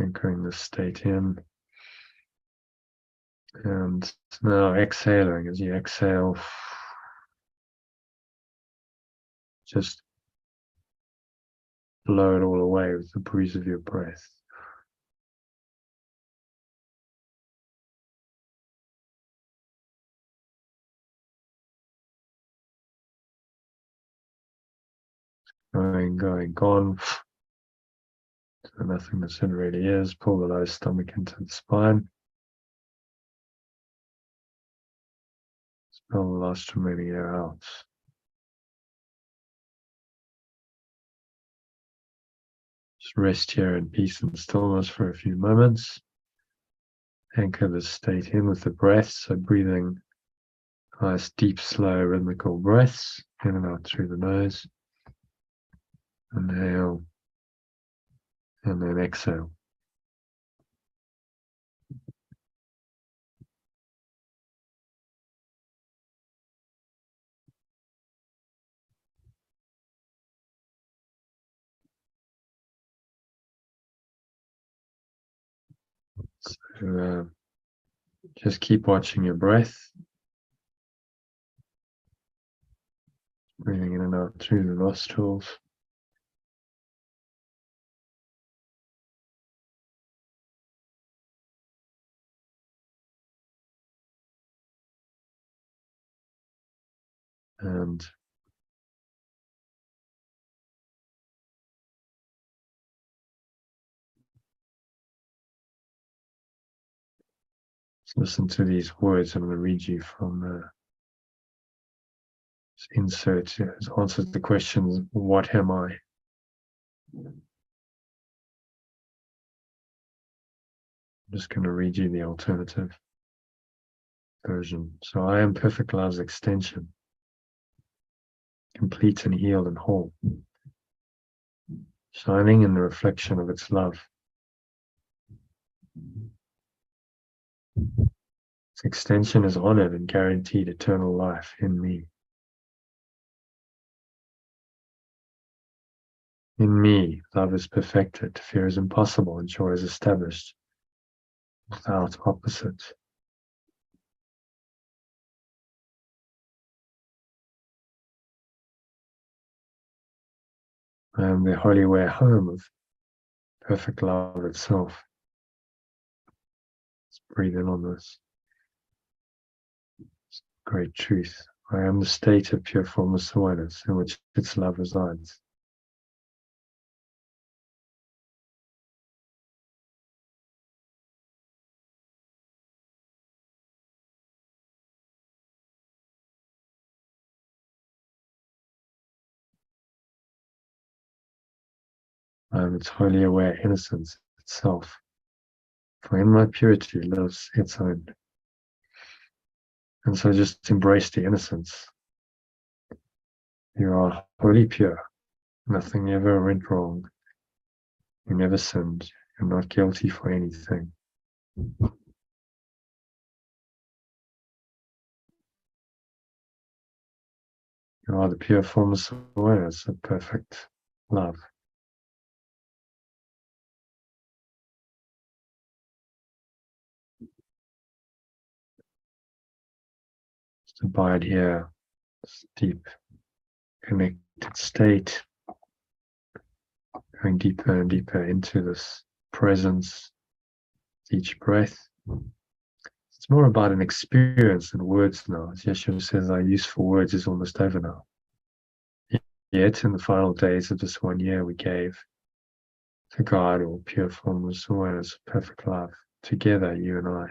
Anchoring the state in. And now exhaling. As you exhale, just blow it all away with the breeze of your breath. Going, gone. So nothingness it really is. Pull the lower stomach into the spine. Expel the last remaining air out. Just rest here in peace and stillness for a few moments. Anchor the state in with the breath. So breathing nice, deep, slow, rhythmical breaths. In and out through the nose. Inhale. And then exhale. So just keep watching your breath. Breathing in and out through the nostrils. And listen to these words. I'm going to read you from this insert. It answers the question, what am I? I'm just going to read you the alternative version. So I am perfect love's extension, complete and healed and whole, shining in the reflection of its love. Its extension is honored and guaranteed eternal life in me. In me, love is perfected, fear is impossible, and joy is established without opposite. I am the holy way home of perfect love itself. Let's breathe in on this. It's great truth. I am the state of pure formless awareness in which its love resides. I am its wholly aware innocence itself. For in my purity lives its own. And so just embrace the innocence. You are wholly pure. Nothing ever went wrong. You never sinned. You're not guilty for anything. You are the pure formless awareness of perfect love. Just abide here, this deep, connected state, going deeper and deeper into this presence, each breath. It's more about an experience than words now. As Yeshua says, our use for words is almost over now. Yet, in the final days of this 1 year, we gave to God, or pure formless awareness, perfect love, together, you and I.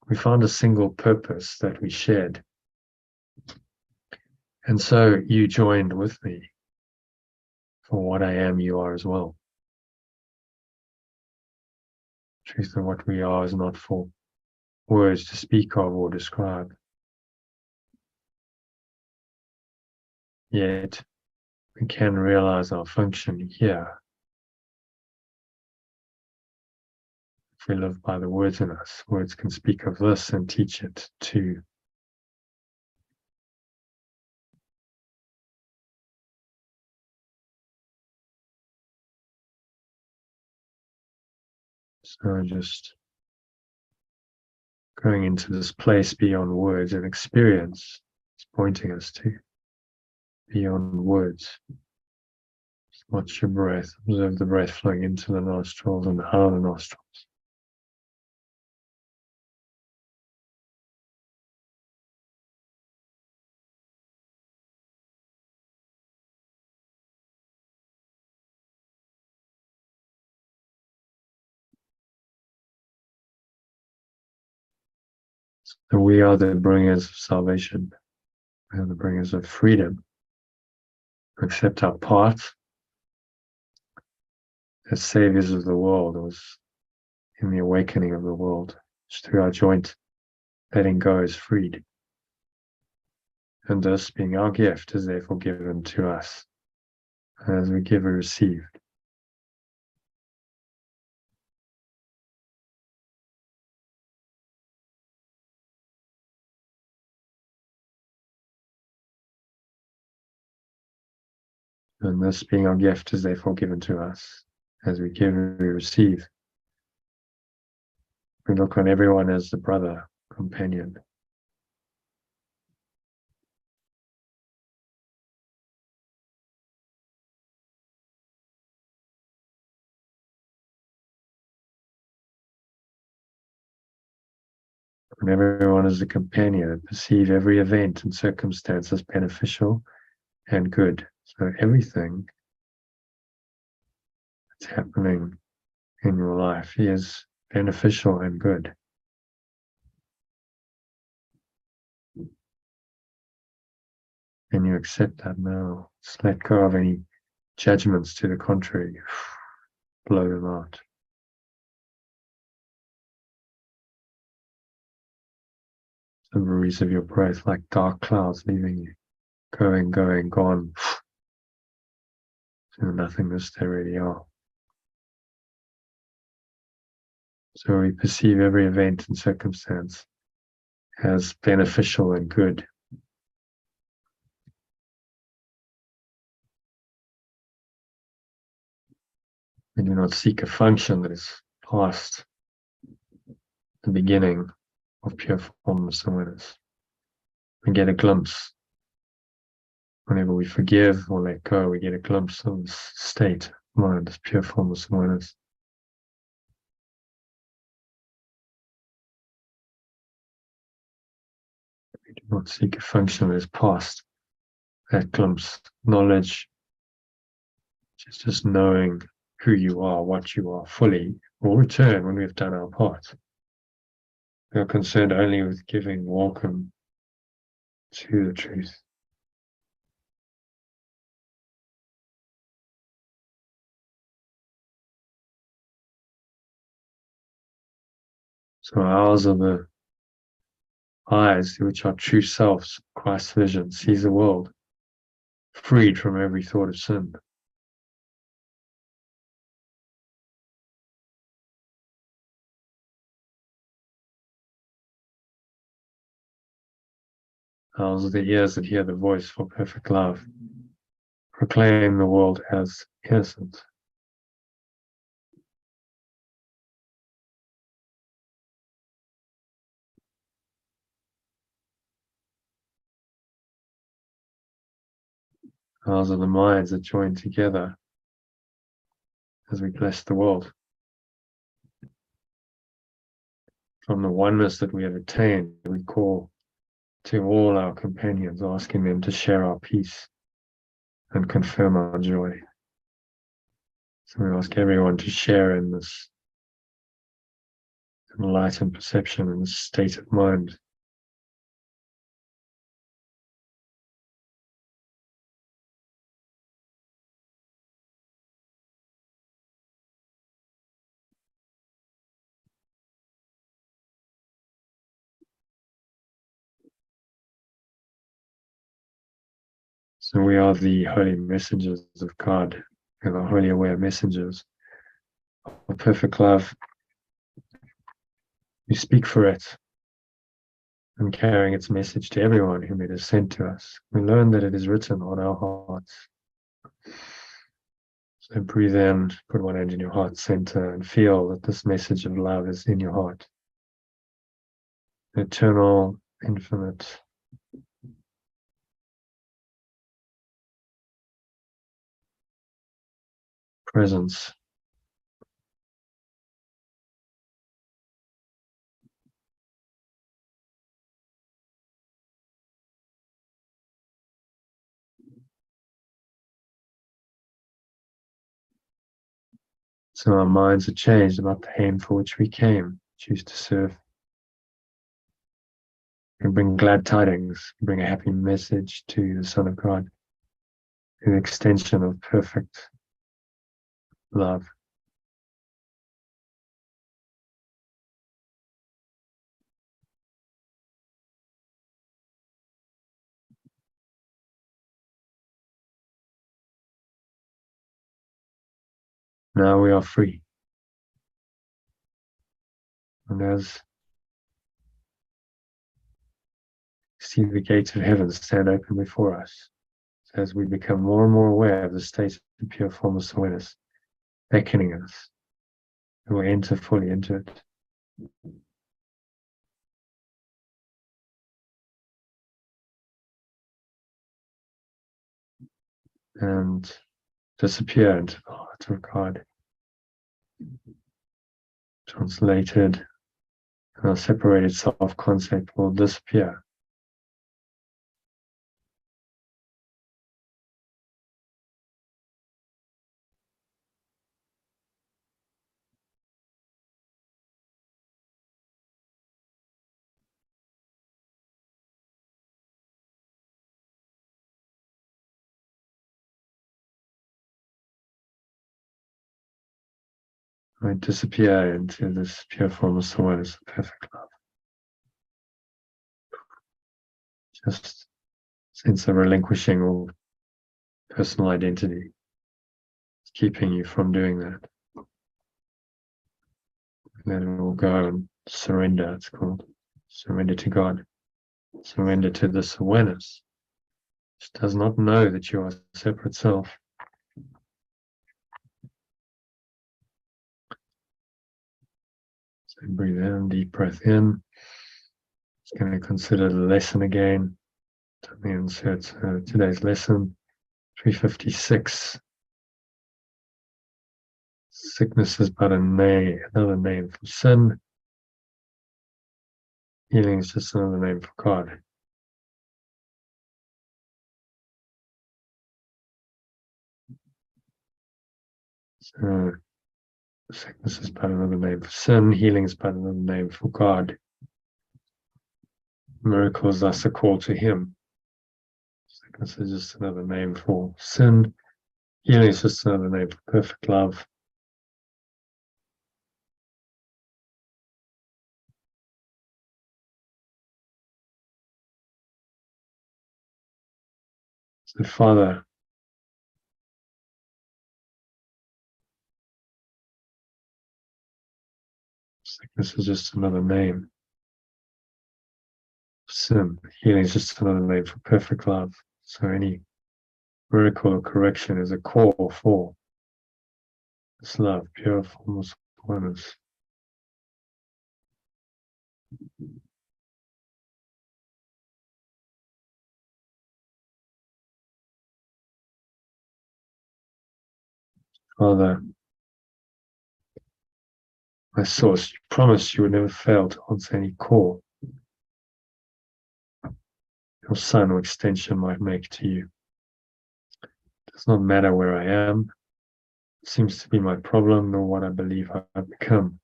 We found a single purpose that we shared. And so you joined with me. For what I am, you are as well. The truth of what we are is not for words to speak of or describe. Yet, we can realize our function here if we live by the words in us. Words can speak of this and teach it too. So just going into this place beyond words and experience is pointing us to beyond words. Just watch your breath, observe the breath flowing into the nostrils and out of the nostrils. So we are the bringers of salvation. We are the bringers of freedom. Accept our part as saviors of the world, was in the awakening of the world. Just through our joint letting go is freed. And this being our gift is therefore given to us. As we give, we receive. And this being our gift is therefore given to us. As we give, we receive. We look on everyone as the brother, companion. And everyone is a companion and perceive every event and circumstance as beneficial and good. So everything that's happening in your life is beneficial and good. And you accept that now. Just let go of any judgments to the contrary. Blow them out. The breeze of your breath, like dark clouds leaving you, going, gone. To the nothingness they really are. So we perceive every event and circumstance as beneficial and good. We do not seek a function that is past the beginning of pure formless awareness. We get a glimpse. Whenever we forgive or let go, we get a glimpse of this state of mind, this pure formless awareness. We do not seek a function that is past that glimpse. Knowledge, just knowing who you are, what you are fully, will return when we've done our part. We are concerned only with giving welcome to the truth. So ours are the eyes which are true selves. Christ's vision sees the world freed from every thought of sin. Ours are the ears that hear the voice for perfect love. Proclaim the world as innocent. Ours are the minds that join together as we bless the world. From the oneness that we have attained, we call to all our companions, asking them to share our peace and confirm our joy. So we ask everyone to share in this enlightened perception and this state of mind. So we are the holy messengers of God. We are the holy aware messengers of perfect love. We speak for it and carrying its message to everyone whom it is sent to us. We learn that it is written on our hearts. So breathe in, put one hand in your heart center and feel that this message of love is in your heart. Eternal, infinite, presence. So our minds are changed about the aim for which we came, choose to serve. And bring glad tidings, bring a happy message to the Son of God, an extension of perfect love. Now we are free. And as we see the gates of heaven stand open before us, as we become more and more aware of the state of pure formless awareness, beckoning us, we will enter fully into it. And disappear into the heart of God. Translated, our separated self-concept will disappear. I disappear into this pure formless awareness of perfect love. Just sense of relinquishing all personal identity. It's keeping you from doing that. Let it all go and surrender, it's called. Surrender to God. Surrender to this awareness. It does not know that you are a separate self. So breathe in, deep breath in. Just going to consider the lesson again. Let me insert today's lesson, 356. Sickness is but another name for sin. Healing is just another name for God. So, sickness is but another name for sin. Healing is but another name for God. Miracle is thus a call to Him. Sickness is just another name for sin. Healing is just another name for perfect love. So, Father, sickness is just another name for sin. Healing is just another name for perfect love. So any miracle or correction is a call for this love, pure formless awareness. Father, my source, you promised you would never fail to answer any call your son or extension might make to you. It does not matter where I am. It seems to be my problem, nor what I believe I've become.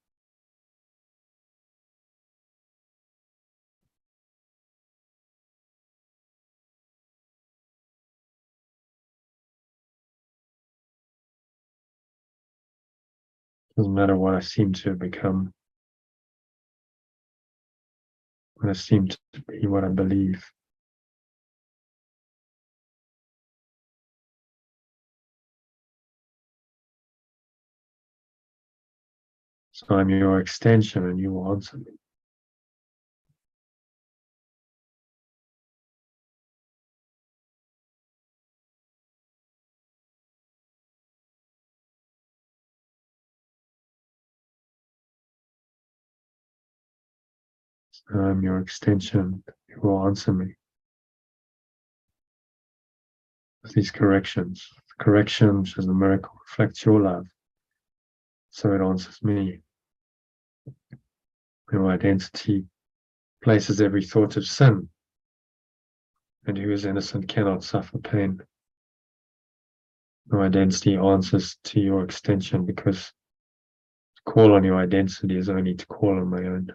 It doesn't matter what I seem to have become. What I seem to be, what I believe. So I'm your extension and you will answer me. So I'm your extension, you will answer me. With these corrections. The correction, which is the miracle, reflects your love. So it answers me. Your identity places every thought of sin, and who is innocent cannot suffer pain. Your identity answers to your extension, because to call on your identity is only to call on my own.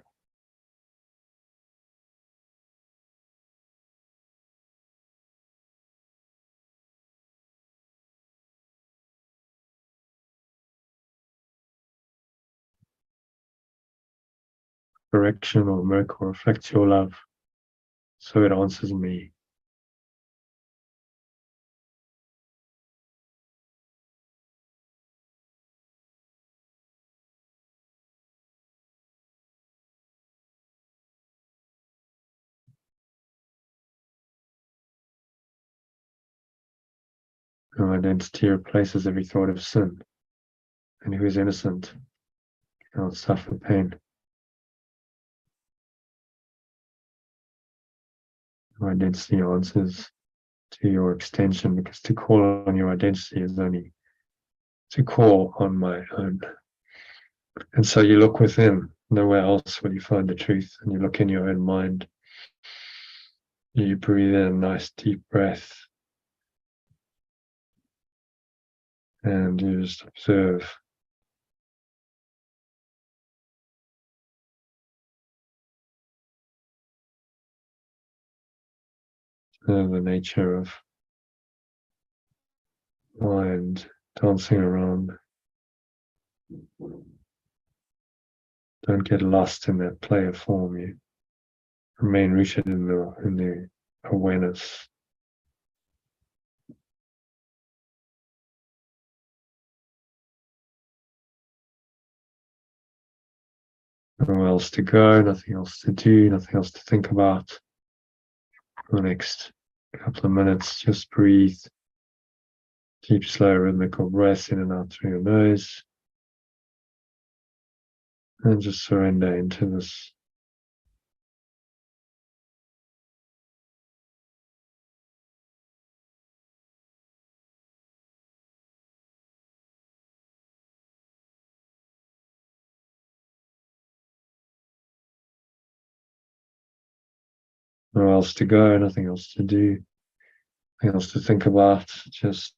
Correction or miracle reflects your love, so it answers me. Whose identity replaces every thought of sin, and who is innocent cannot suffer pain. Your identity answers to your extension, because to call on your identity is only to call on my own. And so you look within, nowhere else will you find the truth, and you look in your own mind. You breathe in a nice deep breath, and you just observe the nature of mind dancing around. Don't get lost in that play of form. You remain rooted in the awareness. Nowhere else to go, nothing else to do, nothing else to think about. For the next couple of minutes, just breathe. Deep, slow, rhythmical breaths in and out through your nose. And just surrender into this nowhere else to go, nothing else to do, nothing else to think about, just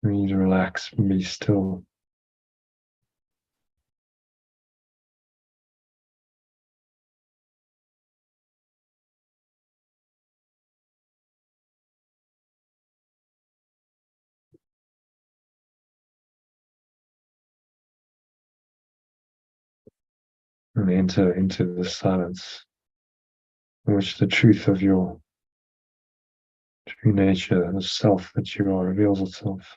breathe, relax, and be still. And enter into the silence in which the truth of your true nature, the self that you are, reveals itself.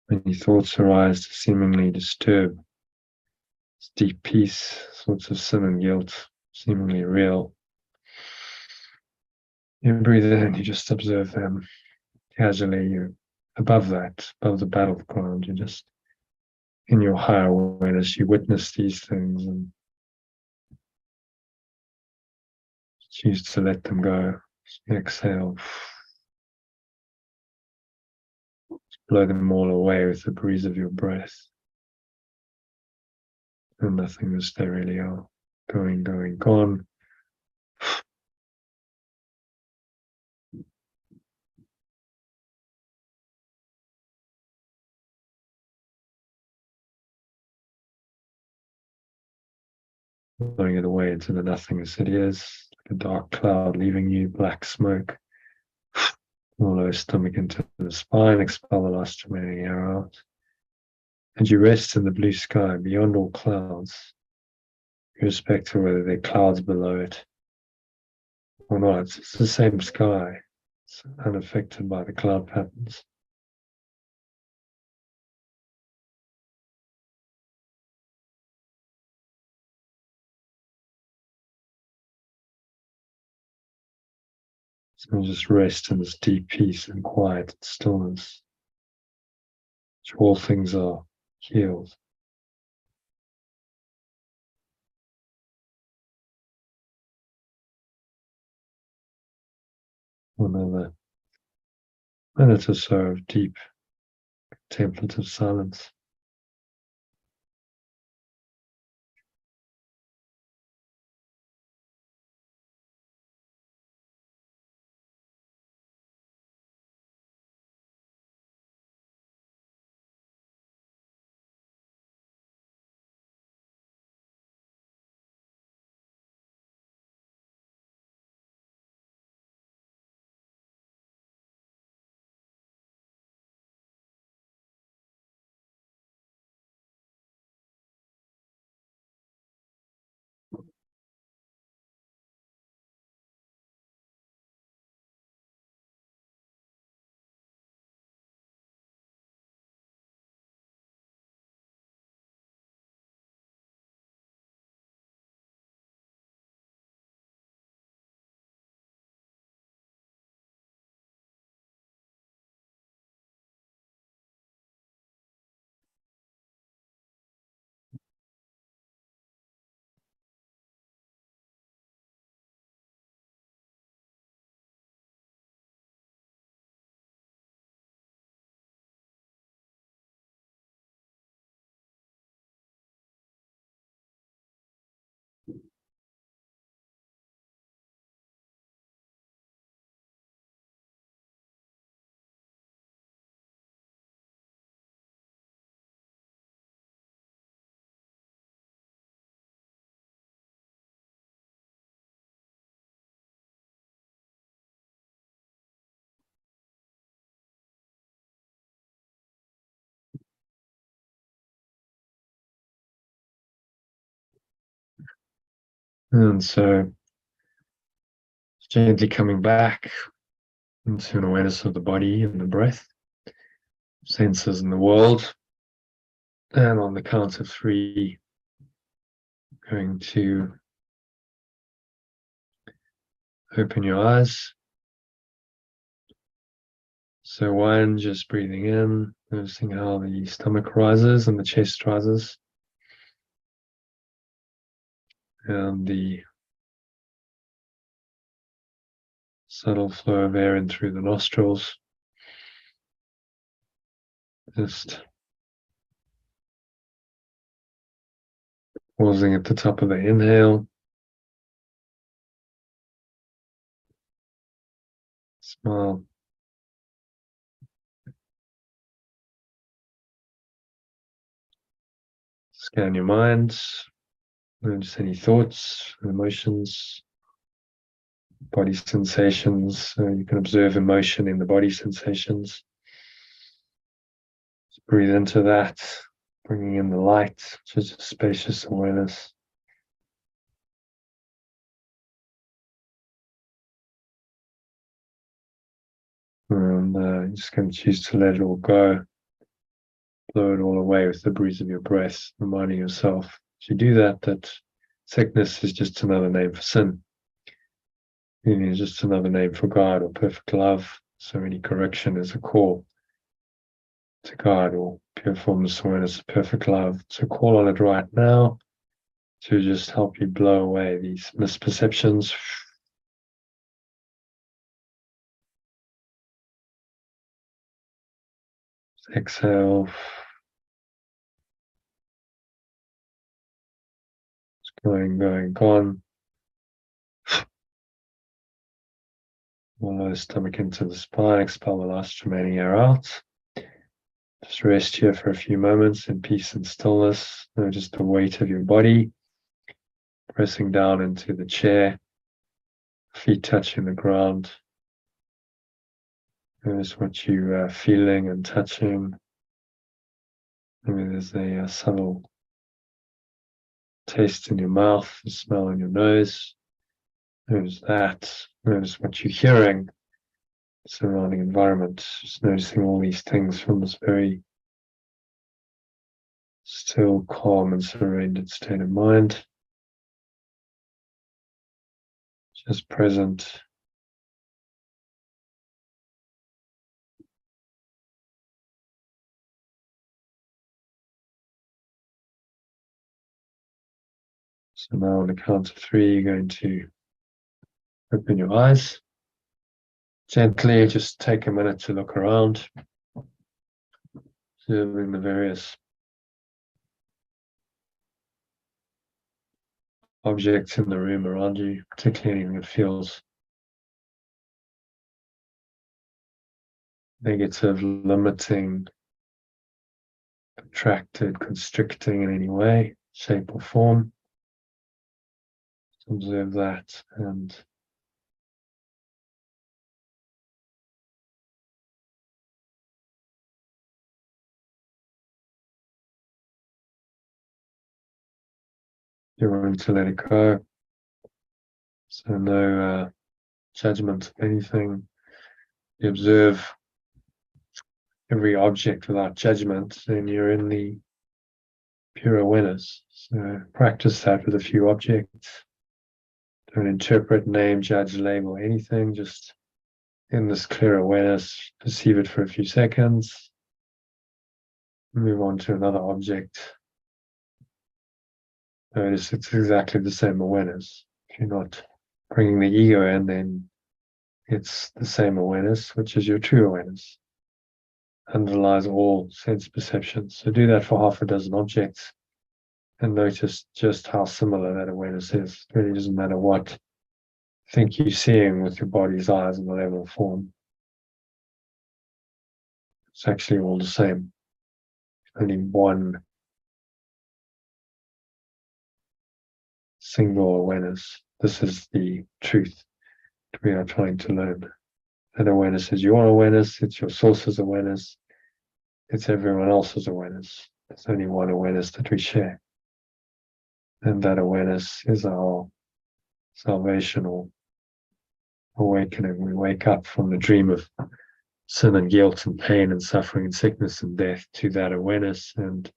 Many thoughts arise to seemingly disturb this deep peace, thoughts of sin and guilt, seemingly real. You breathe in, you just observe them casually. You're above that, above the battleground. You're just in your higher awareness. You witness these things and choose to let them go. Exhale. Blow them all away with the breeze of your breath. And nothing as they really are. Going, going, gone. Blowing it away into the nothingness it is. Like a dark cloud leaving you, black smoke. All lower stomach into the spine, expel the last remaining air out. And you rest in the blue sky beyond all clouds, irrespective of whether there are clouds below it or not. It's the same sky. It's unaffected by the cloud patterns. So just rest in this deep peace and quiet and stillness. All things are healed. Another minute or so of deep contemplative silence. And so gently coming back into an awareness of the body and the breath, senses in the world. And on the count of 3, going to open your eyes. So 1, just breathing in, noticing how the stomach rises and the chest rises. And the subtle flow of air in through the nostrils. Just pausing at the top of the inhale. Smile. Scan your mind. Notice any thoughts, emotions, body sensations. You can observe emotion in the body sensations. Just breathe into that, bringing in the light, just a spacious awareness. And you're just going to choose to let it all go. Blow it all away with the breeze of your breath, reminding yourself, as you do that, that sickness is just another name for sin. It is just another name for God or perfect love. So any correction is a call to God or pure formless awareness of perfect love. So call on it right now to just help you blow away these misperceptions. Exhale. It's going, gone. Lower the stomach into the spine. Expel the last remaining air out. Just rest here for a few moments in peace and stillness. Notice the weight of your body pressing down into the chair, feet touching the ground. Notice what you are feeling and touching. Maybe there's a subtle taste in your mouth, a smell in your nose. Notice that. Notice what you're hearing, surrounding environment. Just noticing all these things from this very still, calm, and surrendered state of mind. Just present So now on the count of 3, you're going to open your eyes. Gently, just take a minute to look around, observing the various objects in the room around you, particularly anything that feels negative, limiting, contracted, constricting in any way, shape or form. Observe that and you're willing to let it go. So no judgment of anything. You observe every object without judgment, then you're in the pure awareness. So practice that with a few objects. Don't interpret, name, judge, label anything. Just in this clear awareness, perceive it for a few seconds. Move on to another object. Notice it's exactly the same awareness. If you're not bringing the ego in, then it's the same awareness, which is your true awareness. Underlies all sense perceptions. So do that for half a dozen objects and notice just how similar that awareness is. It really doesn't matter what you think you're seeing with your body's eyes and the level of form. It's actually all the same. Only one single awareness. This is the truth that we are trying to learn. That awareness is your awareness, it's your source's awareness, it's everyone else's awareness. There's only one awareness that we share. And that awareness is our salvational awakening. We wake up from the dream of sin and guilt and pain and suffering and sickness and death to that awareness, and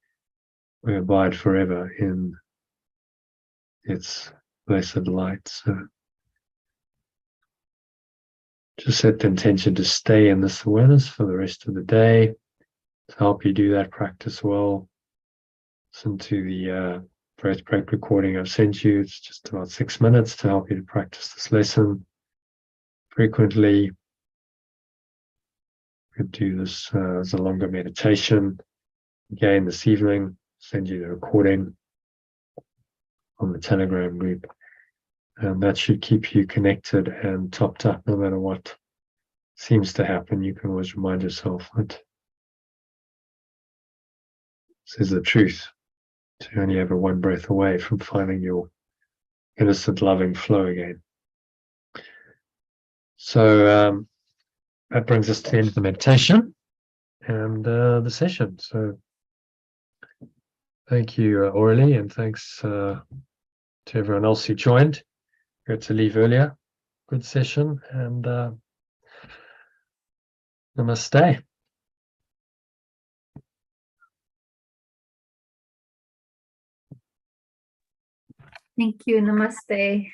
we abide forever in its blessed light. So just set the intention to stay in this awareness for the rest of the day. To help you do that, practice well. Listen to the breath break recording I've sent you. It's just about 6 minutes to help you to practice this lesson frequently. You could do this as a longer meditation. Again, this evening, send you the recording on the Telegram group. And that should keep you connected and topped up no matter what seems to happen. You can always remind yourself that this is the truth. To only ever one breath away from finding your innocent, loving flow again. So that brings us to the end of the meditation and the session. So thank you, Aurelie, and thanks to everyone else who joined. Got to leave earlier. Good session, and namaste. Thank you. Namaste.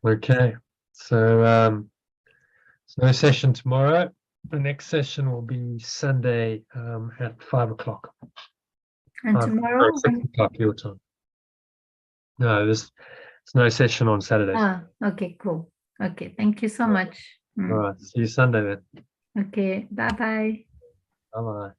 Okay, so no session tomorrow. The next session will be Sunday at 5 o'clock. And tomorrow? 6 o'clock your time. No, there's no session on Saturday. Okay, cool. Okay, thank you so much. All right, see you Sunday then. Okay, bye-bye. Bye-bye.